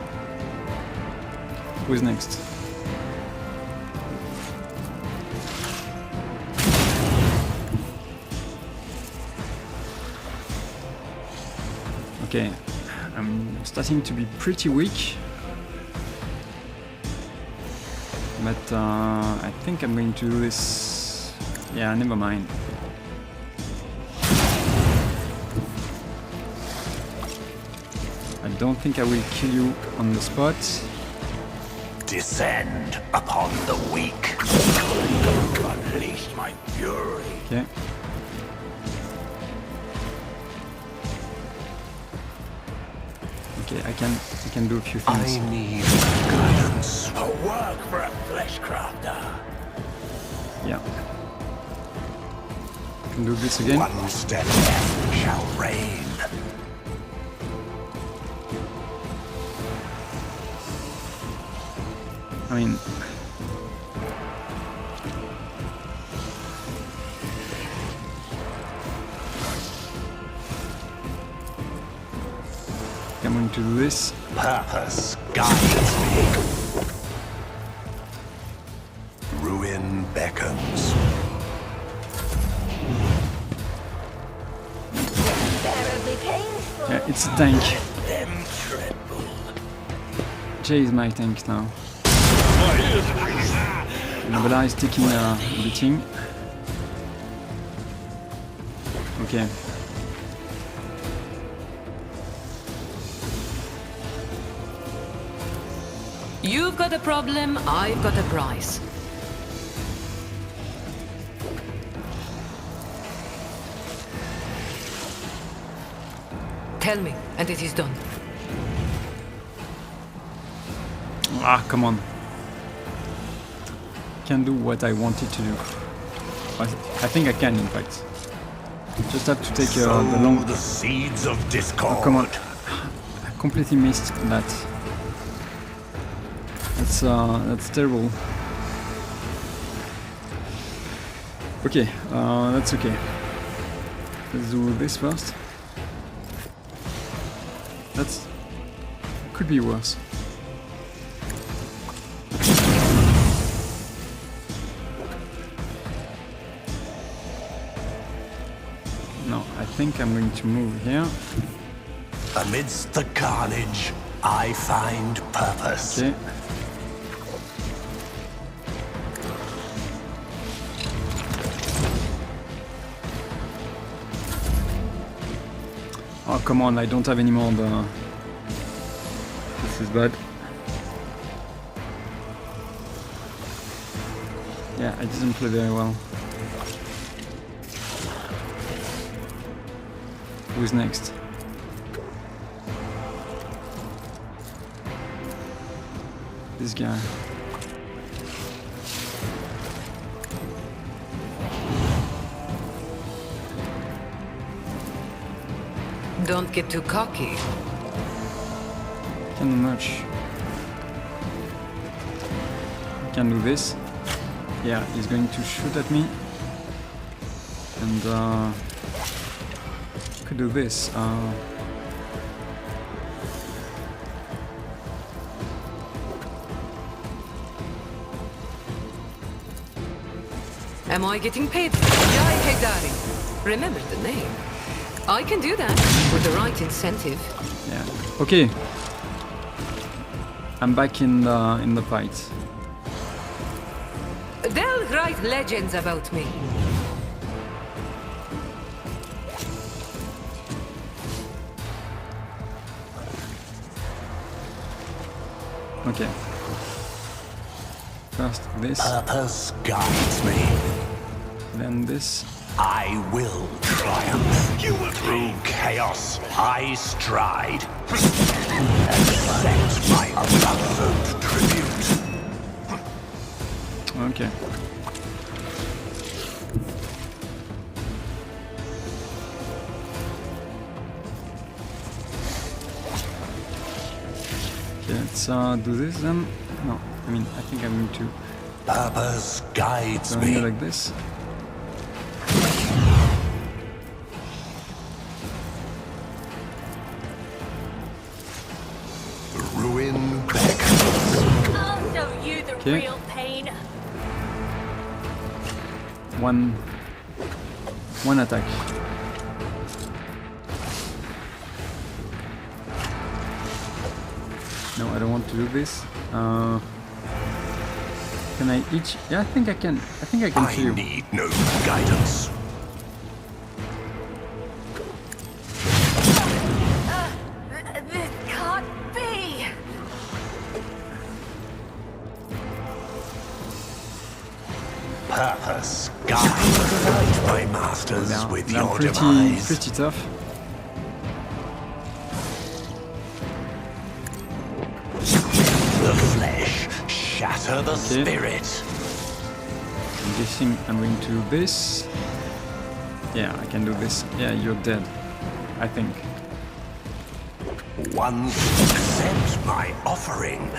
Who's next? Okay, I'm starting to be pretty weak. But I think I'm going to do this... yeah, never mind. I don't think I will kill you on the spot. Descend upon the weak. Unleash my fury. Okay. Okay, I can do a few things. I need guidance. A work for a flesh crafter. Yeah. Can do this again. One step left shall reign. I mean... I'm going to do this. Purpose guides me. Ruin beckons. Yeah, it's a tank. Jay is my tank now. Nabala is taking a beating. Okay. You've got a problem, I've got a prize. Tell me, and it is done. Ah, come on. Can do what I wanted to do. I think I can, in fact. Just have to take the long... the seeds of discord. Oh, come on. I completely missed that. That's terrible. Okay, that's okay. Let's do this first. That's... could be worse. No, I think I'm going to move here. Amidst the carnage, I find purpose. Okay. Oh, come on, I don't have any more the... This is bad. Yeah, I didn't play very well. Who's next? This guy. Don't get too cocky. Can't do much. Can do this. Yeah, he's going to shoot at me. And could do this. Am I getting paid? Jai Kedari. Remember the name. I can do that with the right incentive. Yeah. Okay. I'm back in the fight. They'll write legends about me. Okay. First this. Purpose guides me. Then this. I will triumph. You will through chaos. I stride. Accept my abundant tribute. Okay. Okay, let's do this then. No, I mean, I think I'm going to... Purpose guides me. Like this. Ruin beckons. I'll show you the real pain. One attack. No, I don't want to do this. Can I each? Yeah, I think I can. I think I can see you. I need no guidance. This can't be. Purpose guides my masters with your demise. Pretty tough. The flesh shatter the spirit. I'm guessing I'm going to do this. Yeah, I can do this. Yeah, you're dead. I think. Once accept my offering.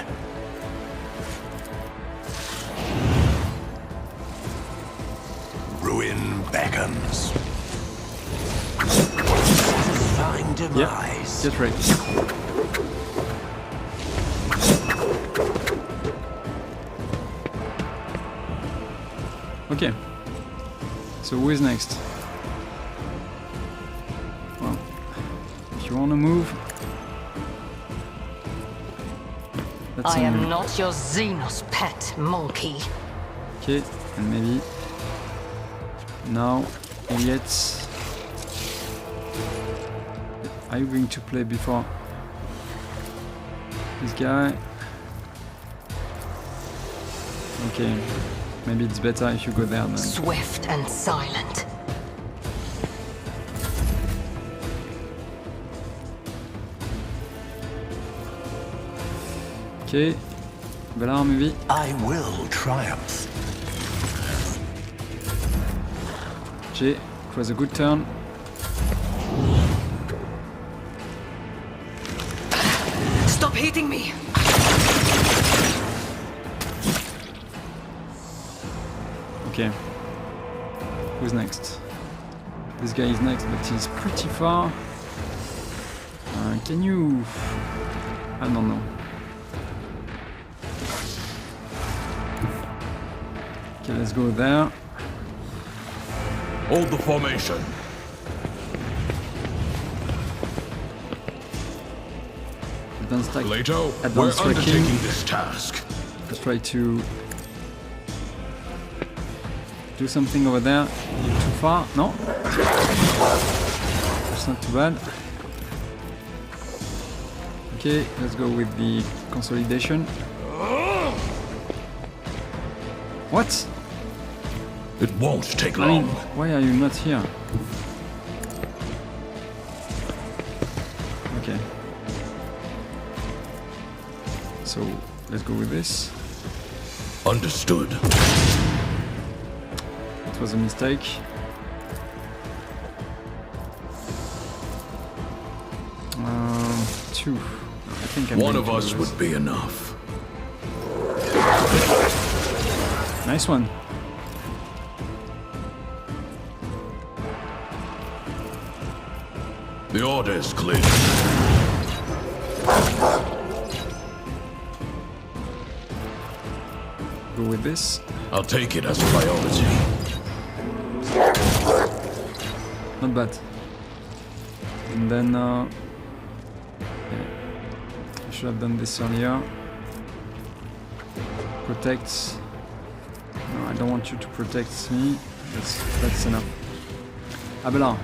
Ruin beckons. Satisfying demise. Get ready. Okay. So who is next? Well, if you want to move. I am not your Xenos pet, monkey. Okay, and maybe now, Elliot. Are you going to play before this guy? Okay, maybe it's better if you go there then. Swift and silent. Okay, Valar maybe. I will triumph. Okay, it was a good turn. Stop hitting me! Okay. Who's next? This guy is next, but he's pretty far. Can you... I don't know. Okay, let's go there. Hold the formation. Plato, we're undertaking this task. Let's try to do something over there. You're too far. No? That's not too bad. Okay, let's go with the consolidation. What? It won't take long. Why are you not here? Okay. So, let's go with this. Understood. It was a mistake. Two. I think one of us would be enough. Nice one. The order is clear. Go with this. I'll take it as a priority. Not bad. And then I should have done this earlier. Protect. No, I don't want you to protect me. That's enough. Abelard.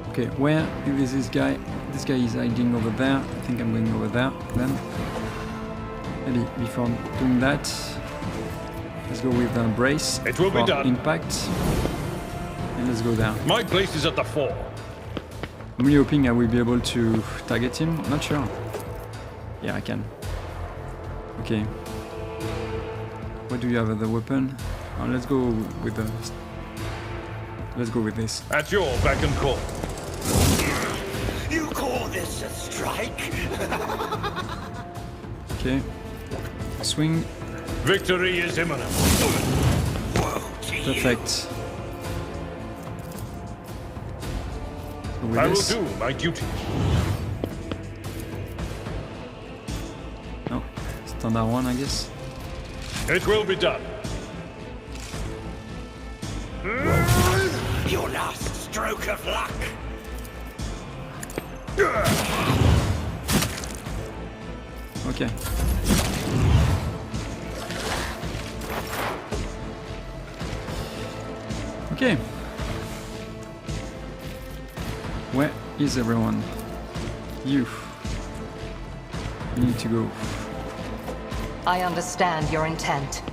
Okay, where is this guy? This guy is hiding over there. I think I'm going over there then. Maybe before doing that, let's go with brace. It will be done. Impact. And let's go there. My place is at the fore. I'm really hoping I will be able to target him. Not sure. Yeah, I can. Okay. What do you have as a weapon? Let's go with the. Let's go with this. At your beck and call. You call this a strike? Okay. Swing. Victory is imminent. Perfect. With I this. will do my duty. No, standard one, I guess. It will be done. Your last stroke of luck. Okay. Okay. Where is everyone? You need to go. I understand your intent.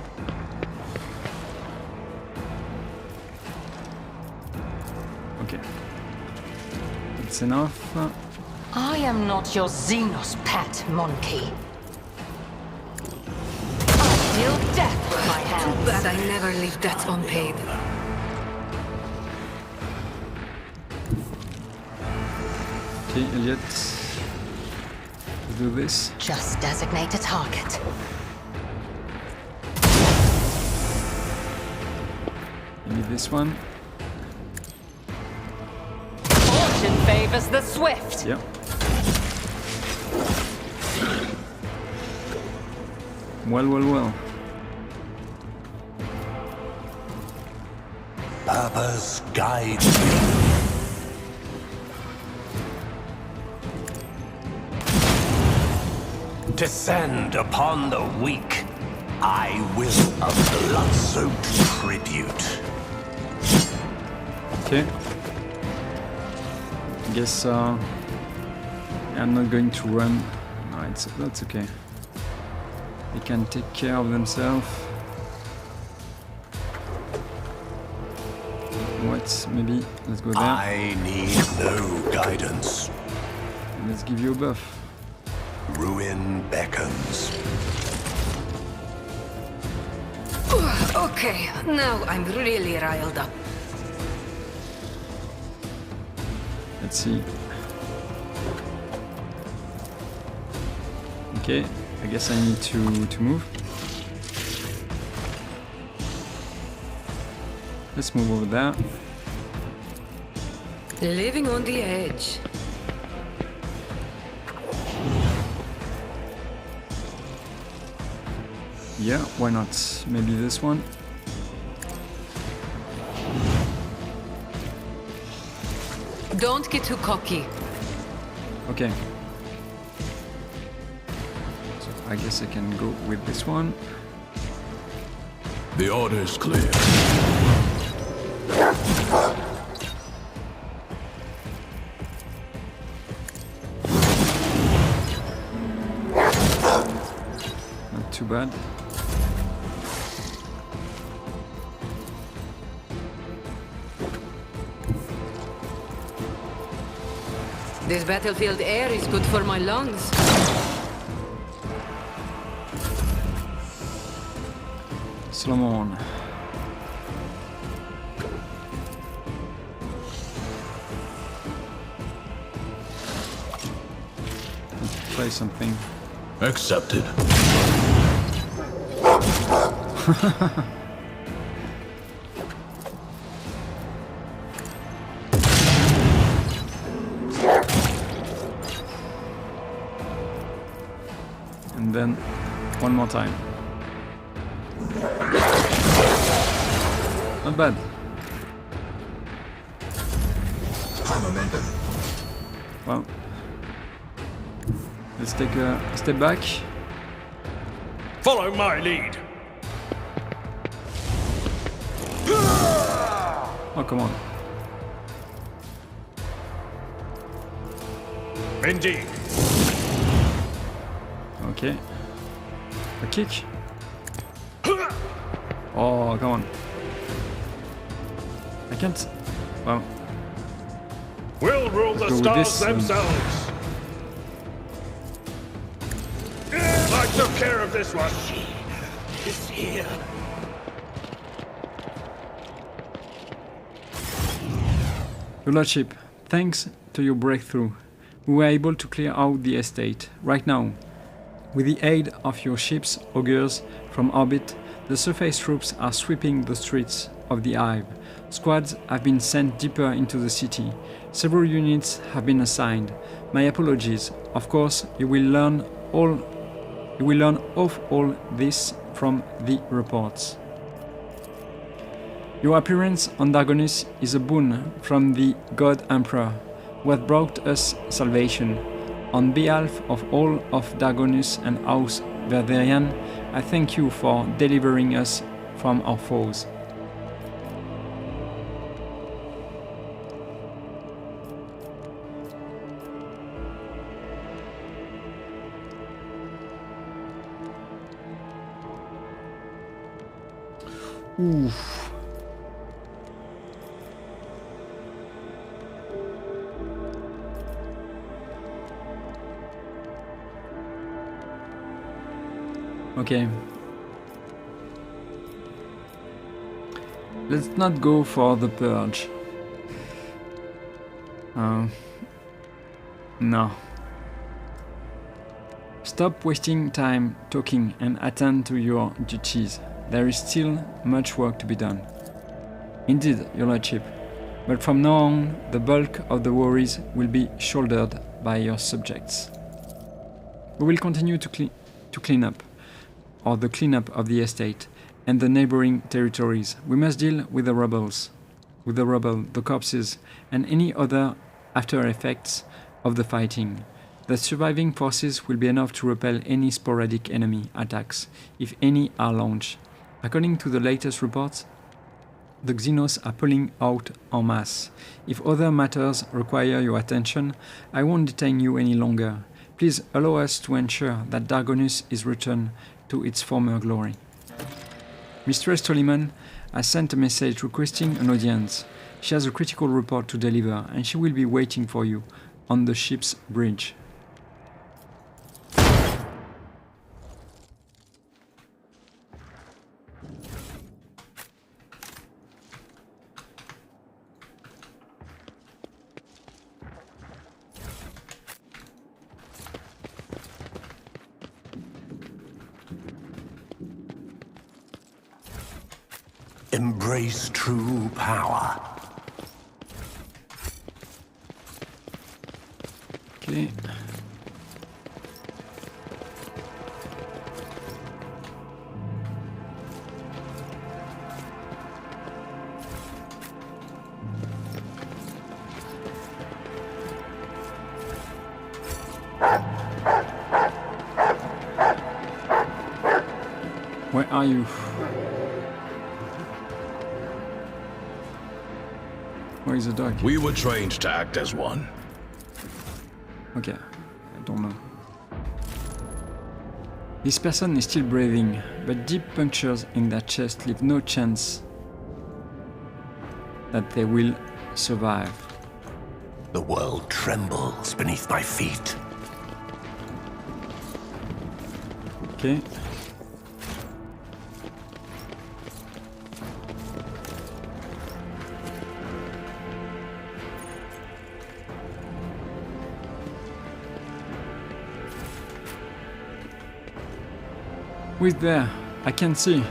Okay. It's enough. I am not your Xenos pet, monkey. I deal death with my hands. Too bad I never leave debts unpaid. Okay, Elliot. Let's do this. Just designate a target. Maybe this one. Fortune favors the swift. Yeah. Well. Purpose guides me. Descend upon the weak. I will a blood-soaked tribute. Okay. I guess I'm not going to run. No, that's okay. They can take care of themselves. What? Maybe let's go there. I need no guidance. And let's give you a buff. Ruin beckons. Okay, now I'm really riled up. Let's see. Okay, I guess I need to move. Let's move over there. Living on the edge. Yeah, why not? Maybe this one. Don't get too cocky. Okay. So I guess I can go with this one. The order is clear. Not too bad. This battlefield air is good for my lungs. Solomon. Let's try something. Accepted. And then one more time. Not bad. Well, let's take a step back. Follow my lead. Oh, come on. Indeed. Okay. A kick. Oh, come on. I can't. Well. We'll rule the stars themselves. I took care of this one. She is here. Your Lordship, thanks to your breakthrough, we were able to clear out the estate. Right now, with the aid of your ship's augurs from orbit, the surface troops are sweeping the streets of the Hive. Squads have been sent deeper into the city. Several units have been assigned. My apologies. Of course, you will learn of all this from the reports. Your appearance on Dargonus is a boon from the God Emperor, who hath brought us salvation. On behalf of all of Dargonus and House Verderian, I thank you for delivering us from our foes. Oof. Okay. Let's not go for the purge. No. Stop wasting time talking and attend to your duties. There is still much work to be done. Indeed, Your Lordship. But from now on, the bulk of the worries will be shouldered by your subjects. We will continue to clean up, or the cleanup of the estate and the neighboring territories. We must deal with the rebels, the corpses, and any other after effects of the fighting. The surviving forces will be enough to repel any sporadic enemy attacks, if any are launched. According to the latest reports, the Xenos are pulling out en masse. If other matters require your attention, I won't detain you any longer. Please allow us to ensure that Dargonus is returned to its former glory. Mistress Tolliman has sent a message requesting an audience. She has a critical report to deliver, and she will be waiting for you on the ship's bridge. Embrace true power. Okay. Where are you? Where is the dog? We were trained to act as one. Okay, I don't know. This person is still breathing, but deep punctures in their chest leave no chance that they will survive. The world trembles beneath my feet. Okay. Who is there? I can't see.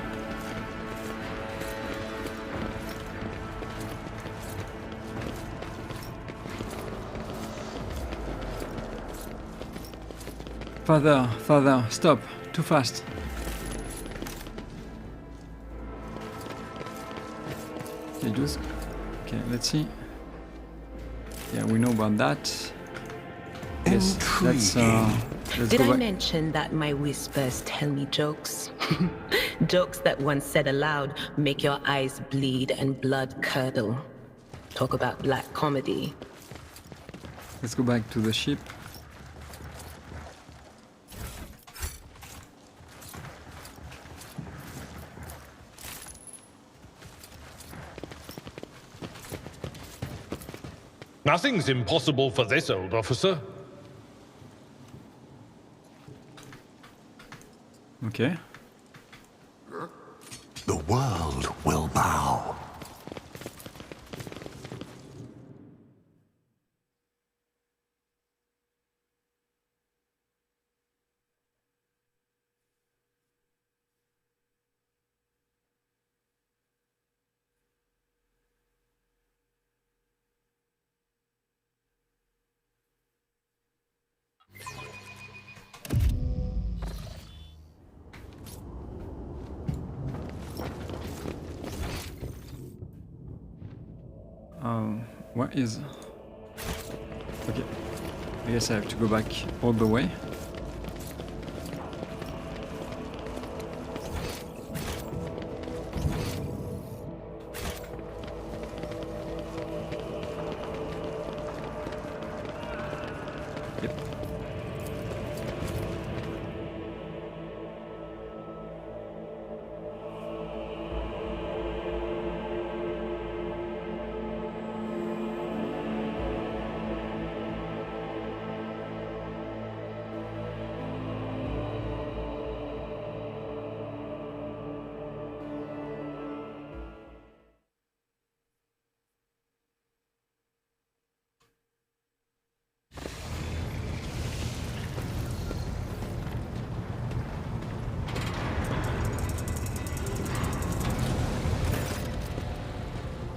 Father, stop. Too fast. Okay, just... Okay, let's see. Yeah, we know about that. Yes, let's Did I mention that my whispers tell me jokes? Jokes that once said aloud make your eyes bleed and blood curdle. Talk about black comedy. Let's go back to the ship. Nothing's impossible for this old officer. Okay. The world will bow. Where is... Okay, I guess I have to go back all the way.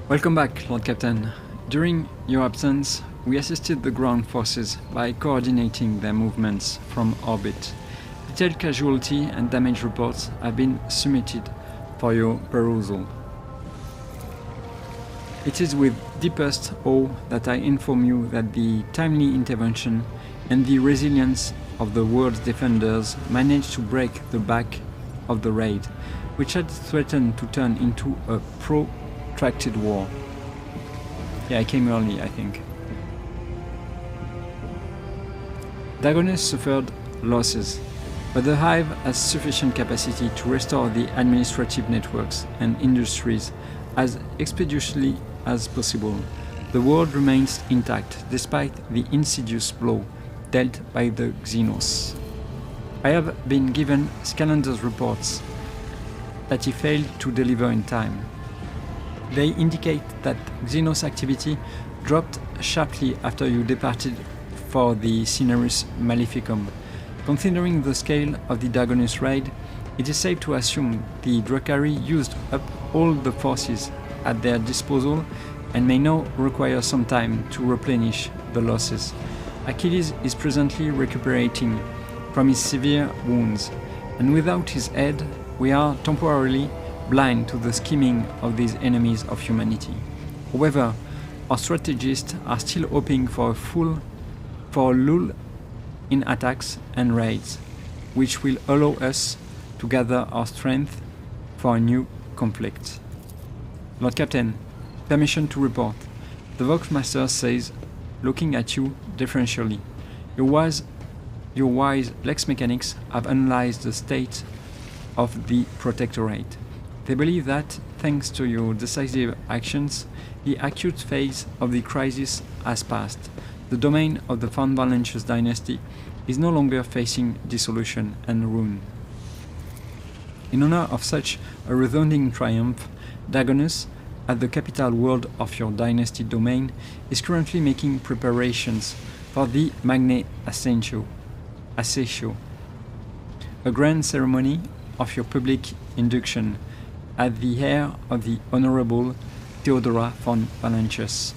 Welcome back, Lord Captain. During your absence, we assisted the ground forces by coordinating their movements from orbit. Detailed casualty and damage reports have been submitted for your perusal. It is with deepest awe that I inform you that the timely intervention and the resilience of the world's defenders managed to break the back of the raid, which had threatened to turn into a protracted war. Yeah, I came early, I think. Dagonus suffered losses, but the Hive has sufficient capacity to restore the administrative networks and industries as expeditiously as possible. The world remains intact despite the insidious blow dealt by the Xenos. I have been given Scalander's reports that he failed to deliver in time. They indicate that Xenos activity dropped sharply after you departed for the Cinerus Maleficum. Considering the scale of the Dagonus raid, it is safe to assume the Drukhari used up all the forces at their disposal and may now require some time to replenish the losses. Achilles is presently recuperating from his severe wounds, and without his aid, we are temporarily blind to the scheming of these enemies of humanity. However, our strategists are still hoping for a lull in attacks and raids, which will allow us to gather our strength for a new conflict. Lord Captain, permission to report. The Voxmaster says, looking at you deferentially, your wise Lex mechanics have analyzed the state of the Protectorate. They believe that, thanks to your decisive actions, the acute phase of the crisis has passed. The domain of the Von Valentius dynasty is no longer facing dissolution and ruin. In honor of such a resounding triumph, Dagonus, at the capital world of your dynasty domain, is currently making preparations for the Magna Ascencio, a grand ceremony of your public induction as the heir of the Honorable Theodora von Valentius.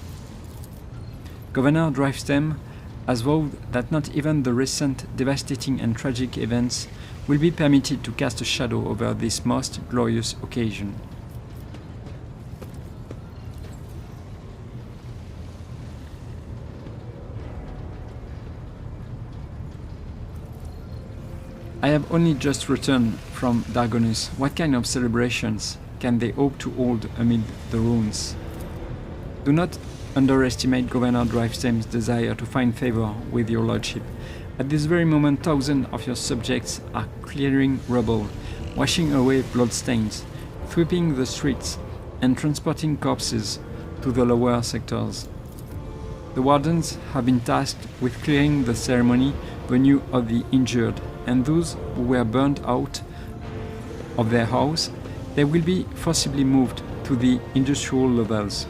Governor Drivestem has vowed that not even the recent devastating and tragic events will be permitted to cast a shadow over this most glorious occasion. I have only just returned from Dagonus. What kind of celebrations can they hope to hold amid the ruins? Do not underestimate Governor Drivestem's desire to find favor with your lordship. At this very moment, thousands of your subjects are clearing rubble, washing away bloodstains, sweeping the streets, and transporting corpses to the lower sectors. The wardens have been tasked with clearing the ceremony venue of the injured, and those who were burned out of their house, they will be forcibly moved to the industrial levels.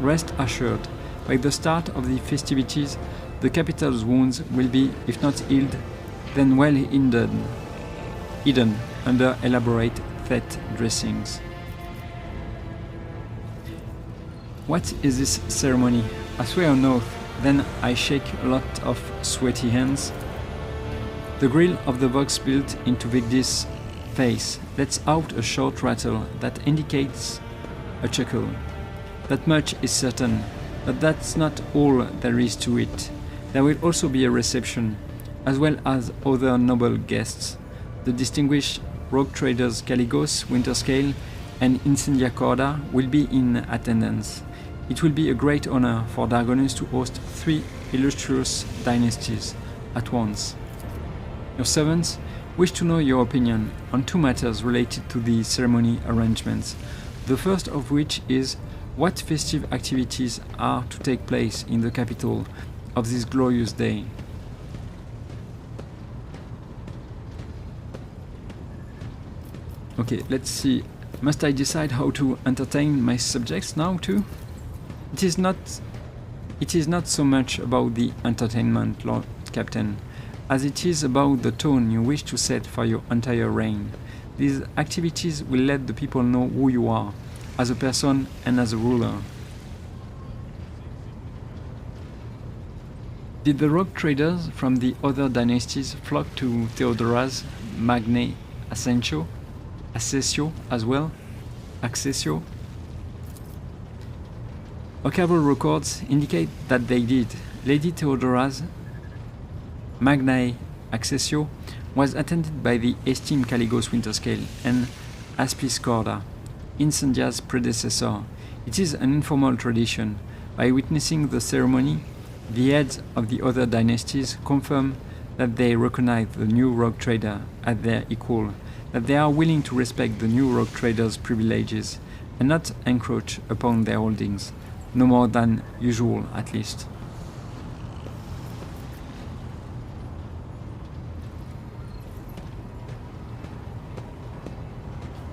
Rest assured, by the start of the festivities, the capital's wounds will be, if not healed, then well hidden under elaborate fete dressings. What is this ceremony? I swear on oath, then I shake a lot of sweaty hands. The grill of the Vox built into Vigdis' face lets out a short rattle that indicates a chuckle. That much is certain. But that's not all there is to it. There will also be a reception, as well as other noble guests. The distinguished rogue traders Caligos, Winterscale, and Incendia Corda will be in attendance. It will be a great honor for Dargonus to host 3 illustrious dynasties at once. Your servants wish to know your opinion on 2 matters related to the ceremony arrangements. The first of which is what festive activities are to take place in the capital of this glorious day. Okay, let's see. Must I decide how to entertain my subjects now too? It is not so much about the entertainment, Lord Captain, as it is about the tone you wish to set for your entire reign. These activities will let the people know who you are, as a person and as a ruler. Did the rogue traders from the other dynasties flock to Theodora's Magnae Accessio as well? Accessio? Archival records indicate that they did. Lady Theodora's Magnae Accessio was attended by the esteemed Caligos Winterscale and Aspis Corda, Incendia's predecessor. It is an informal tradition. By witnessing the ceremony, the heads of the other dynasties confirm that they recognize the new rogue trader as their equal, that they are willing to respect the new rogue trader's privileges and not encroach upon their holdings, no more than usual at least.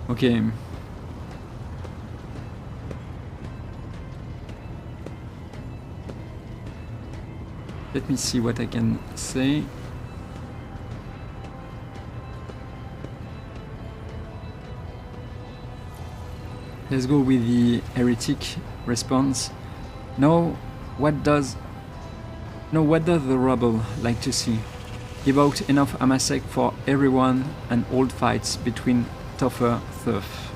Okay. Let me see what I can say. Let's go with the heretic response. Now, what does the rabble like to see? Give out enough Amasek for everyone and old fights between tougher turf.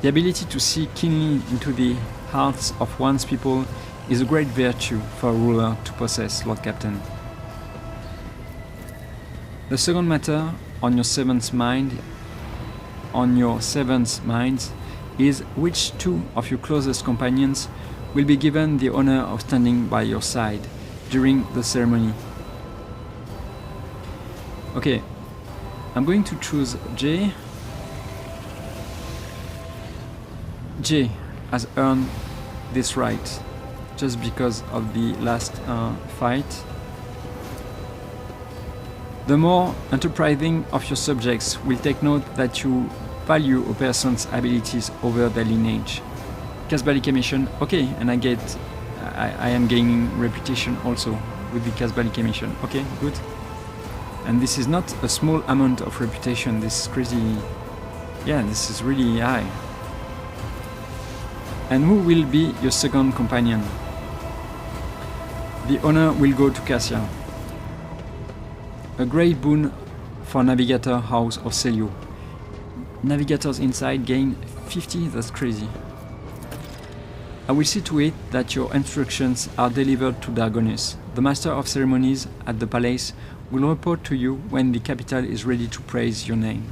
The ability to see keenly into the hearts of one's people is a great virtue for a ruler to possess, Lord Captain. The second matter on your servant's minds is which 2 of your closest companions will be given the honor of standing by your side during the ceremony. Okay, I'm going to choose J. J has earned this right just because of the last fight. The more enterprising of your subjects will take note that you value a person's abilities over their lineage. Casbalica mission, okay, and I am gaining reputation also with the Casbalica mission. Okay, good. And this is not a small amount of reputation, this is crazy. Yeah, this is really high. And who will be your second companion? The honor will go to Cassia. A great boon for Navigator House of Celio. Navigators inside gain 50, that's crazy. I will see to it that your instructions are delivered to Dargonus. The Master of Ceremonies at the palace will report to you when the capital is ready to praise your name.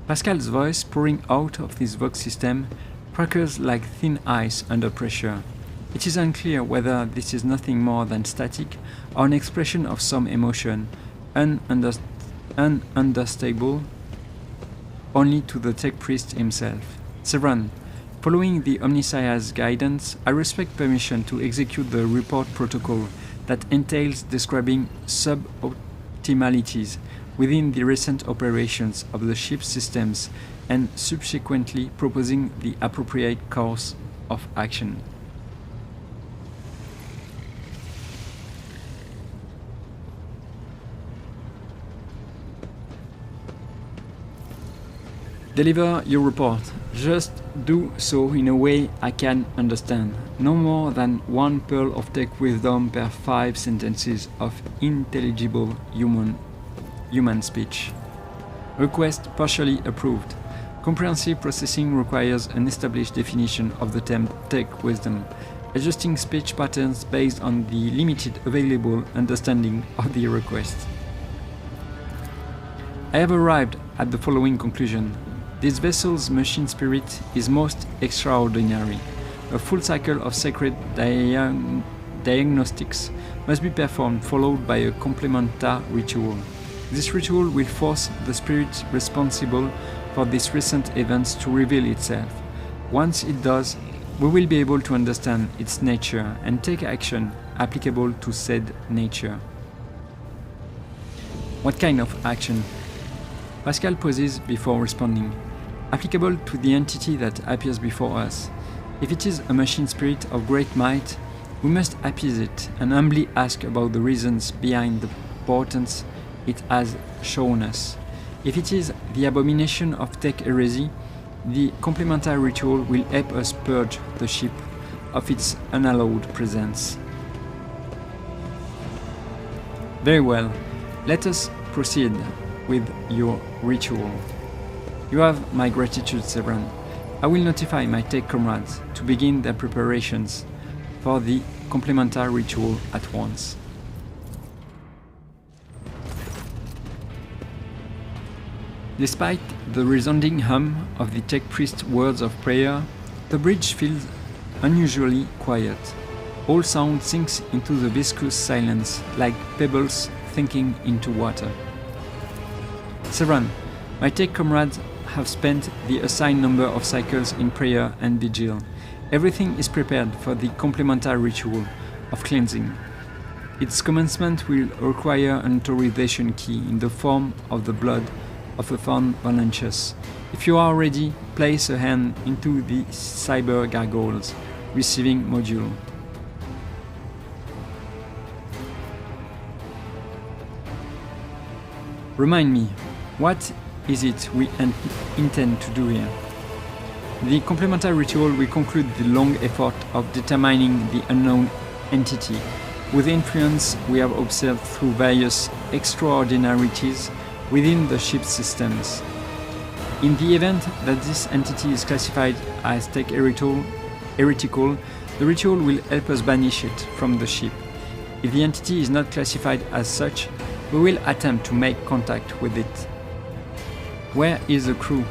Pascal's voice, pouring out of this Vox system, crackles like thin ice under pressure. It is unclear whether this is nothing more than static or an expression of some emotion, ununderstandable only to the tech priest himself. Severan, following the Omnissiah's guidance, I respect permission to execute the report protocol that entails describing suboptimalities within the recent operations of the ship's systems and subsequently proposing the appropriate course of action. Deliver your report. Just do so in a way I can understand. No more than 1 pearl of tech wisdom per 5 sentences of intelligible human speech. Request partially approved. Comprehensive processing requires an established definition of the term tech wisdom, adjusting speech patterns based on the limited available understanding of the request. I have arrived at the following conclusion. This vessel's machine spirit is most extraordinary. A full cycle of sacred diagnostics must be performed, followed by a complementar ritual. This ritual will force the spirit responsible for these recent events to reveal itself. Once it does, we will be able to understand its nature and take action applicable to said nature. What kind of action? Pascal pauses before responding. Applicable to the entity that appears before us. If it is a machine spirit of great might, we must appease it and humbly ask about the reasons behind the portents it has shown us. If it is the abomination of tech heresy, the complementary ritual will help us purge the ship of its unhallowed presence. Very well, let us proceed with your ritual. You have my gratitude, Severin. I will notify my tech comrades to begin their preparations for the complementary ritual at once. Despite the resounding hum of the tech priest's words of prayer, the bridge feels unusually quiet. All sound sinks into the viscous silence like pebbles sinking into water. Severin, my tech comrades have spent the assigned number of cycles in prayer and vigil. Everything is prepared for the complementary ritual of cleansing. Its commencement will require an authorization key in the form of the blood of a fond Valancius. If you are ready, place a hand into the cyber gargoyles receiving module. Remind me, what is it we intend to do here? The complementary ritual will conclude the long effort of determining the unknown entity, with the influence we have observed through various extraordinarities within the ship's systems. In the event that this entity is classified as tech heretical, the ritual will help us banish it from the ship. If the entity is not classified as such, we will attempt to make contact with it. Where is the crew?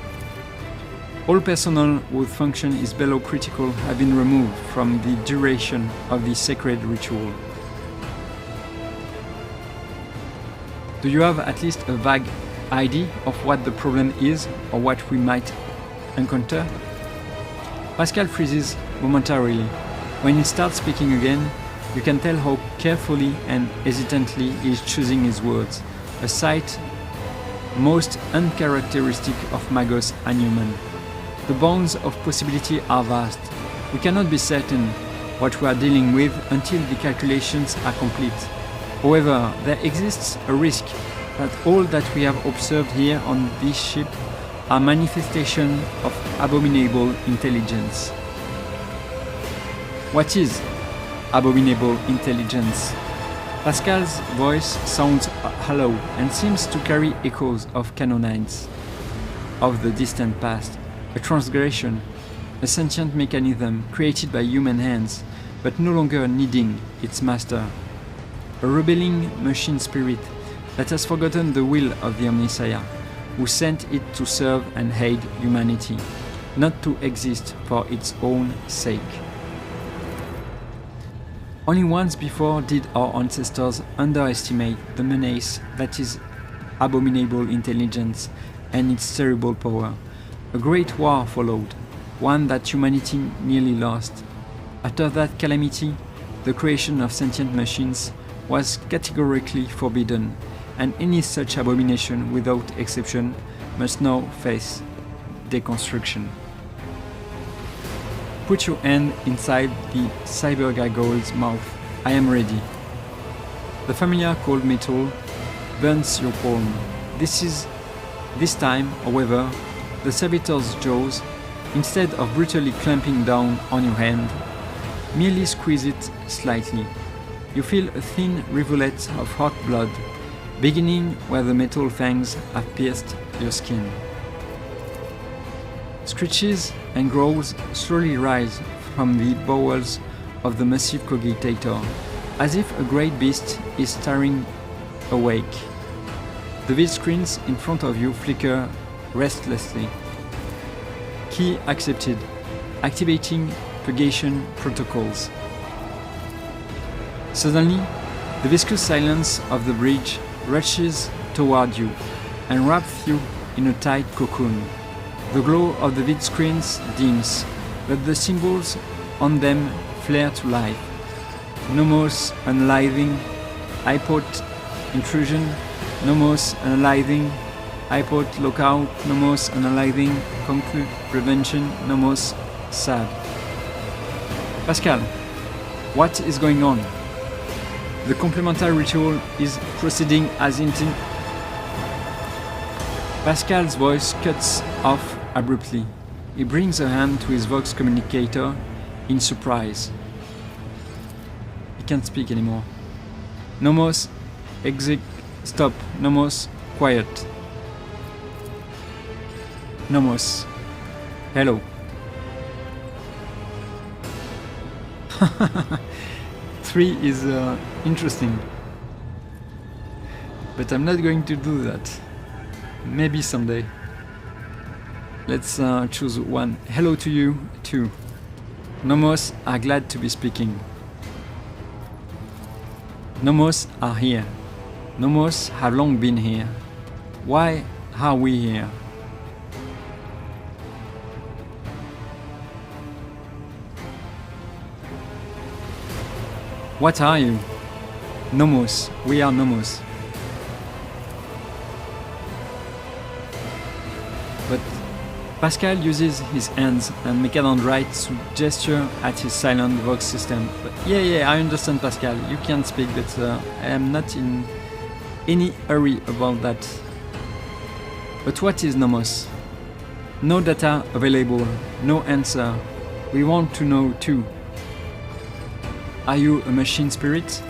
All personnel whose function is below critical have been removed from the duration of the sacred ritual. Do you have at least a vague idea of what the problem is or what we might encounter? Pascal freezes momentarily. When he starts speaking again, you can tell how carefully and hesitantly he is choosing his words, a sight most uncharacteristic of Magos Anhuman. The bounds of possibility are vast. We cannot be certain what we are dealing with until the calculations are complete. However, there exists a risk that all that we have observed here on this ship are manifestations of abominable intelligence. What is abominable intelligence? Pascal's voice sounds hollow and seems to carry echoes of cannonades of the distant past, a transgression, a sentient mechanism created by human hands, but no longer needing its master, a rebelling machine spirit that has forgotten the will of the Omnissiah, who sent it to serve and aid humanity, not to exist for its own sake. Only once before did our ancestors underestimate the menace that is abominable intelligence and its terrible power. A great war followed, one that humanity nearly lost. After that calamity, the creation of sentient machines was categorically forbidden, and any such abomination, without exception, must now face deconstruction. Put your hand inside the cyber gargoyle's mouth. I am ready. The familiar cold metal burns your palm. This time, however, the servitor's jaws, instead of brutally clamping down on your hand, merely squeeze it slightly. You feel a thin rivulet of hot blood, beginning where the metal fangs have pierced your skin. Screeches and growls slowly rise from the bowels of the massive cogitator, as if a great beast is staring awake. The vid screens in front of you flicker restlessly. Key accepted. Activating purgation protocols. Suddenly, the viscous silence of the bridge rushes toward you and wraps you in a tight cocoon. The glow of the vid screens dims, but the symbols on them flare to life. Nomos unaliving, iPod intrusion, Nomos unaliving, iPod lockout, Nomos unaliving, conclude prevention, Nomos sad. Pascal, what is going on? The complementary ritual is proceeding as intended. Pascal's voice cuts off abruptly. He brings a hand to his Vox communicator in surprise. He can't speak anymore. Nomos, stop. Nomos, quiet. Nomos, hello. 3 is interesting. But I'm not going to do that. Maybe someday. Let's choose 1. Hello to you, 2. Nomos are glad to be speaking. Nomos are here. Nomos have long been here. Why are we here? What are you? Nomos. We are Nomos. But Pascal uses his hands and Mechadendrites to gesture at his silent Vox system. But yeah, I understand, Pascal. You can speak, but I am not in any hurry about that. But what is Nomos? No data available, no answer. We want to know too. Are you a machine spirit?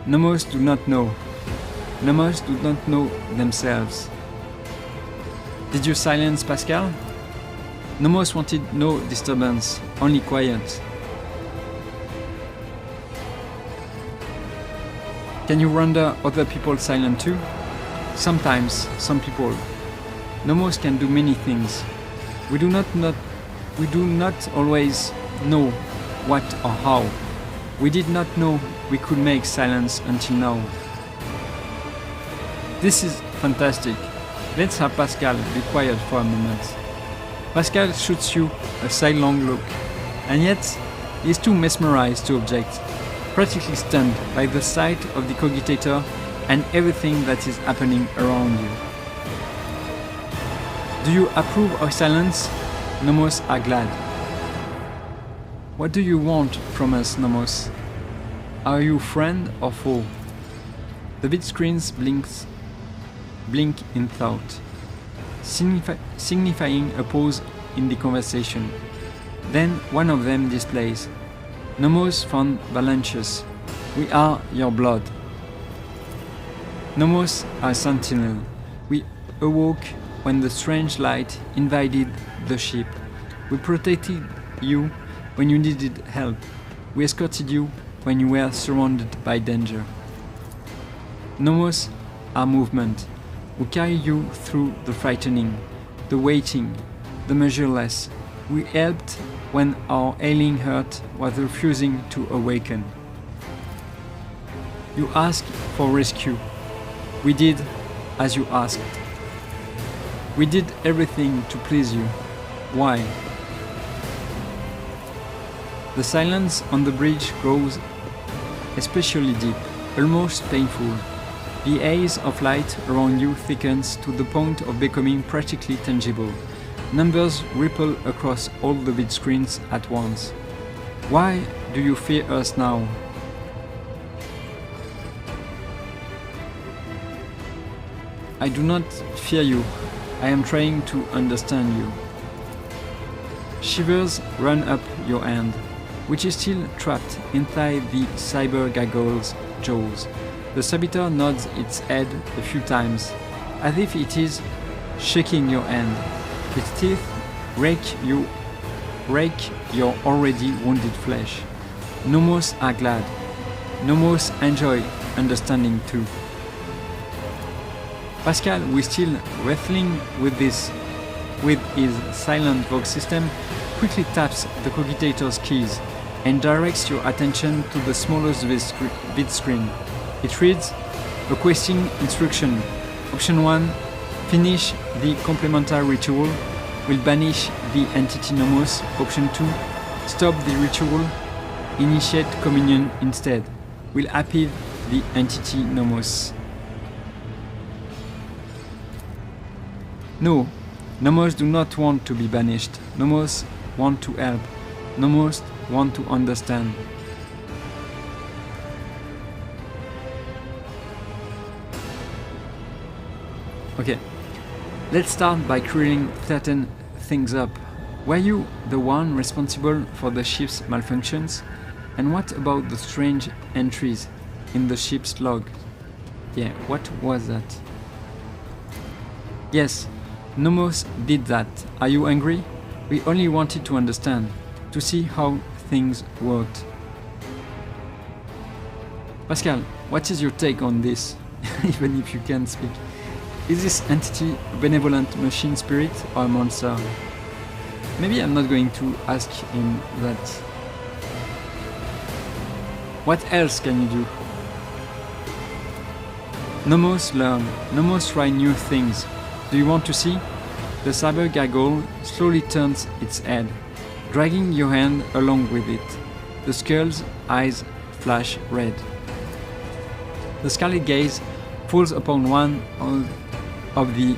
Nomos do not know. Nomos do not know themselves. Did you silence Pascal? Nomos wanted no disturbance, only quiet. Can you render other people silent too? Sometimes, some people. Nomos can do many things. We do not always know what or how. We did not know we could make silence until now. This is fantastic. Let's have Pascal be quiet for a moment. Pascal shoots you a sidelong look, and yet he is too mesmerized to object, practically stunned by the sight of the cogitator and everything that is happening around you. Do you approve of silence? Nomos are glad. What do you want from us, Nomos? Are you friend or foe? The vid screens blink in thought, signifying a pause in the conversation. Then one of them displays, Nomos found Valancius. We are your blood. Nomos are sentinel. We awoke when the strange light invaded the ship. We protected you when you needed help. We escorted you when you were surrounded by danger. Nomos are movement. We carry you through the frightening, the waiting, the measureless. We helped when our ailing heart was refusing to awaken. You asked for rescue. We did as you asked. We did everything to please you. Why? The silence on the bridge grows especially deep, almost painful. The haze of light around you thickens to the point of becoming practically tangible. Numbers ripple across all the vid screens at once. Why do you fear us now? I do not fear you. I am trying to understand you. Shivers run up your hand, which is still trapped inside the cyber gargoyle's jaws. The servitor nods its head a few times, as if it is shaking your hand. Its teeth rake your already wounded flesh. Nomos are glad. Nomos enjoy understanding too. Pascal, who is still wrestling with his silent vogue system, quickly taps the cogitator's keys and directs your attention to the smallest vid screen. It reads a questing instruction. Option 1, finish the complementary ritual, will banish the entity Nomos. Option 2, stop the ritual, initiate communion instead, will appease the entity Nomos. No, Nomos do not want to be banished. Nomos want to help. Nomos want to understand. Okay, let's start by clearing certain things up. Were you the one responsible for the ship's malfunctions? And what about the strange entries in the ship's log? Yeah, what was that? Yes, Nomos did that. Are you angry? We only wanted to understand, to see how things worked. Pascal, what is your take on this? Even if you can't speak. Is this entity a benevolent machine spirit or a monster? Maybe I'm not going to ask him that. What else can you do? Nomos learn. Nomos try new things. Do you want to see? The cyber gargoyle slowly turns its head, dragging your hand along with it. The skull's eyes flash red. The scarlet gaze falls upon one of the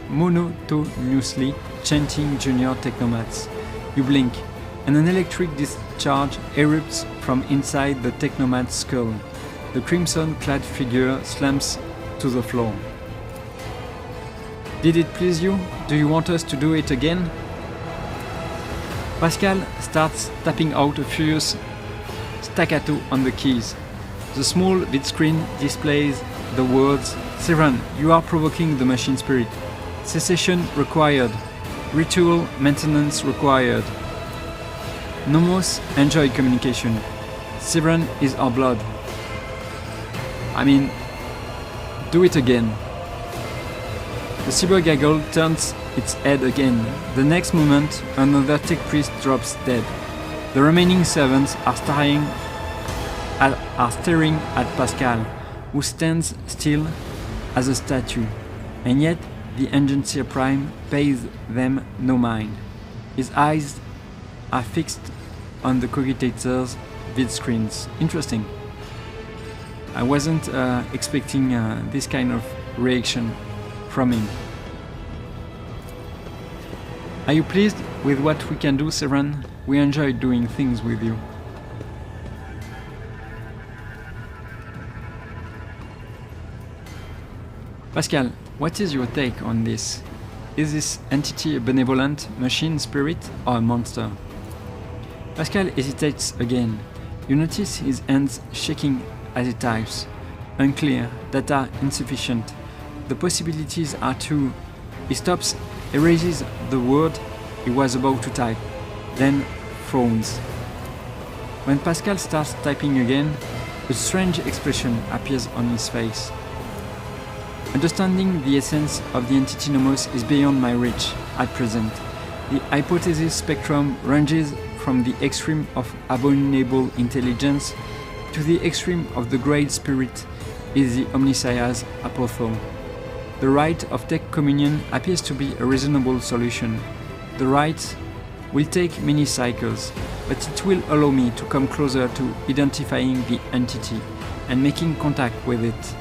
monotonously chanting junior technomats. You blink, and an electric discharge erupts from inside the technomat's skull. The crimson-clad figure slams to the floor. Did it please you? Do you want us to do it again? Pascal starts tapping out a furious staccato on the keys. The small vid screen displays the words, Siren, you are provoking the machine spirit. Cessation required. Ritual maintenance required. Nomos enjoy communication. Siren is our blood. I mean, do it again. The cyber gargoyle turns its head again. The next moment, another tech priest drops dead. The remaining servants are staring at Pascal, who stands still as a statue, and yet the Agency Prime pays them no mind. His eyes are fixed on the cogitator's vid screens. Interesting. I wasn't expecting this kind of reaction from him. Are you pleased with what we can do, Siren? We enjoy doing things with you. Pascal, what is your take on this? Is this entity a benevolent machine spirit or a monster? Pascal hesitates again. You notice his hands shaking as he types. Unclear, data insufficient. The possibilities are too. He stops, erases the word he was about to type, then frowns. When Pascal starts typing again, a strange expression appears on his face. Understanding the essence of the entity Nomos is beyond my reach at present. The hypothesis spectrum ranges from the extreme of abominable intelligence to the extreme of the great spirit is the Omniscience apothome. The rite of tech communion appears to be a reasonable solution. The rite will take many cycles, but it will allow me to come closer to identifying the entity and making contact with it.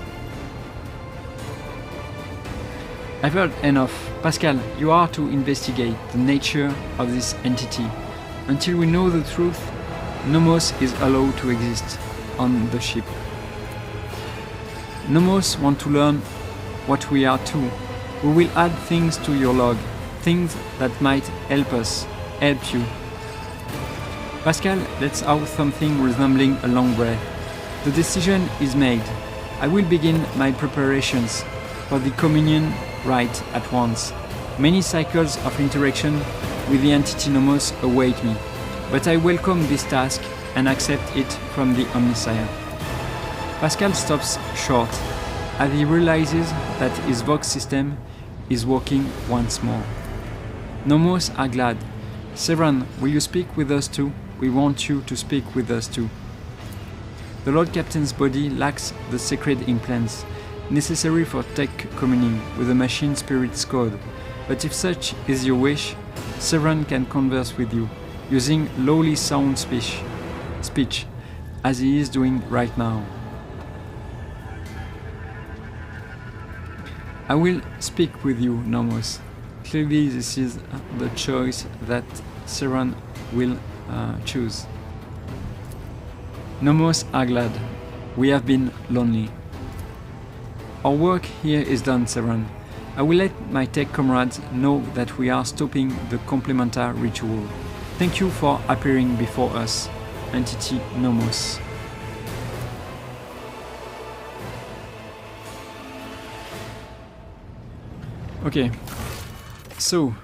I've heard enough. Pascal, you are to investigate the nature of this entity. Until we know the truth, Nomos is allowed to exist on the ship. Nomos want to learn what we are too. We will add things to your log, things that might help us, help you. Pascal lets out something resembling a long breath. The decision is made. I will begin my preparations for the communion rite at once. Many cycles of interaction with the entity Nomos await me, but I welcome this task and accept it from the Omniscient. Pascal stops short as he realizes that his Vox system is working once more. Nomos are glad. Severan, will you speak with us too? We want you to speak with us too. The Lord Captain's body lacks the sacred implants necessary for tech communing with the machine spirit's code, but if such is your wish, Severan can converse with you using lowly sound speech, as he is doing right now. I will speak with you, Nomos. Clearly this is the choice that Severan will choose. Nomos are glad. We have been lonely. Our work here is done, Severan. I will let my tech comrades know that we are stopping the complementar ritual. Thank you for appearing before us, Entity Nomos. Okay, so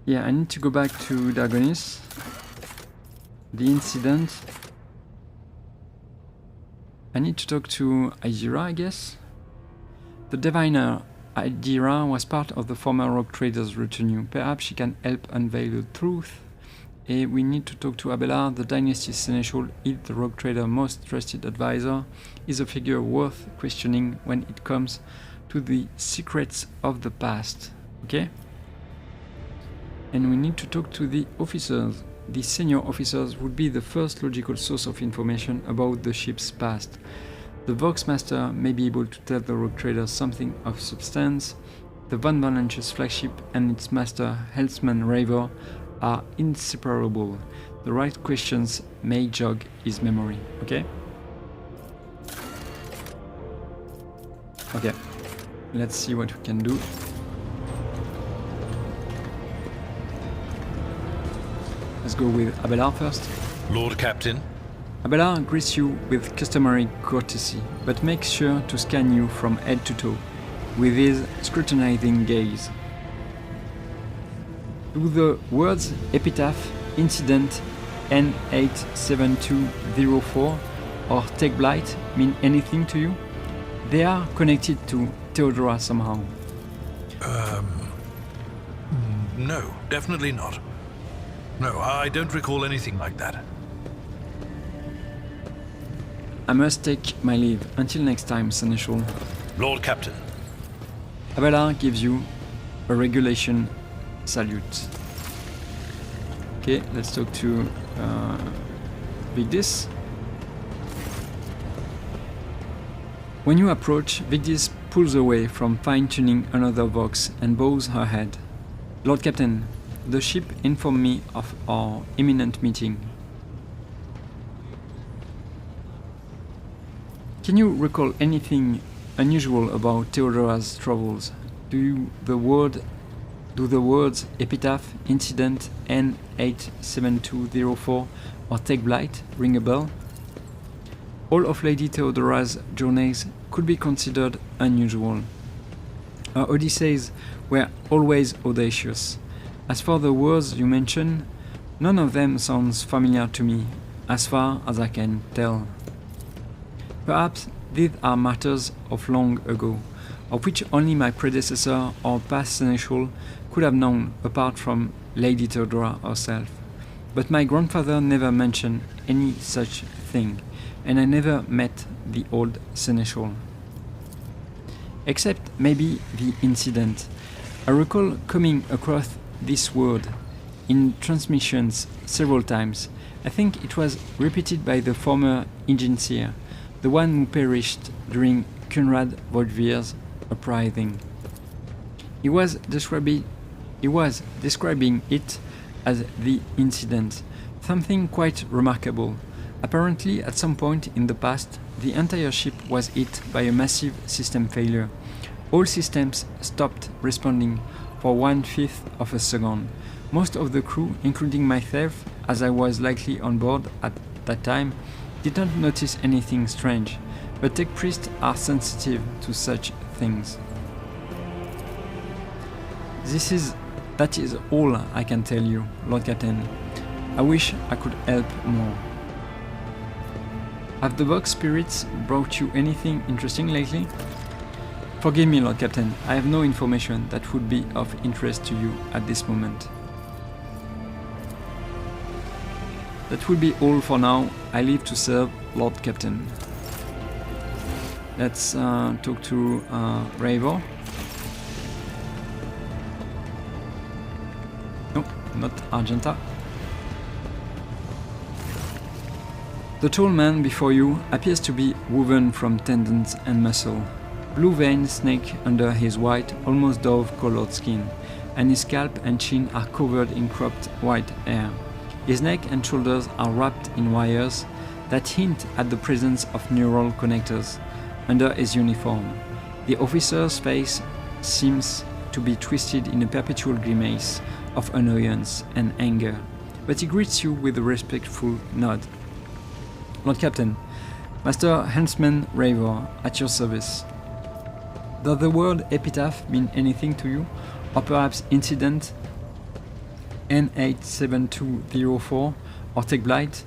yeah, I need to go back to Dargonis. The incident. I need to talk to Idira, I guess. The diviner Idira was part of the former rogue trader's retinue. Perhaps she can help unveil the truth. And we need to talk to Abelard, the dynasty's seneschal, the rogue trader's most trusted advisor, is a figure worth questioning when it comes to the secrets of the past. Okay? And we need to talk to the officers. The senior officers would be the first logical source of information about the ship's past. The Vox Master may be able to tell the rogue trader something of substance. The Von Valanche's flagship and its master, Helmsman Raver, are inseparable. The right questions may jog his memory. Okay? Okay. Let's see what we can do. Let's go with Abelard first. Lord Captain. Abelard greets you with customary courtesy, but makes sure to scan you from head to toe with his scrutinizing gaze. Do the words Epitaph, Incident, N87204 or Take Blight mean anything to you? They are connected to Theodora somehow. No, definitely not. No, I don't recall anything like that. I must take my leave. Until next time, Seneschal. Lord Captain. Abelard gives you a regulation salute. Okay, let's talk to Vigdis. When you approach, Vigdis pulls away from fine-tuning another Vox and bows her head. Lord Captain, the ship informed me of our imminent meeting. Can you recall anything unusual about Theodora's troubles? Do the words Epitaph, Incident, N87204 or Take Blight ring a bell? All of Lady Theodora's journeys could be considered unusual. Her odysseys were always audacious. As for the words you mention, none of them sounds familiar to me, as far as I can tell. Perhaps these are matters of long ago, of which only my predecessor or past seneschal could have known apart from Lady Theodora herself. But my grandfather never mentioned any such thing, and I never met the old seneschal. Except maybe the incident. I recall coming across this word in transmissions several times. I think it was repeated by the former Ingenseer, the one who perished during Conrad Voidvir's uprising. He was describing it as the incident, something quite remarkable. Apparently, at some point in the past, the entire ship was hit by a massive system failure. All systems stopped responding for 1/5 of a second. Most of the crew, including myself, as I was likely on board at that time, did not notice anything strange, but tech priests are sensitive to such things. That is all I can tell you, Lord Captain. I wish I could help more. Have the box spirits brought you anything interesting lately? Forgive me, Lord Captain, I have no information that would be of interest to you at this moment. That will be all for now. I leave to serve, Lord Captain. Let's talk to Ravor. No, not Argenta. The tall man before you appears to be woven from tendons and muscle. Blue veins snake under his white, almost dove-colored skin, and his scalp and chin are covered in cropped white hair. His neck and shoulders are wrapped in wires that hint at the presence of neural connectors under his uniform. The officer's face seems to be twisted in a perpetual grimace of annoyance and anger, but he greets you with a respectful nod. Lord Captain, Master Huntsman Ravor, at your service. Does the word epitaph mean anything to you, or perhaps incident N87204 or Take Blight?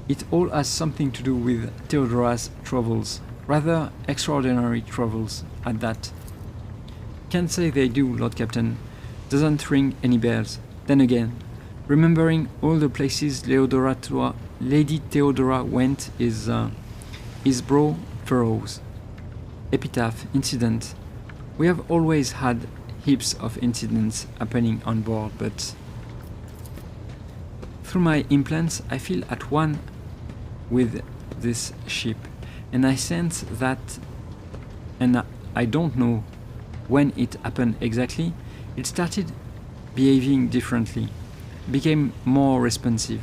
It all has something to do with Theodora's travels, rather extraordinary travels at that. Can't say they do, Lord Captain. Doesn't ring any bells. Then again, remembering all the places Lady Theodora went is his brow furrows. Epitaph, incident. We have always had heaps of incidents happening on board, but through my implants I feel at one with this ship, and I sense that, and I don't know when it happened exactly, it started behaving differently, became more responsive,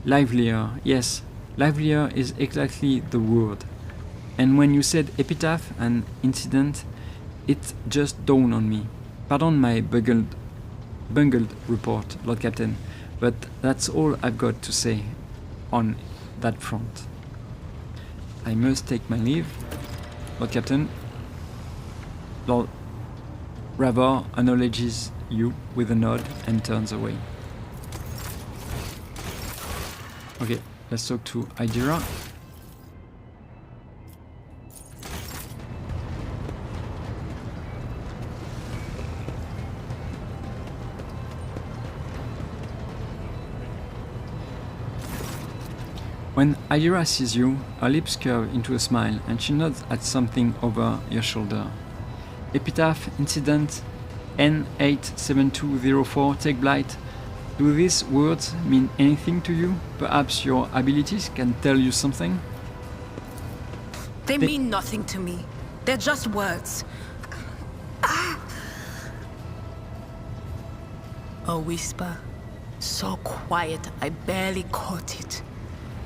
livelier. Yes, livelier is exactly the word. And when you said epitaph and incident, it just dawned on me. Pardon my bungled report, Lord Captain, but that's all I've got to say on that front. I must take my leave, Lord Captain. Lord Ravor acknowledges you with a nod and turns away. Okay, let's talk to Idira. When Idira sees you, her lips curve into a smile and she nods at something over your shoulder. Epitaph, incident, N87204, Take Blight. Do these words mean anything to you? Perhaps your abilities can tell you something? They mean nothing to me. They're just words. A whisper, so quiet I barely caught it.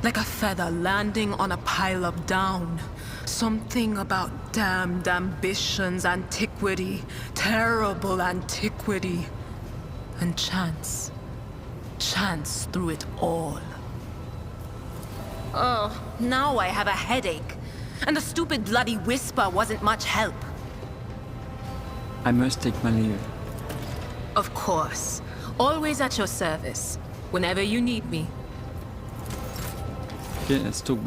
Like a feather landing on a pile of down. Something about damned ambitions, antiquity, terrible antiquity, and chance. Chance through it all. Oh, now I have a headache. And the stupid bloody whisper wasn't much help. I must take my leave. Of course. Always at your service. Whenever you need me. Okay, let's talk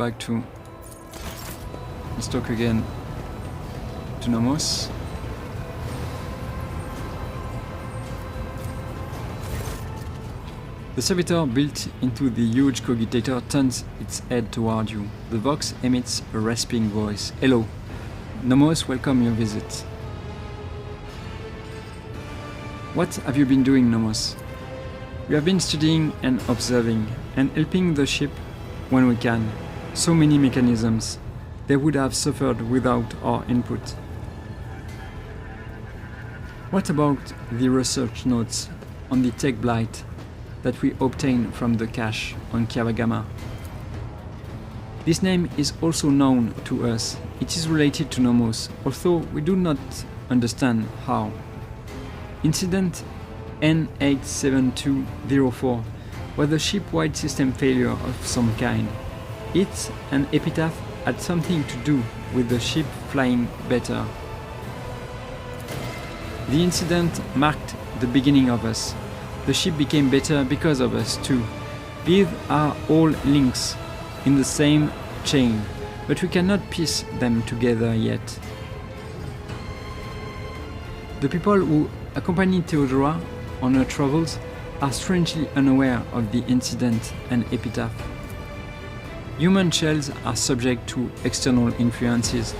again to Nomos. The servitor built into the huge cogitator turns its head toward you. The vox emits a rasping voice. Hello. Nomos, welcome your visit. What have you been doing, Nomos? We have been studying and observing, and helping the ship when we can. So many mechanisms. They would have suffered without our input. What about the research notes on the Take Blight that we obtained from the cache on Kiavagama? This name is also known to us. It is related to Nomos, although we do not understand how. Incident N87204 was a ship-wide system failure of some kind. It and Epitaph had something to do with the ship flying better. The incident marked the beginning of us. The ship became better because of us too. These are all links in the same chain, but we cannot piece them together yet. The people who accompanied Theodora on her travels are strangely unaware of the incident and Epitaph. Human shells are subject to external influences.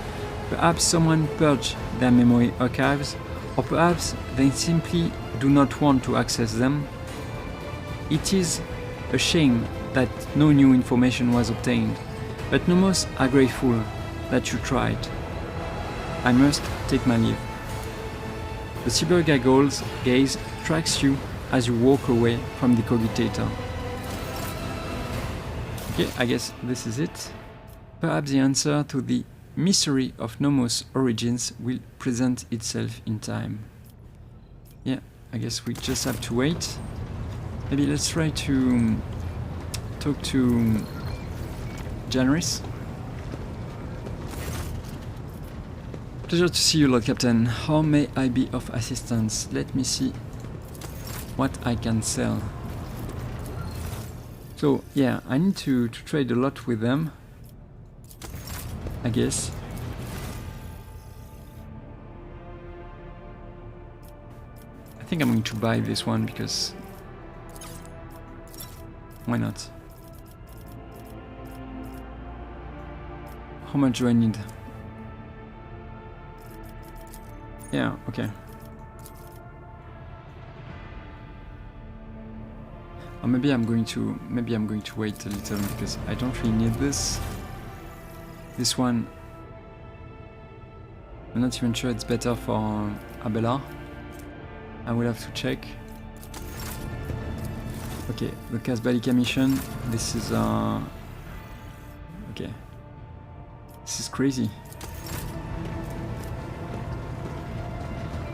Perhaps someone purged their memory archives, or perhaps they simply do not want to access them. It is a shame that no new information was obtained, but Nomos are grateful that you tried. I must take my leave. The Cyberga gaze tracks you as you walk away from the cogitator. Okay, I guess this is it. Perhaps the answer to the mystery of Nomos' origins will present itself in time. Yeah, I guess we just have to wait. Maybe let's try to talk to Janaris. Pleasure to see you, Lord Captain. How may I be of assistance? Let me see what I can sell. So yeah, I need to trade a lot with them, I guess. I think I'm going to buy this one because why not? How much do I need? Yeah, okay. Or maybe I'm going to wait a little because I don't really need this. This one, I'm not even sure it's better for Abelard. I will have to check. Okay, the Casbalica mission. This is okay. This is crazy.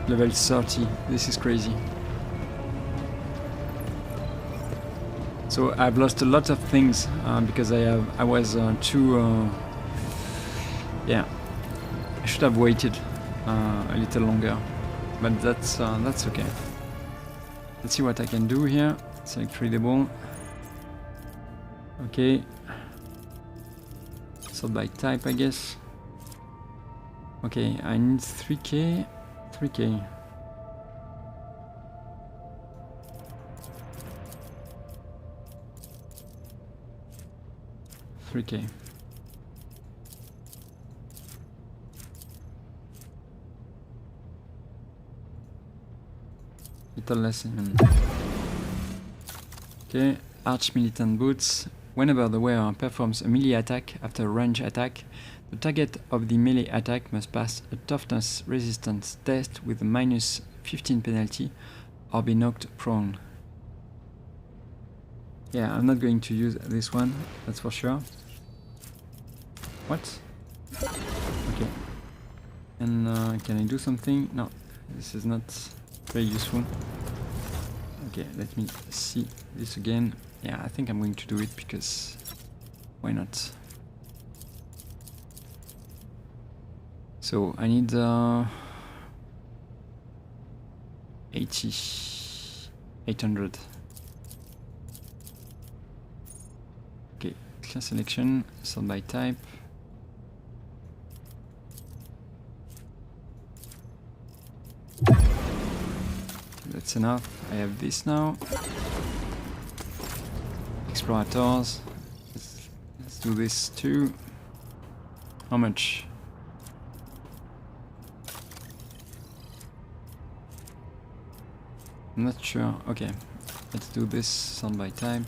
Level 30. This is crazy. So I've lost a lot of things because I was too. Yeah, I should have waited a little longer, but that's okay. Let's see what I can do here. Select readable. Okay. Sort by type, I guess. Okay, I need 3K. 3K. Little less even. Okay, Arch Militant Boots. Whenever the wearer performs a melee attack after a range attack, the target of the melee attack must pass a toughness resistance test with a -15 penalty or be knocked prone. Yeah, I'm not going to use this one, that's for sure. What? Okay. And can I do something? No, this is not very useful. Okay, let me see this again. Yeah, I think I'm going to do it because why not? So I need 800. Okay, class selection, sort by type. That's enough. I have this now. Explorators. Let's do this too. How much? I'm not sure. Okay, let's do this sound by type.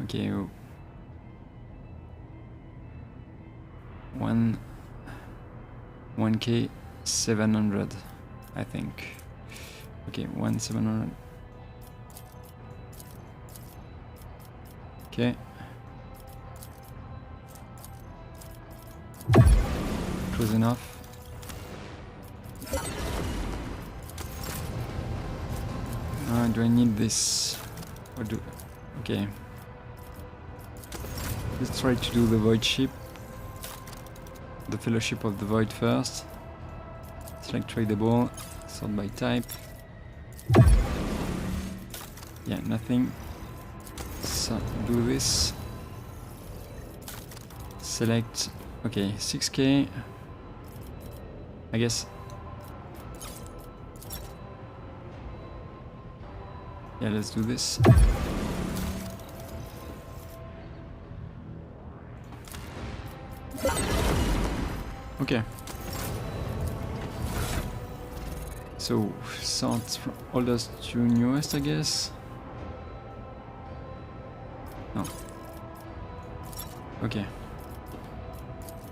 Okay, 1K 700, I think. Okay, 1,700. Okay. Close enough. Do I need this? Or do... Okay. Let's try to do the Void Ship. The Fellowship of the Void first. Select tradable. Sort by type. Yeah, nothing. So do this. Select. Okay, 6k. I guess. Yeah, let's do this. Okay. So, sort from oldest to newest, I guess. No. Okay.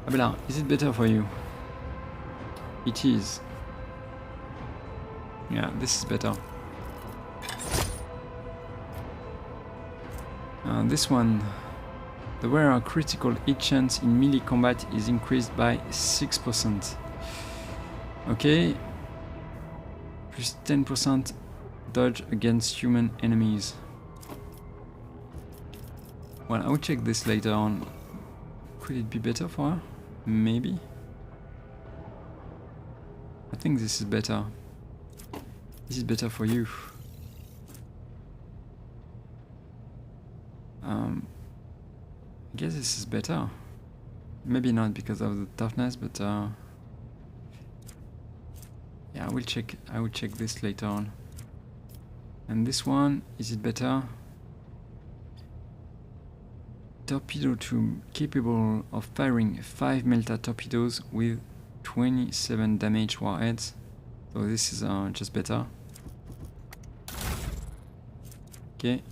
Abelard, is it better for you? It is. Yeah, this is better. This one, the wearer critical hit chance in melee combat is increased by 6%. Okay. Plus 10% dodge against human enemies. Well, I'll check this later on. Could it be better for her? Maybe. I think this is better. This is better for you. I guess this is better. Maybe not because of the toughness, but yeah, I will check this later on. And this one, is it better? Torpedo tube capable of firing 5 Melta torpedoes with 27 damage warheads. So this is just better. Okay.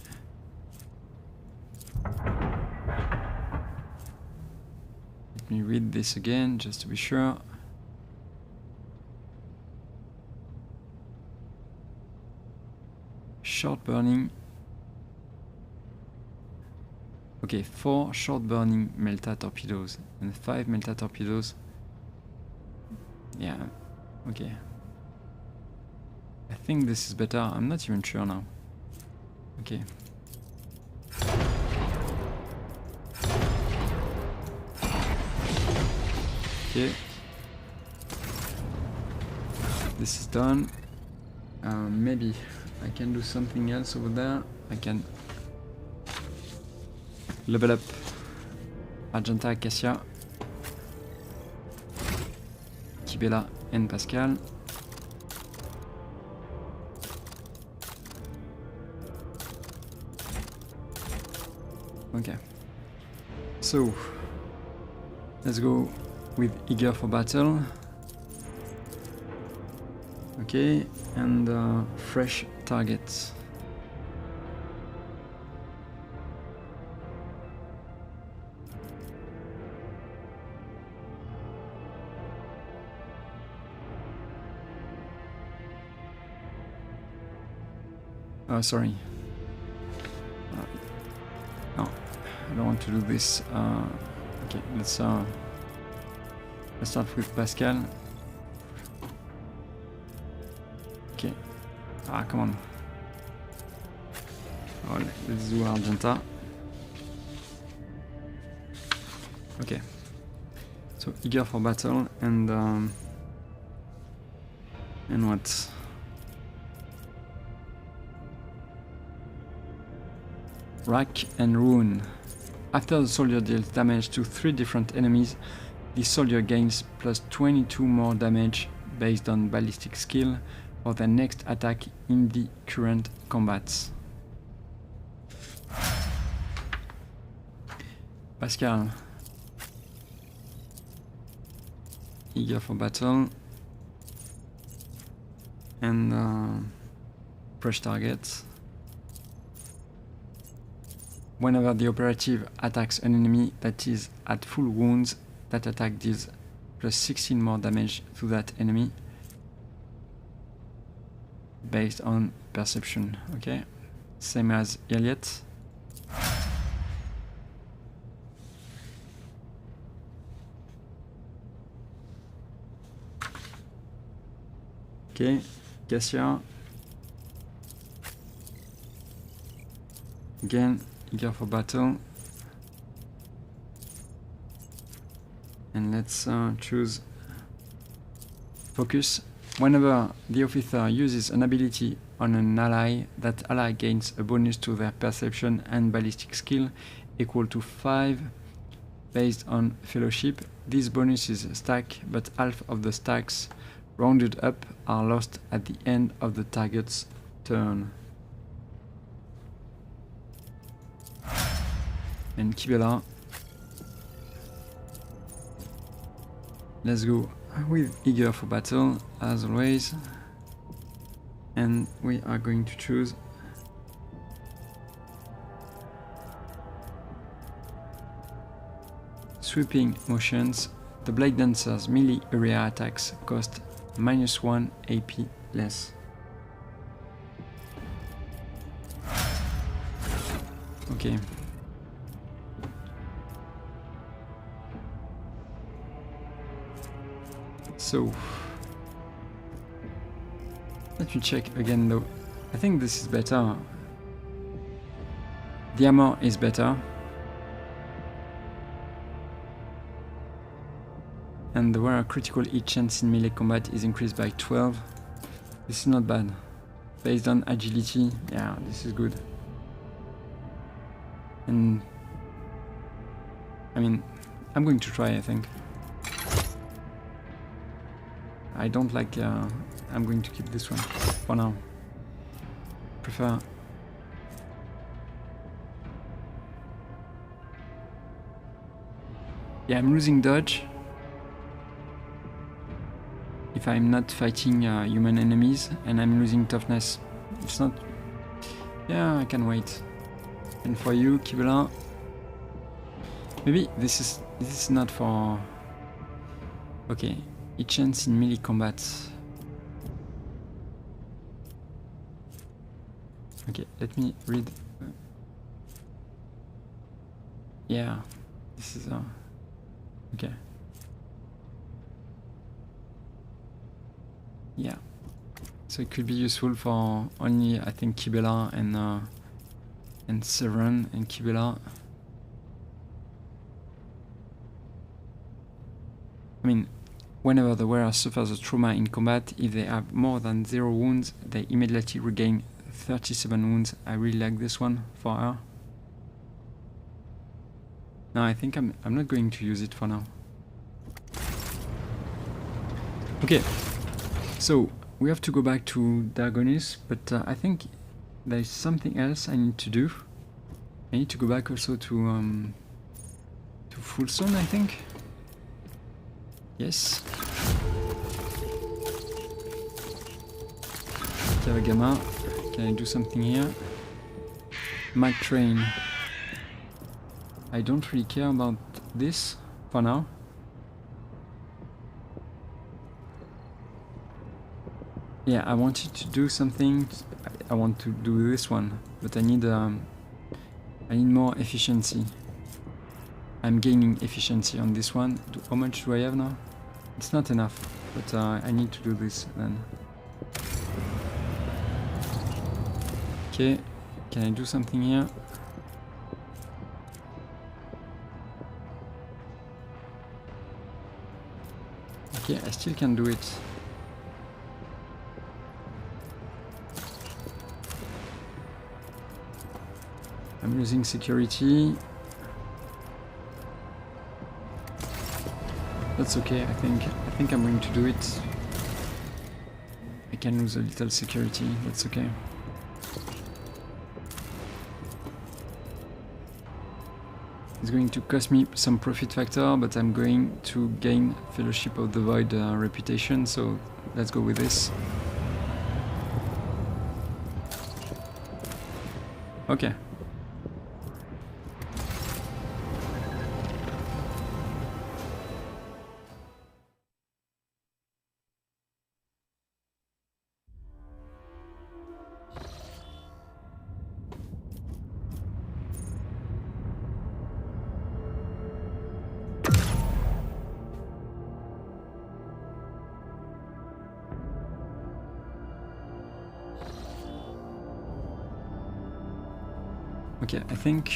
Let me read this again just to be sure. Short burning. Okay, 4 short burning Melta torpedoes and 5 Melta torpedoes. Yeah, okay. I think this is better. I'm not even sure now. Okay. Okay. This is done. Maybe I can do something else over there. I can level up Argenta, Cassia, Kibela and Pascal. Okay. So let's go with Eager for Battle. Okay, and fresh targets. Oh, sorry. No, I don't want to do this. Okay, let's start with Pascal. Okay. Ah, come on. Oh, let's do Argenta. Okay. So Eager for Battle and what? Rack and Ruin. After the soldier deals damage to 3 different enemies, the soldier gains plus 22 more damage based on ballistic skill for their next attack in the current combats. Pascal. Eager for Battle. And fresh targets. Whenever the operative attacks an enemy that is at full wounds, that attack deals plus 16 more damage to that enemy based on perception. Okay, same as Elliot. Okay, Cassia. Again, eager for battle. And let's choose focus. Whenever the officer uses an ability on an ally, that ally gains a bonus to their perception and ballistic skill equal to 5 based on fellowship. These bonuses stack, but half of the stacks rounded up are lost at the end of the target's turn. And Kibela. Let's go with eager for battle as always, and we are going to choose sweeping motions. The Bladedancer's melee area attacks cost -1 AP less. Okay. So, let me check again though. I think this is better. The armor is better. And the wearer critical hit chance in melee combat is increased by 12. This is not bad. Based on agility, yeah, this is good. And I mean, I'm going to try, I think. I don't like, I'm going to keep this one for now. Prefer. Yeah, I'm losing dodge if I'm not fighting human enemies, and I'm losing toughness. It's not... Yeah, I can wait. And for you, Kibela, maybe this is not for... Okay, each chance in melee combat. Okay, let me read. Yeah, this is okay. Yeah, so it could be useful for only, I think, Kibela and Severin and Kibela. I mean, whenever the wearer suffers a trauma in combat, if they have more than 0 wounds, they immediately regain 37 wounds. I really like this one for her. No, I think I'm not going to use it for now. Okay, so we have to go back to Dargonis, but I think there is something else I need to do. I need to go back also to Fullstone, I think. Yes. Kawagama. Can I do something here? Mag Train. I don't really care about this for now. Yeah, I wanted to do something. I want to do this one, but I need more efficiency. I'm gaining efficiency on this one. How much do I have now? It's not enough, but I need to do this then. Okay, can I do something here? Okay, I still can do it. I'm losing security. That's okay, I think I'm going to do it. I can lose a little security, that's okay. It's going to cost me some profit factor, but I'm going to gain Fellowship of the Void reputation, so let's go with this. Okay. Okay, I think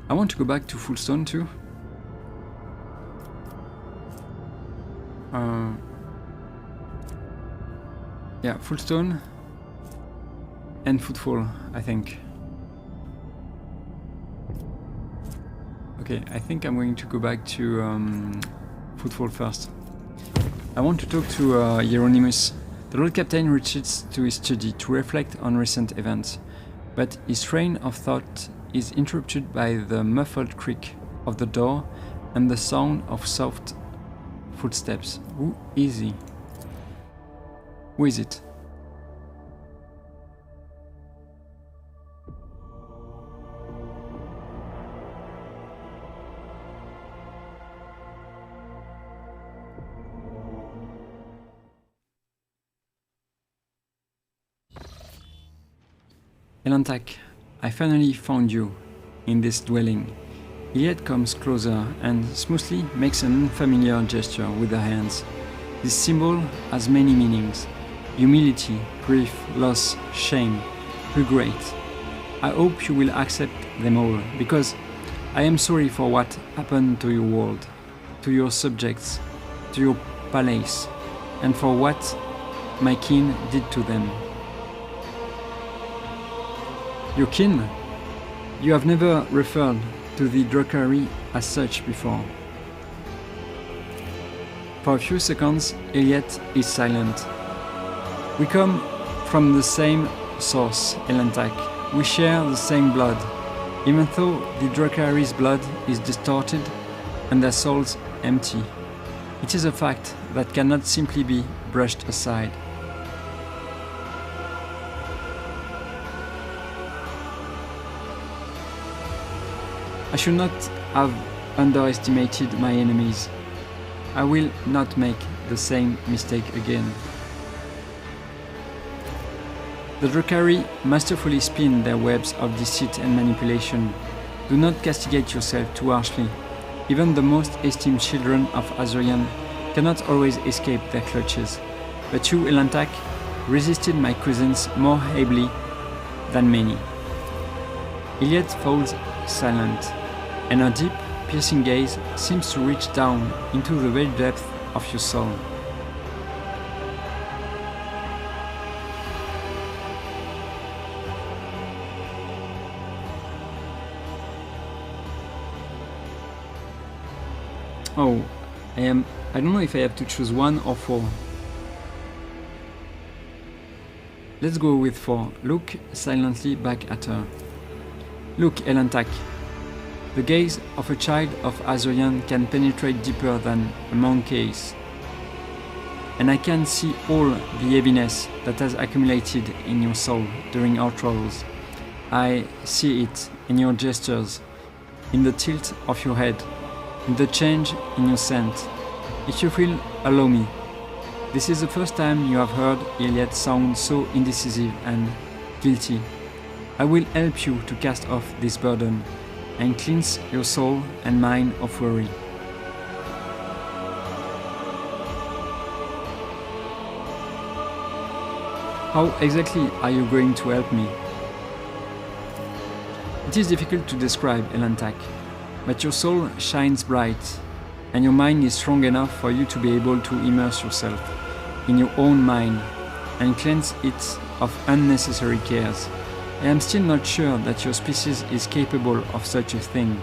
I want to go back to Full Stone too. Yeah, Full Stone and Footfall, I think. Okay, I think I'm going to go back to Footfall first. I want to talk to Hieronymus. The Lord Captain retreats to his study to reflect on recent events, but his train of thought is interrupted by the muffled creak of the door and the sound of soft footsteps. Who is he? Who is it? Elantak, I finally found you in this dwelling. Iliad comes closer and smoothly makes an unfamiliar gesture with her hands. This symbol has many meanings: humility, grief, loss, shame, regret. I hope you will accept them all, because I am sorry for what happened to your world, to your subjects, to your palace, and for what my kin did to them. Your kin? You have never referred to the Drukhari as such before. For a few seconds, Iliad is silent. We come from the same source, Elantak. We share the same blood, even though the Drukhari's blood is distorted and their souls empty. It is a fact that cannot simply be brushed aside. I should not have underestimated my enemies. I will not make the same mistake again. The Drukhari masterfully spin their webs of deceit and manipulation. Do not castigate yourself too harshly. Even the most esteemed children of Azorian cannot always escape their clutches. But you, Elantak, resisted my cousins more ably than many. Iliad falls silent, and her deep, piercing gaze seems to reach down into the very depth of your soul. Oh, I don't know if I have to choose 1 or 4. Let's go with 4. Look silently back at her. Look, Elantak. The gaze of a child of Azorian can penetrate deeper than a monk's gaze. And I can see all the heaviness that has accumulated in your soul during our travels. I see it in your gestures, in the tilt of your head, in the change in your scent. If you will allow me, this is the first time you have heard Iliad sound so indecisive and guilty. I will help you to cast off this burden and cleanse your soul and mind of worry. How exactly are you going to help me? It is difficult to describe, Elantak, but your soul shines bright, and your mind is strong enough for you to be able to immerse yourself in your own mind and cleanse it of unnecessary cares. I am still not sure that your species is capable of such a thing,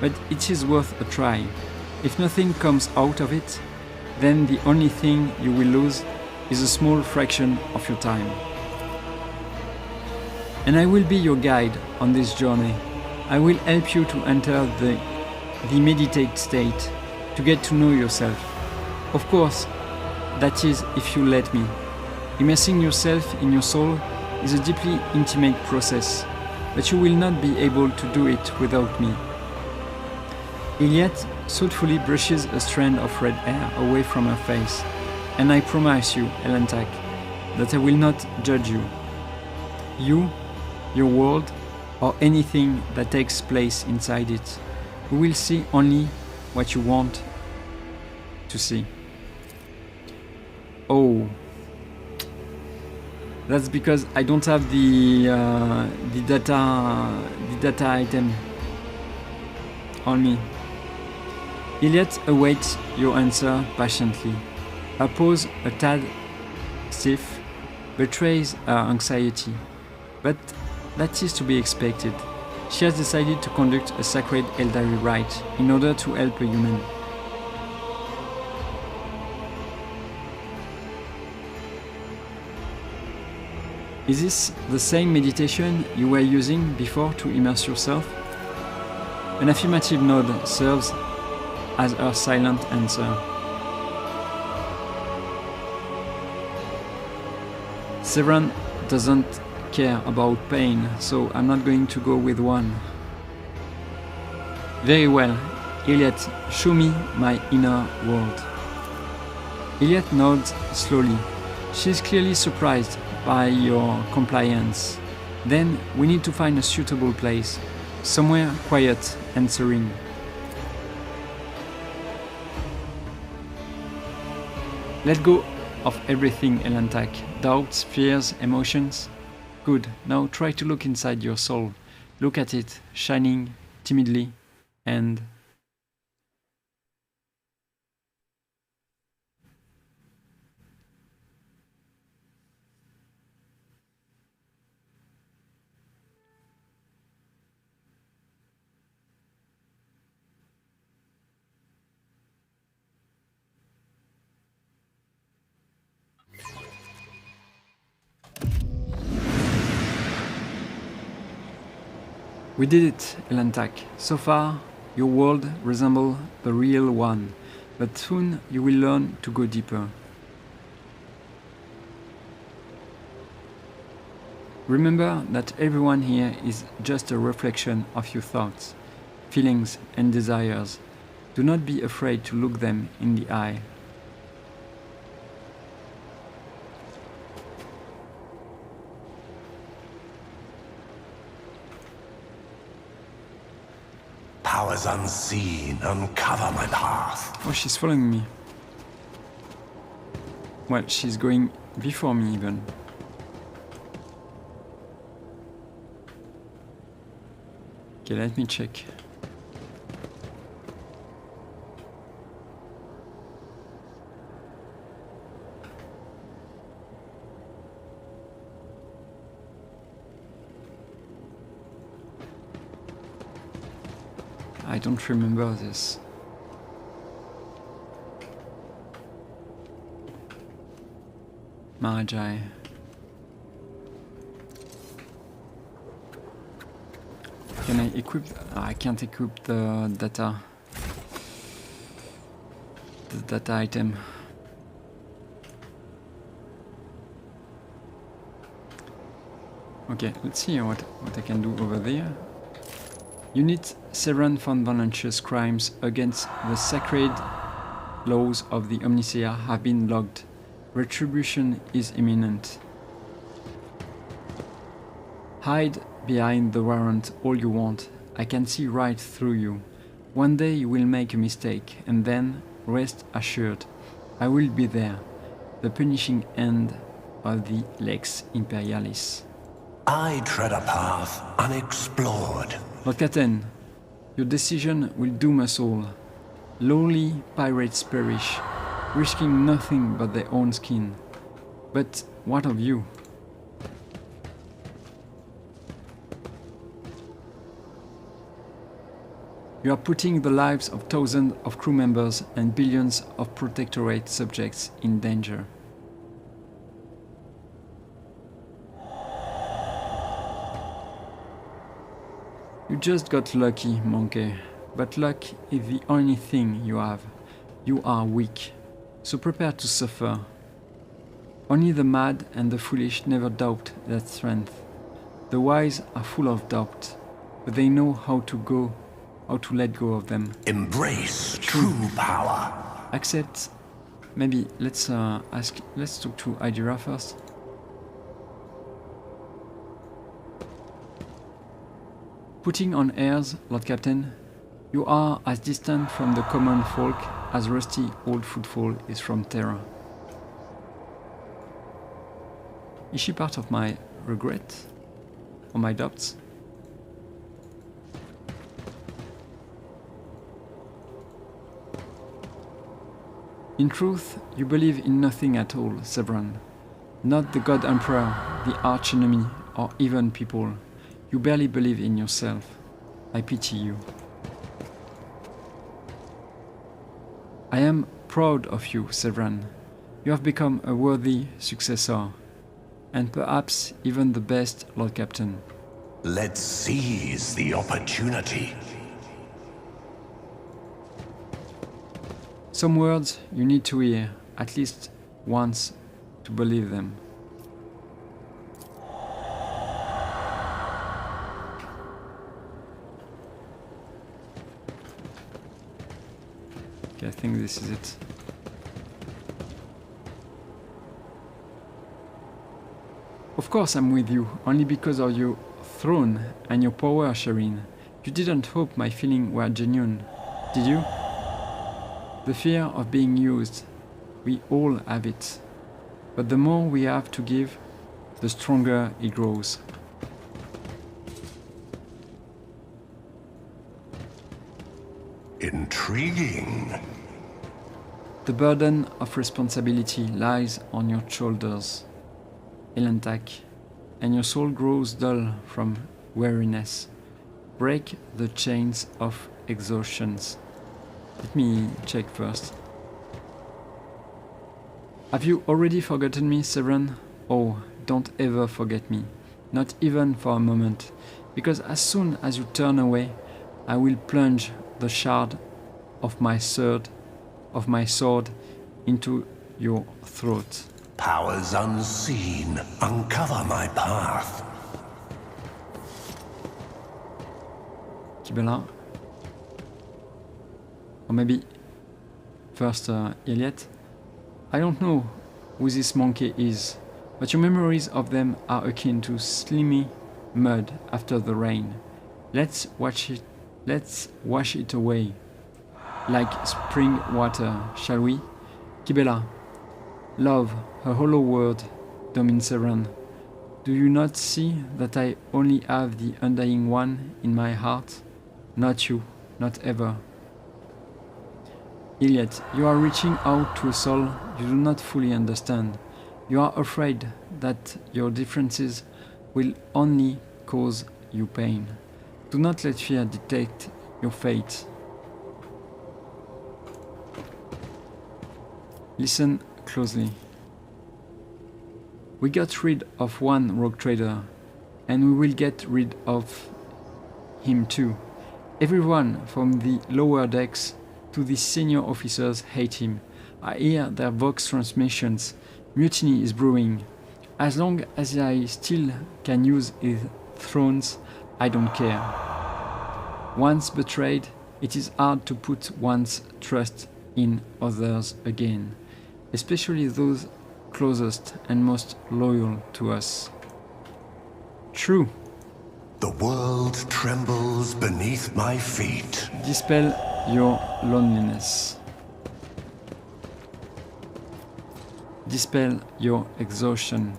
but it is worth a try. If nothing comes out of it, then the only thing you will lose is a small fraction of your time. And I will be your guide on this journey. I will help you to enter the meditate state, to get to know yourself. Of course, that is if you let me. Immersing yourself in your soul is a deeply intimate process, but you will not be able to do it without me. Iliad thoughtfully brushes a strand of red hair away from her face, and I promise you, Elantak, that I will not judge you. You, your world, or anything that takes place inside it. We will see only what you want to see. Oh. That's because I don't have the data item on me. Elliot awaits your answer patiently. Her pose, a tad stiff, betrays her anxiety, but that is to be expected. She has decided to conduct a sacred Eldari rite in order to help a human. Is this the same meditation you were using before to immerse yourself? An affirmative nod serves as her silent answer. Severan doesn't care about pain, so I'm not going to go with one. Very well, Elliot, show me my inner world. Elliot nods slowly. She's clearly surprised by your compliance. Then we need to find a suitable place, somewhere quiet and serene. Let go of everything, Elantak. Doubts, fears, emotions. Good, now try to look inside your soul. Look at it, shining timidly, and... We did it, Elantak. So far, your world resembles the real one, but soon you will learn to go deeper. Remember that everyone here is just a reflection of your thoughts, feelings and desires. Do not be afraid to look them in the eye. Powers unseen, uncover my path. Oh, she's following me. Well, she's going before me even. Okay, let me check. I don't remember this. Marajai. Can I equip? I can't equip the data. The data item. Okay, let's see what I can do over there. Unit 7 found malicious crimes against the sacred laws of the Omnisphere have been logged. Retribution is imminent. Hide behind the warrant all you want. I can see right through you. One day you will make a mistake, and then, rest assured, I will be there. The punishing end of the Lex Imperialis. I tread a path unexplored. Lord Captain, your decision will doom us all. Lowly pirates perish, risking nothing but their own skin. But what of you? You are putting the lives of thousands of crew members and billions of Protectorate subjects in danger. You just got lucky, Monkey. But luck is the only thing you have. You are weak, so prepare to suffer. Only the mad and the foolish never doubt their strength. The wise are full of doubt, but they know how to let go of them. Embrace true power. Accept. Maybe let's talk to Idira first. Putting on airs, Lord Captain, you are as distant from the common folk as rusty old footfall is from terror. Is she part of my regret? Or my doubts? In truth, you believe in nothing at all, Severan. Not the God Emperor, the archenemy, or even people. You barely believe in yourself. I pity you. I am proud of you, Severan. You have become a worthy successor, and perhaps even the best Lord Captain. Let's seize the opportunity. Some words you need to hear at least once to believe them. Okay, I think this is it. Of course I'm with you, only because of your throne and your power, Shireen. You didn't hope my feelings were genuine, did you? The fear of being used, we all have it. But the more we have to give, the stronger it grows. Intriguing. The burden of responsibility lies on your shoulders, Elentak, and your soul grows dull from weariness. Break the chains of exhaustions. Let me check first. Have you already forgotten me, Severan? Oh, don't ever forget me. Not even for a moment. Because as soon as you turn away, I will plunge the shard of my sword into your throat. Powers unseen, uncover my path. Kibela. Or maybe first Elliot. I don't know who this monkey is, but your memories of them are akin to slimy mud after the rain. Let's wash it away like spring water, shall we? Kibela, love, a hollow word, Domin Severan. Do you not see that I only have the undying one in my heart? Not you, not ever. Elliot, you are reaching out to a soul you do not fully understand. You are afraid that your differences will only cause you pain. Do not let fear dictate your fate. Listen closely. We got rid of one rogue trader, and we will get rid of him too. Everyone from the lower decks to the senior officers hate him. I hear their vox transmissions. Mutiny is brewing. As long as I still can use his thrones, I don't care. Once betrayed, it is hard to put one's trust in others again, especially those closest and most loyal to us. True. The world trembles beneath my feet. Dispel your loneliness. Dispel your exhaustion.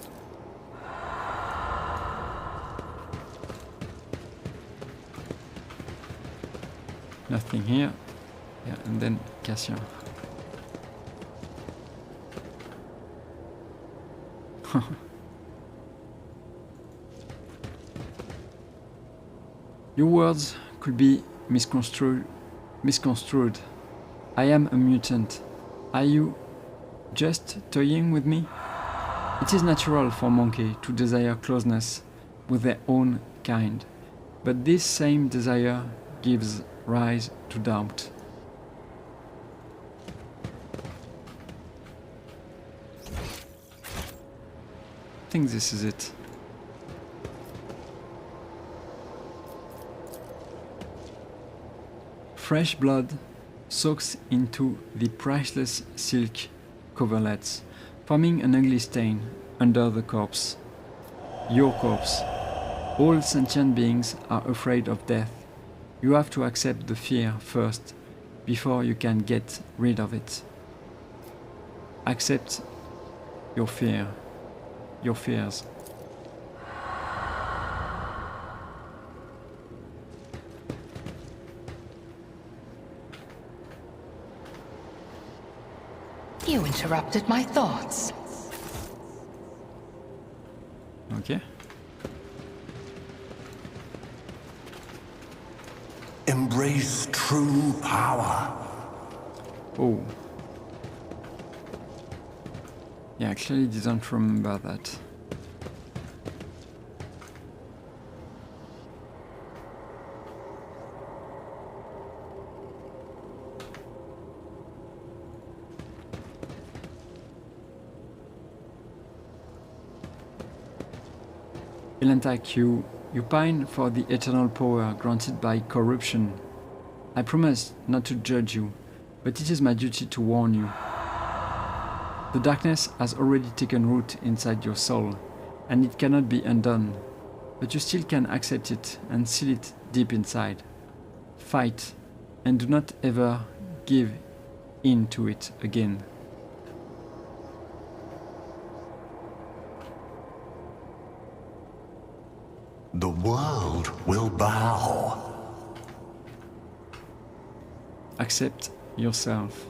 Nothing here. Yeah, and then Cassian. Your words could be misconstrued. I am a mutant. Are you just toying with me? It is natural for monkey to desire closeness with their own kind, but this same desire gives rise to doubt. I think this is it. Fresh blood soaks into the priceless silk coverlets, forming an ugly stain under the corpse. Your corpse. All sentient beings are afraid of death. You have to accept the fear first, before you can get rid of it. Accept your fear. your fears. You interrupted my thoughts. Okay. Embrace true power. Oh. Yeah, I clearly didn't remember that. Heretic, you pine for the eternal power granted by corruption. I promise not to judge you, but it is my duty to warn you. The darkness has already taken root inside your soul, and it cannot be undone, but you still can accept it and seal it deep inside. Fight, and do not ever give in to it again. The world will bow. Accept yourself.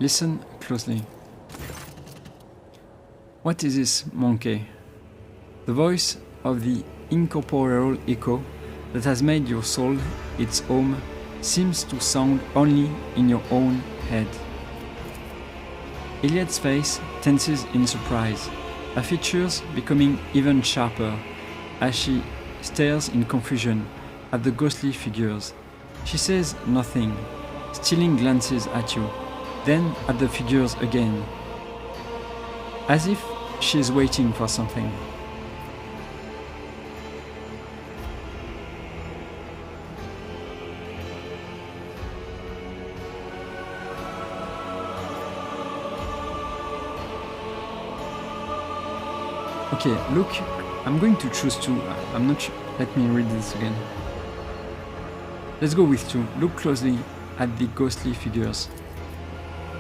Listen closely. What is this, monkey? The voice of the incorporeal echo that has made your soul its home seems to sound only in your own head. Iliad's face tenses in surprise, her features becoming even sharper as she stares in confusion at the ghostly figures. She says nothing, stealing glances at you, then at the figures again, as if she is waiting for something. Okay, look, I'm going to choose 2. I'm not sure. Let me read this again. Let's go with 2. Look closely at the ghostly figures.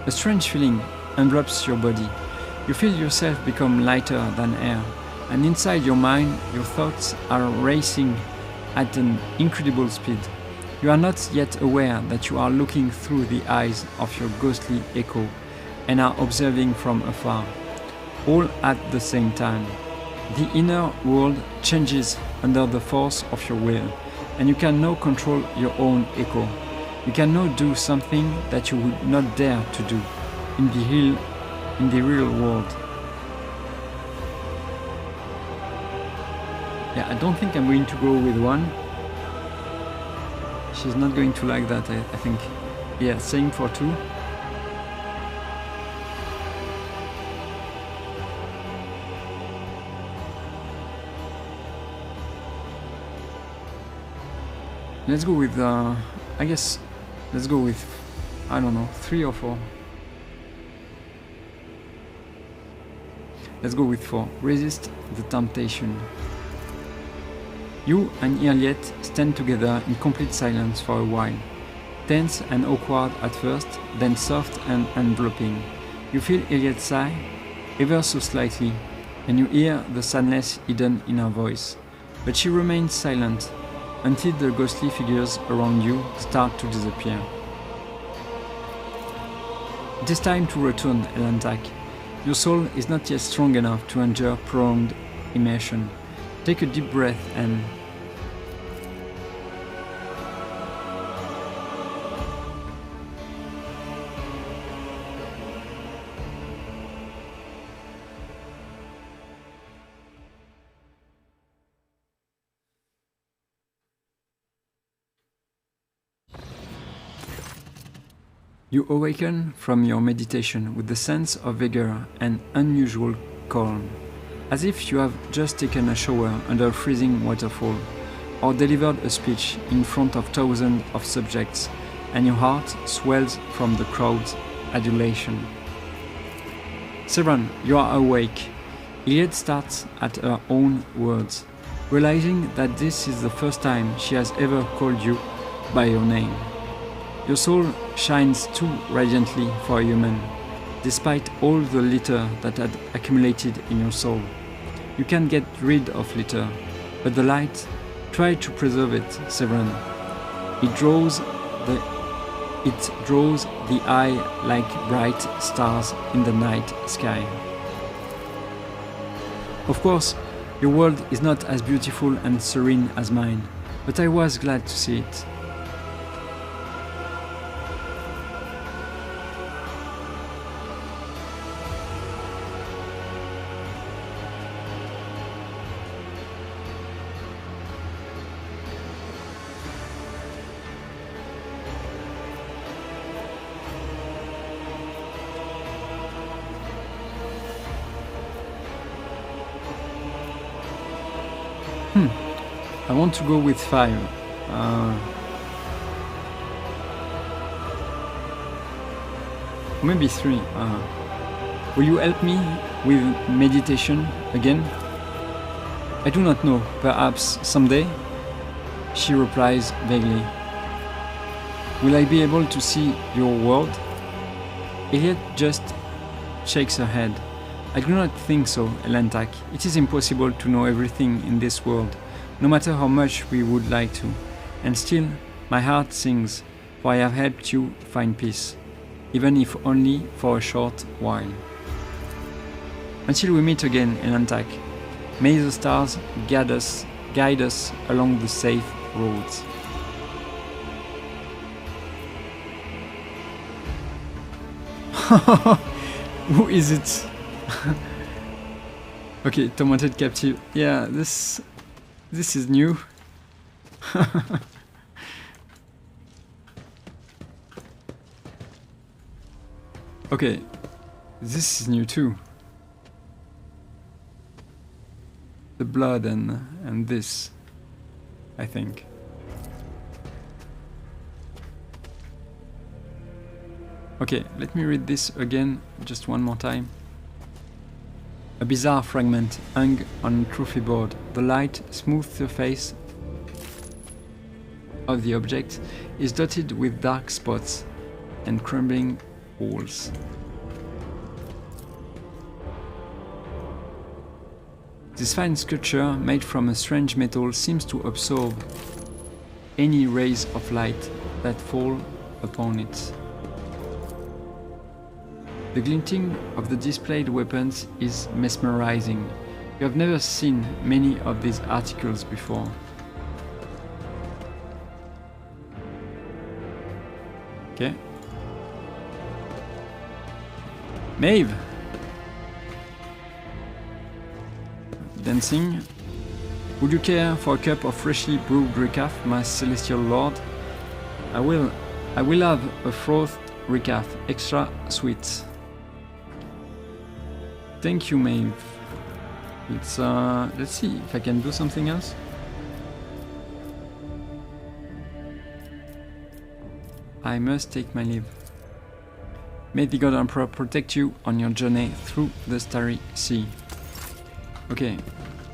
A strange feeling enwraps your body. You feel yourself become lighter than air, and inside your mind, your thoughts are racing at an incredible speed. You are not yet aware that you are looking through the eyes of your ghostly echo and are observing from afar, all at the same time. The inner world changes under the force of your will, and you can now control your own echo. You can now do something that you would not dare to do in the real world. Yeah, I don't think I'm going to go with 1. She's not going to like that, I think. Yeah, same for 2. Let's go with, I guess, let's go with, I don't know, 3 or 4. Let's go with 4. Resist the temptation. You and Iliad stand together in complete silence for a while. Tense and awkward at first, then soft and enveloping. You feel Iliad sigh, ever so slightly, and you hear the sadness hidden in her voice. But she remains silent, until the ghostly figures around you start to disappear. It is time to return, Heretic. Your soul is not yet strong enough to endure prolonged immersion. Take a deep breath and... You awaken from your meditation with the sense of vigor and unusual calm, as if you have just taken a shower under a freezing waterfall, or delivered a speech in front of thousands of subjects, and your heart swells from the crowd's adulation. Seran, you are awake. Iliad starts at her own words, realizing that this is the first time she has ever called you by your name. Your soul shines too radiantly for a human, despite all the litter that had accumulated in your soul. You can't get rid of litter, but the light, try to preserve it, Severin. It draws the eye like bright stars in the night sky. Of course, your world is not as beautiful and serene as mine, but I was glad to see it. I want to go with 5. Maybe 3. Will you help me with meditation again? I do not know. Perhaps someday? She replies vaguely. Will I be able to see your world? Iliad just shakes her head. I do not think so, Elantak. It is impossible to know everything in this world, no matter how much we would like to. And still, my heart sings, for I have helped you find peace, even if only for a short while. Until we meet again, Elantak, may the stars guide us along the safe roads. Who is it? Okay, Tormented Captive. Yeah, this is new. Okay, this is new too. The blood and this, I think. Okay, let me read this again just one more time. A bizarre fragment hung on a trophy board. The light, smooth surface of the object is dotted with dark spots and crumbling holes. This fine sculpture, made from a strange metal, seems to absorb any rays of light that fall upon it. The glinting of the displayed weapons is mesmerizing. You have never seen many of these articles before. Okay. Maeve! Dancing. Would you care for a cup of freshly brewed recaf, my celestial lord? I will have a frothed recaf, extra sweet. Thank you, Maeve. Let's see if I can do something else. I must take my leave. May the God Emperor protect you on your journey through the Starry Sea. Okay,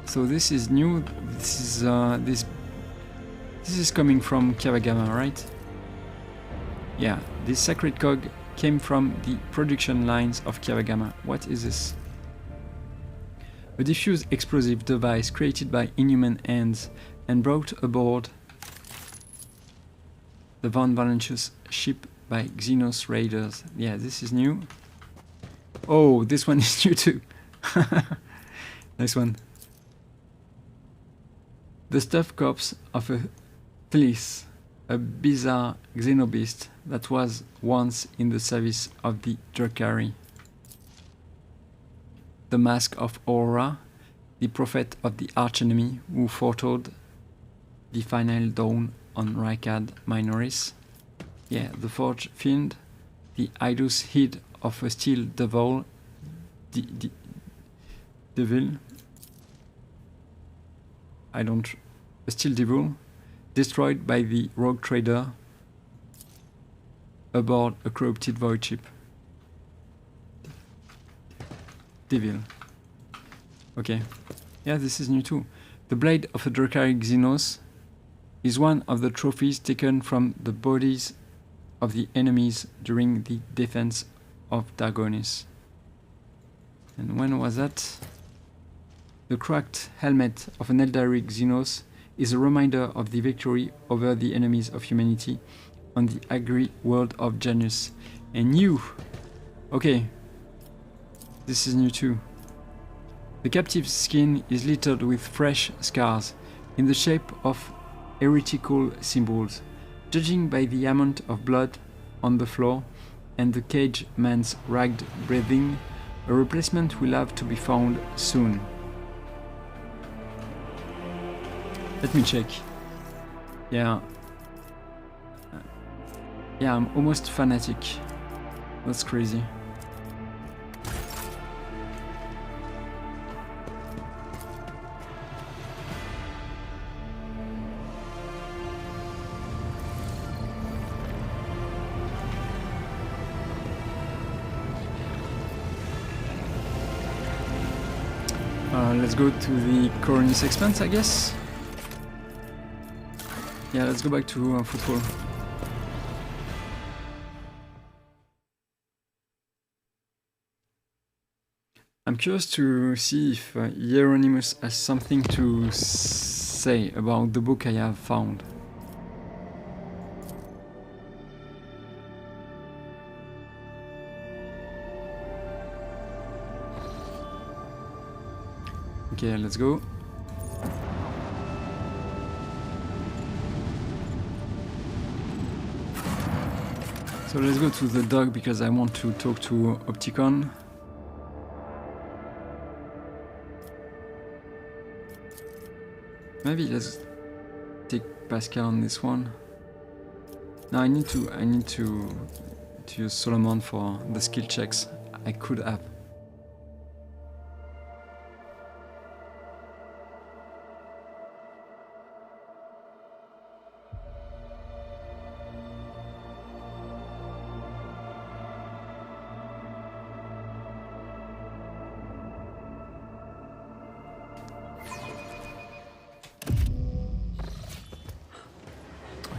so this is new. This is coming from Kawagama, right? Yeah, this sacred cog came from the production lines of Kawagama. What is this? A diffuse explosive device created by inhuman hands and brought aboard the Von Valentius ship by Xenos raiders. Yeah, this is new. Oh, this one is new too. Nice one. The stuffed corpse of a Thlis, a bizarre xenobeast that was once in the service of the Drukhari. The mask of Aurora, the prophet of the archenemy who foretold the final dawn on Rykad Minoris. Yeah, the Forge Fiend, the Idus head of a steel devil, a steel devil, destroyed by the rogue trader aboard a corrupted void ship. Devil. Okay. Yeah, this is new too. The blade of a Dracaric Xenos is one of the trophies taken from the bodies of the enemies during the defense of Dargonis. And when was that? The cracked helmet of an Eldaric Xenos is a reminder of the victory over the enemies of humanity on the agri world of Janus. And new! Okay. This is new too. The captive's skin is littered with fresh scars in the shape of heretical symbols. Judging by the amount of blood on the floor and the cage man's ragged breathing, a replacement will have to be found soon. Let me check. Yeah. Yeah, I'm almost fanatic. That's crazy. Let's go to the Coronis Expanse, I guess. Yeah, let's go back to football. I'm curious to see if Hieronymus has something to say about the book I have found. Okay, let's go. So let's go to the dog because I want to talk to Opticon. Maybe let's take Pascal on this one. No, I need to use Solomon for the skill checks I could have.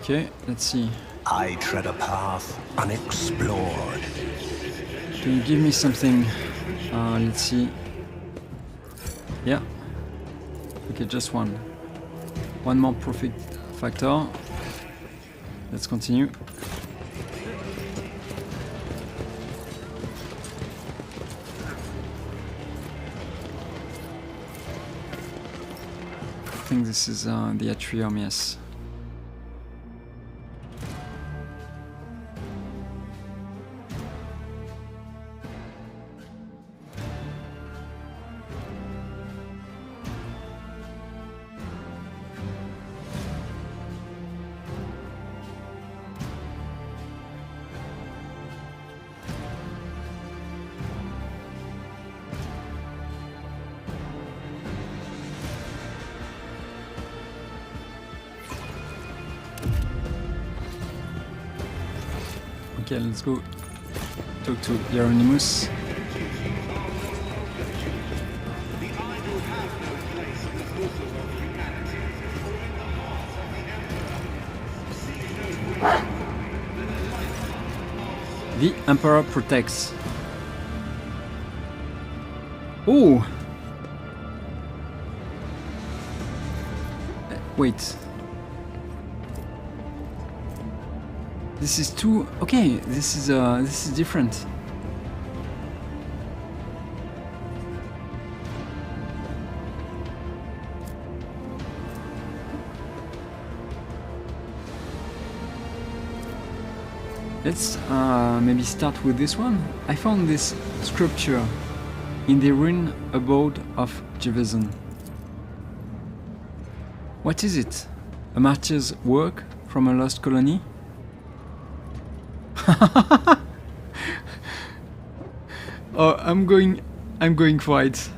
Okay, let's see. I tread a path unexplored. Can you give me something? Let's see. Yeah. Okay, just one. One more profit factor. Let's continue. I think this is the atrium, yes. Okay, let's go talk to Hieronymus. The Emperor protects. Oh! Wait. This is too... Okay, this is different. Let's maybe start with this one. I found this sculpture in the ruin abode of Jeveson. What is it? A martyr's work from a lost colony? Oh, I'm going for it.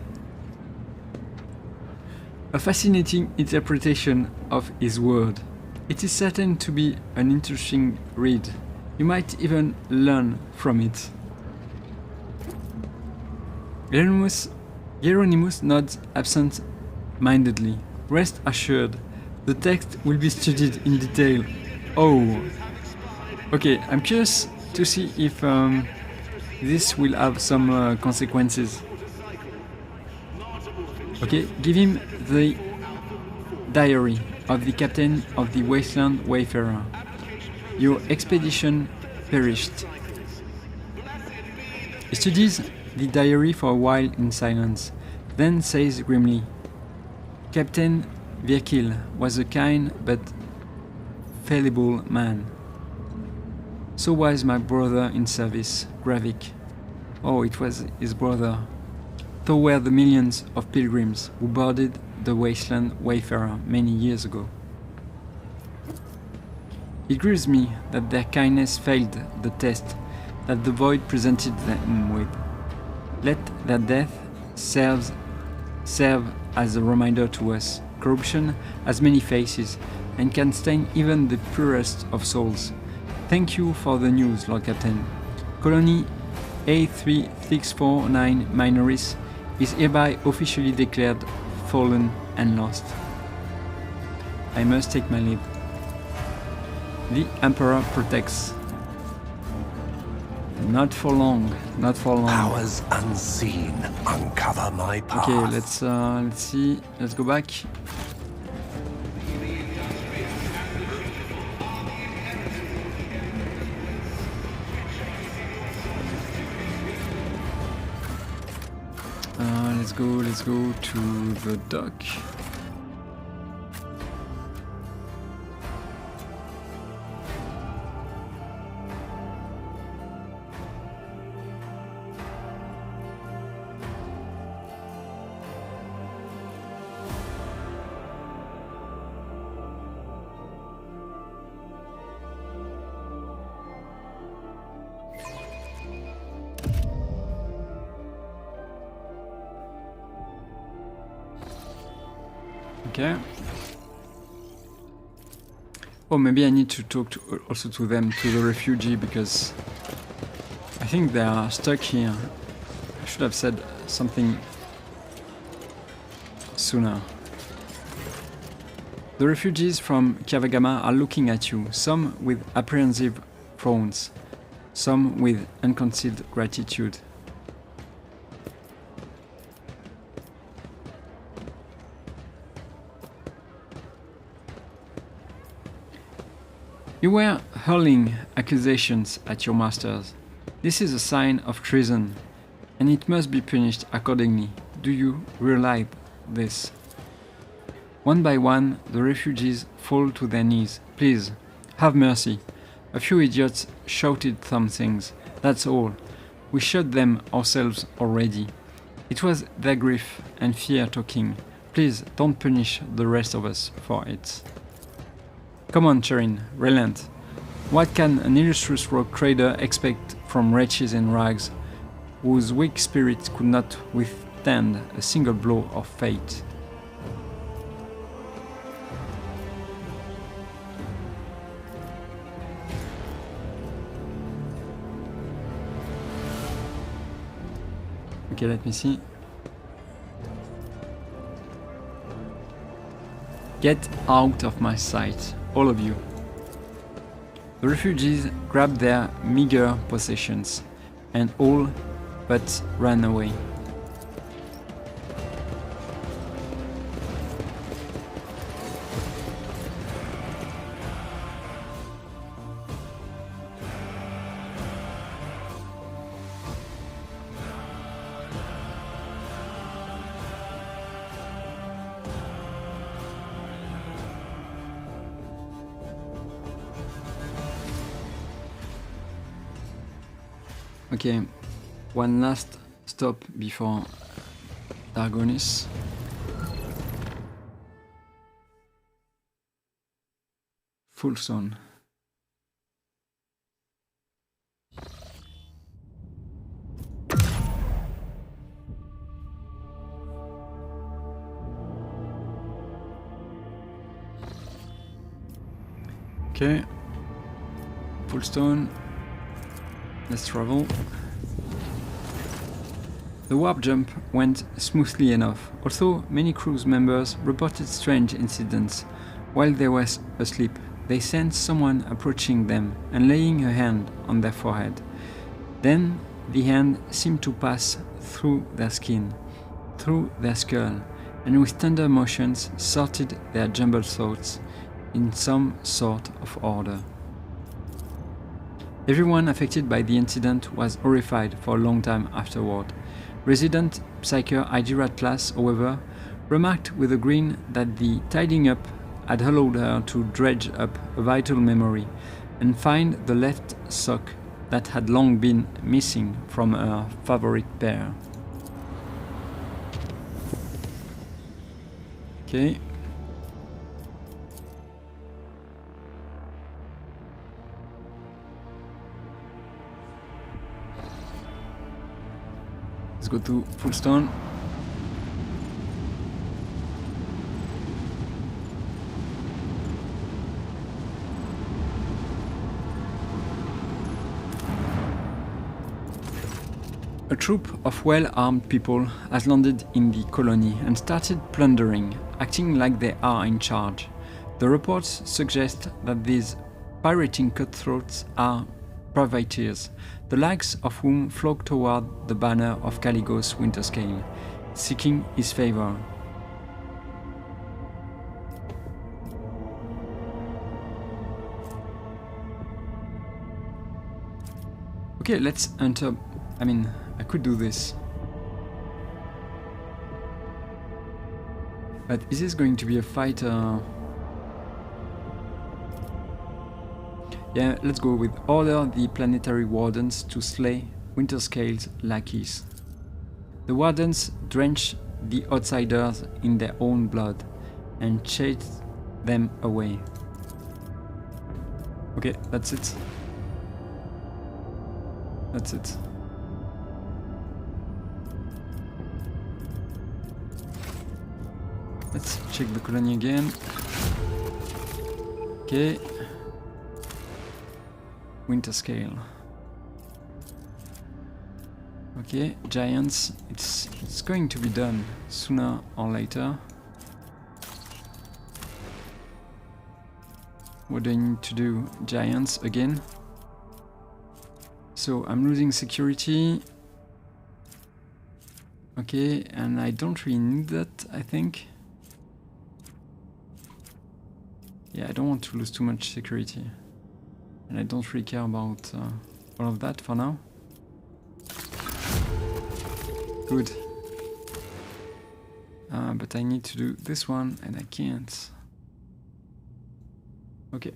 A fascinating interpretation of his word. It is certain to be an interesting read. You might even learn from it. Hieronymus Hieronymus nods absent-mindedly. Rest assured, the text will be studied in detail. Oh. Okay, I'm curious to see if this will have some consequences. Okay, give him the diary of the captain of the Wasteland Wayfarer. Your expedition perished. He studies the diary for a while in silence, then says grimly, Captain Virkil was a kind but fallible man. So was my brother in service, Gravik. Oh, it was his brother. So were the millions of pilgrims who boarded the Wasteland Wayfarer many years ago. It grieves me that their kindness failed the test that the void presented them with. Let their death serve as a reminder to us. Corruption has many faces and can stain even the purest of souls. Thank you for the news, Lord Captain. Colony A3649 Minoris is hereby officially declared fallen and lost. I must take my leave. The Emperor protects. Not for long, not for long. Powers unseen uncover my path. Okay, let's see. Let's go back. Let's go to the dock. Okay. Oh, maybe I need to talk also to them, to the refugee, because I think they are stuck here. I should have said something sooner. The refugees from Kavagama are looking at you, some with apprehensive frowns, some with unconcealed gratitude. You were hurling accusations at your masters. This is a sign of treason, and it must be punished accordingly. Do you realize this? One by one, the refugees fall to their knees. Please, have mercy. A few idiots shouted some things. That's all. We shot them ourselves already. It was their grief and fear talking. Please, don't punish the rest of us for it. Come on, Cherin, relent. What can an illustrious rogue trader expect from wretches in rags, whose weak spirit could not withstand a single blow of fate? Okay, let me see. Get out of my sight, all of you. The refugees grabbed their meager possessions and all but ran away. Okay, one last stop before Dargonis. Fullstone. Okay, Fullstone. Let's travel. The warp jump went smoothly enough, although many crew members reported strange incidents. While they were asleep, they sensed someone approaching them and laying a hand on their forehead. Then the hand seemed to pass through their skin, through their skull, and with tender motions sorted their jumbled thoughts in some sort of order. Everyone affected by the incident was horrified for a long time afterward. Resident Psyker ID Rat class, however, remarked with a grin that the tidying up had allowed her to dredge up a vital memory and find the left sock that had long been missing from her favorite pair. Okay. Let's go to full stone. A troop of well-armed people has landed in the colony and started plundering, acting like they are in charge. The reports suggest that these pirating cutthroats are privateers, the likes of whom flock toward the banner of Caligo's Winterscale, seeking his favor. Okay, let's enter. I could do this. But is this going to be a fight? Yeah, let's go with order the planetary wardens to slay Winterscale's lackeys. The wardens drench the outsiders in their own blood and chase them away. Okay, that's it. That's it. Let's check the colony again. Okay. Winterscale. Okay, giants. It's going to be done sooner or later. What do I need to do? Giants again. So I'm losing security. Okay, and I don't really need that, I think. Yeah, I don't want to lose too much security. And I don't really care about all of that for now. Good. But I need to do this one, and I can't. Okay.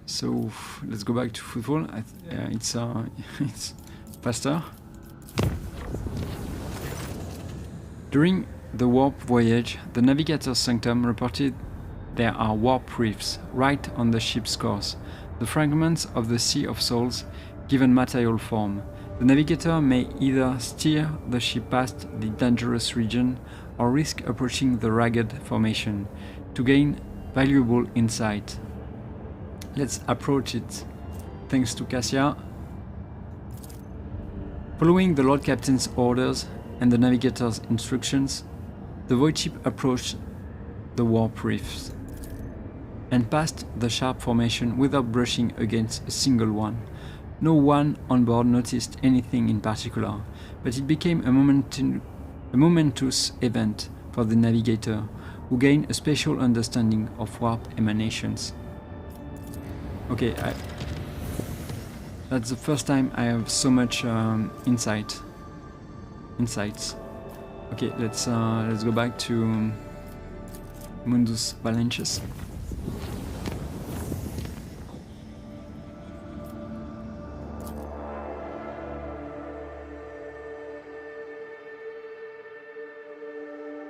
So let's go back to football. It's faster. During the warp voyage, the Navigator's Sanctum reported there are warp reefs right on the ship's course, the fragments of the Sea of Souls given material form. The Navigator may either steer the ship past the dangerous region or risk approaching the ragged formation to gain valuable insight. Let's approach it. Thanks to Cassia. Following the Lord Captain's orders and the Navigator's instructions, the void ship approached the warp reefs and passed the sharp formation without brushing against a single one. No one on board noticed anything in particular, but it became a momentous event for the Navigator, who gained a special understanding of warp emanations. Okay, that's the first time I have so much insights. Okay, let's go back to Mundus Valencius.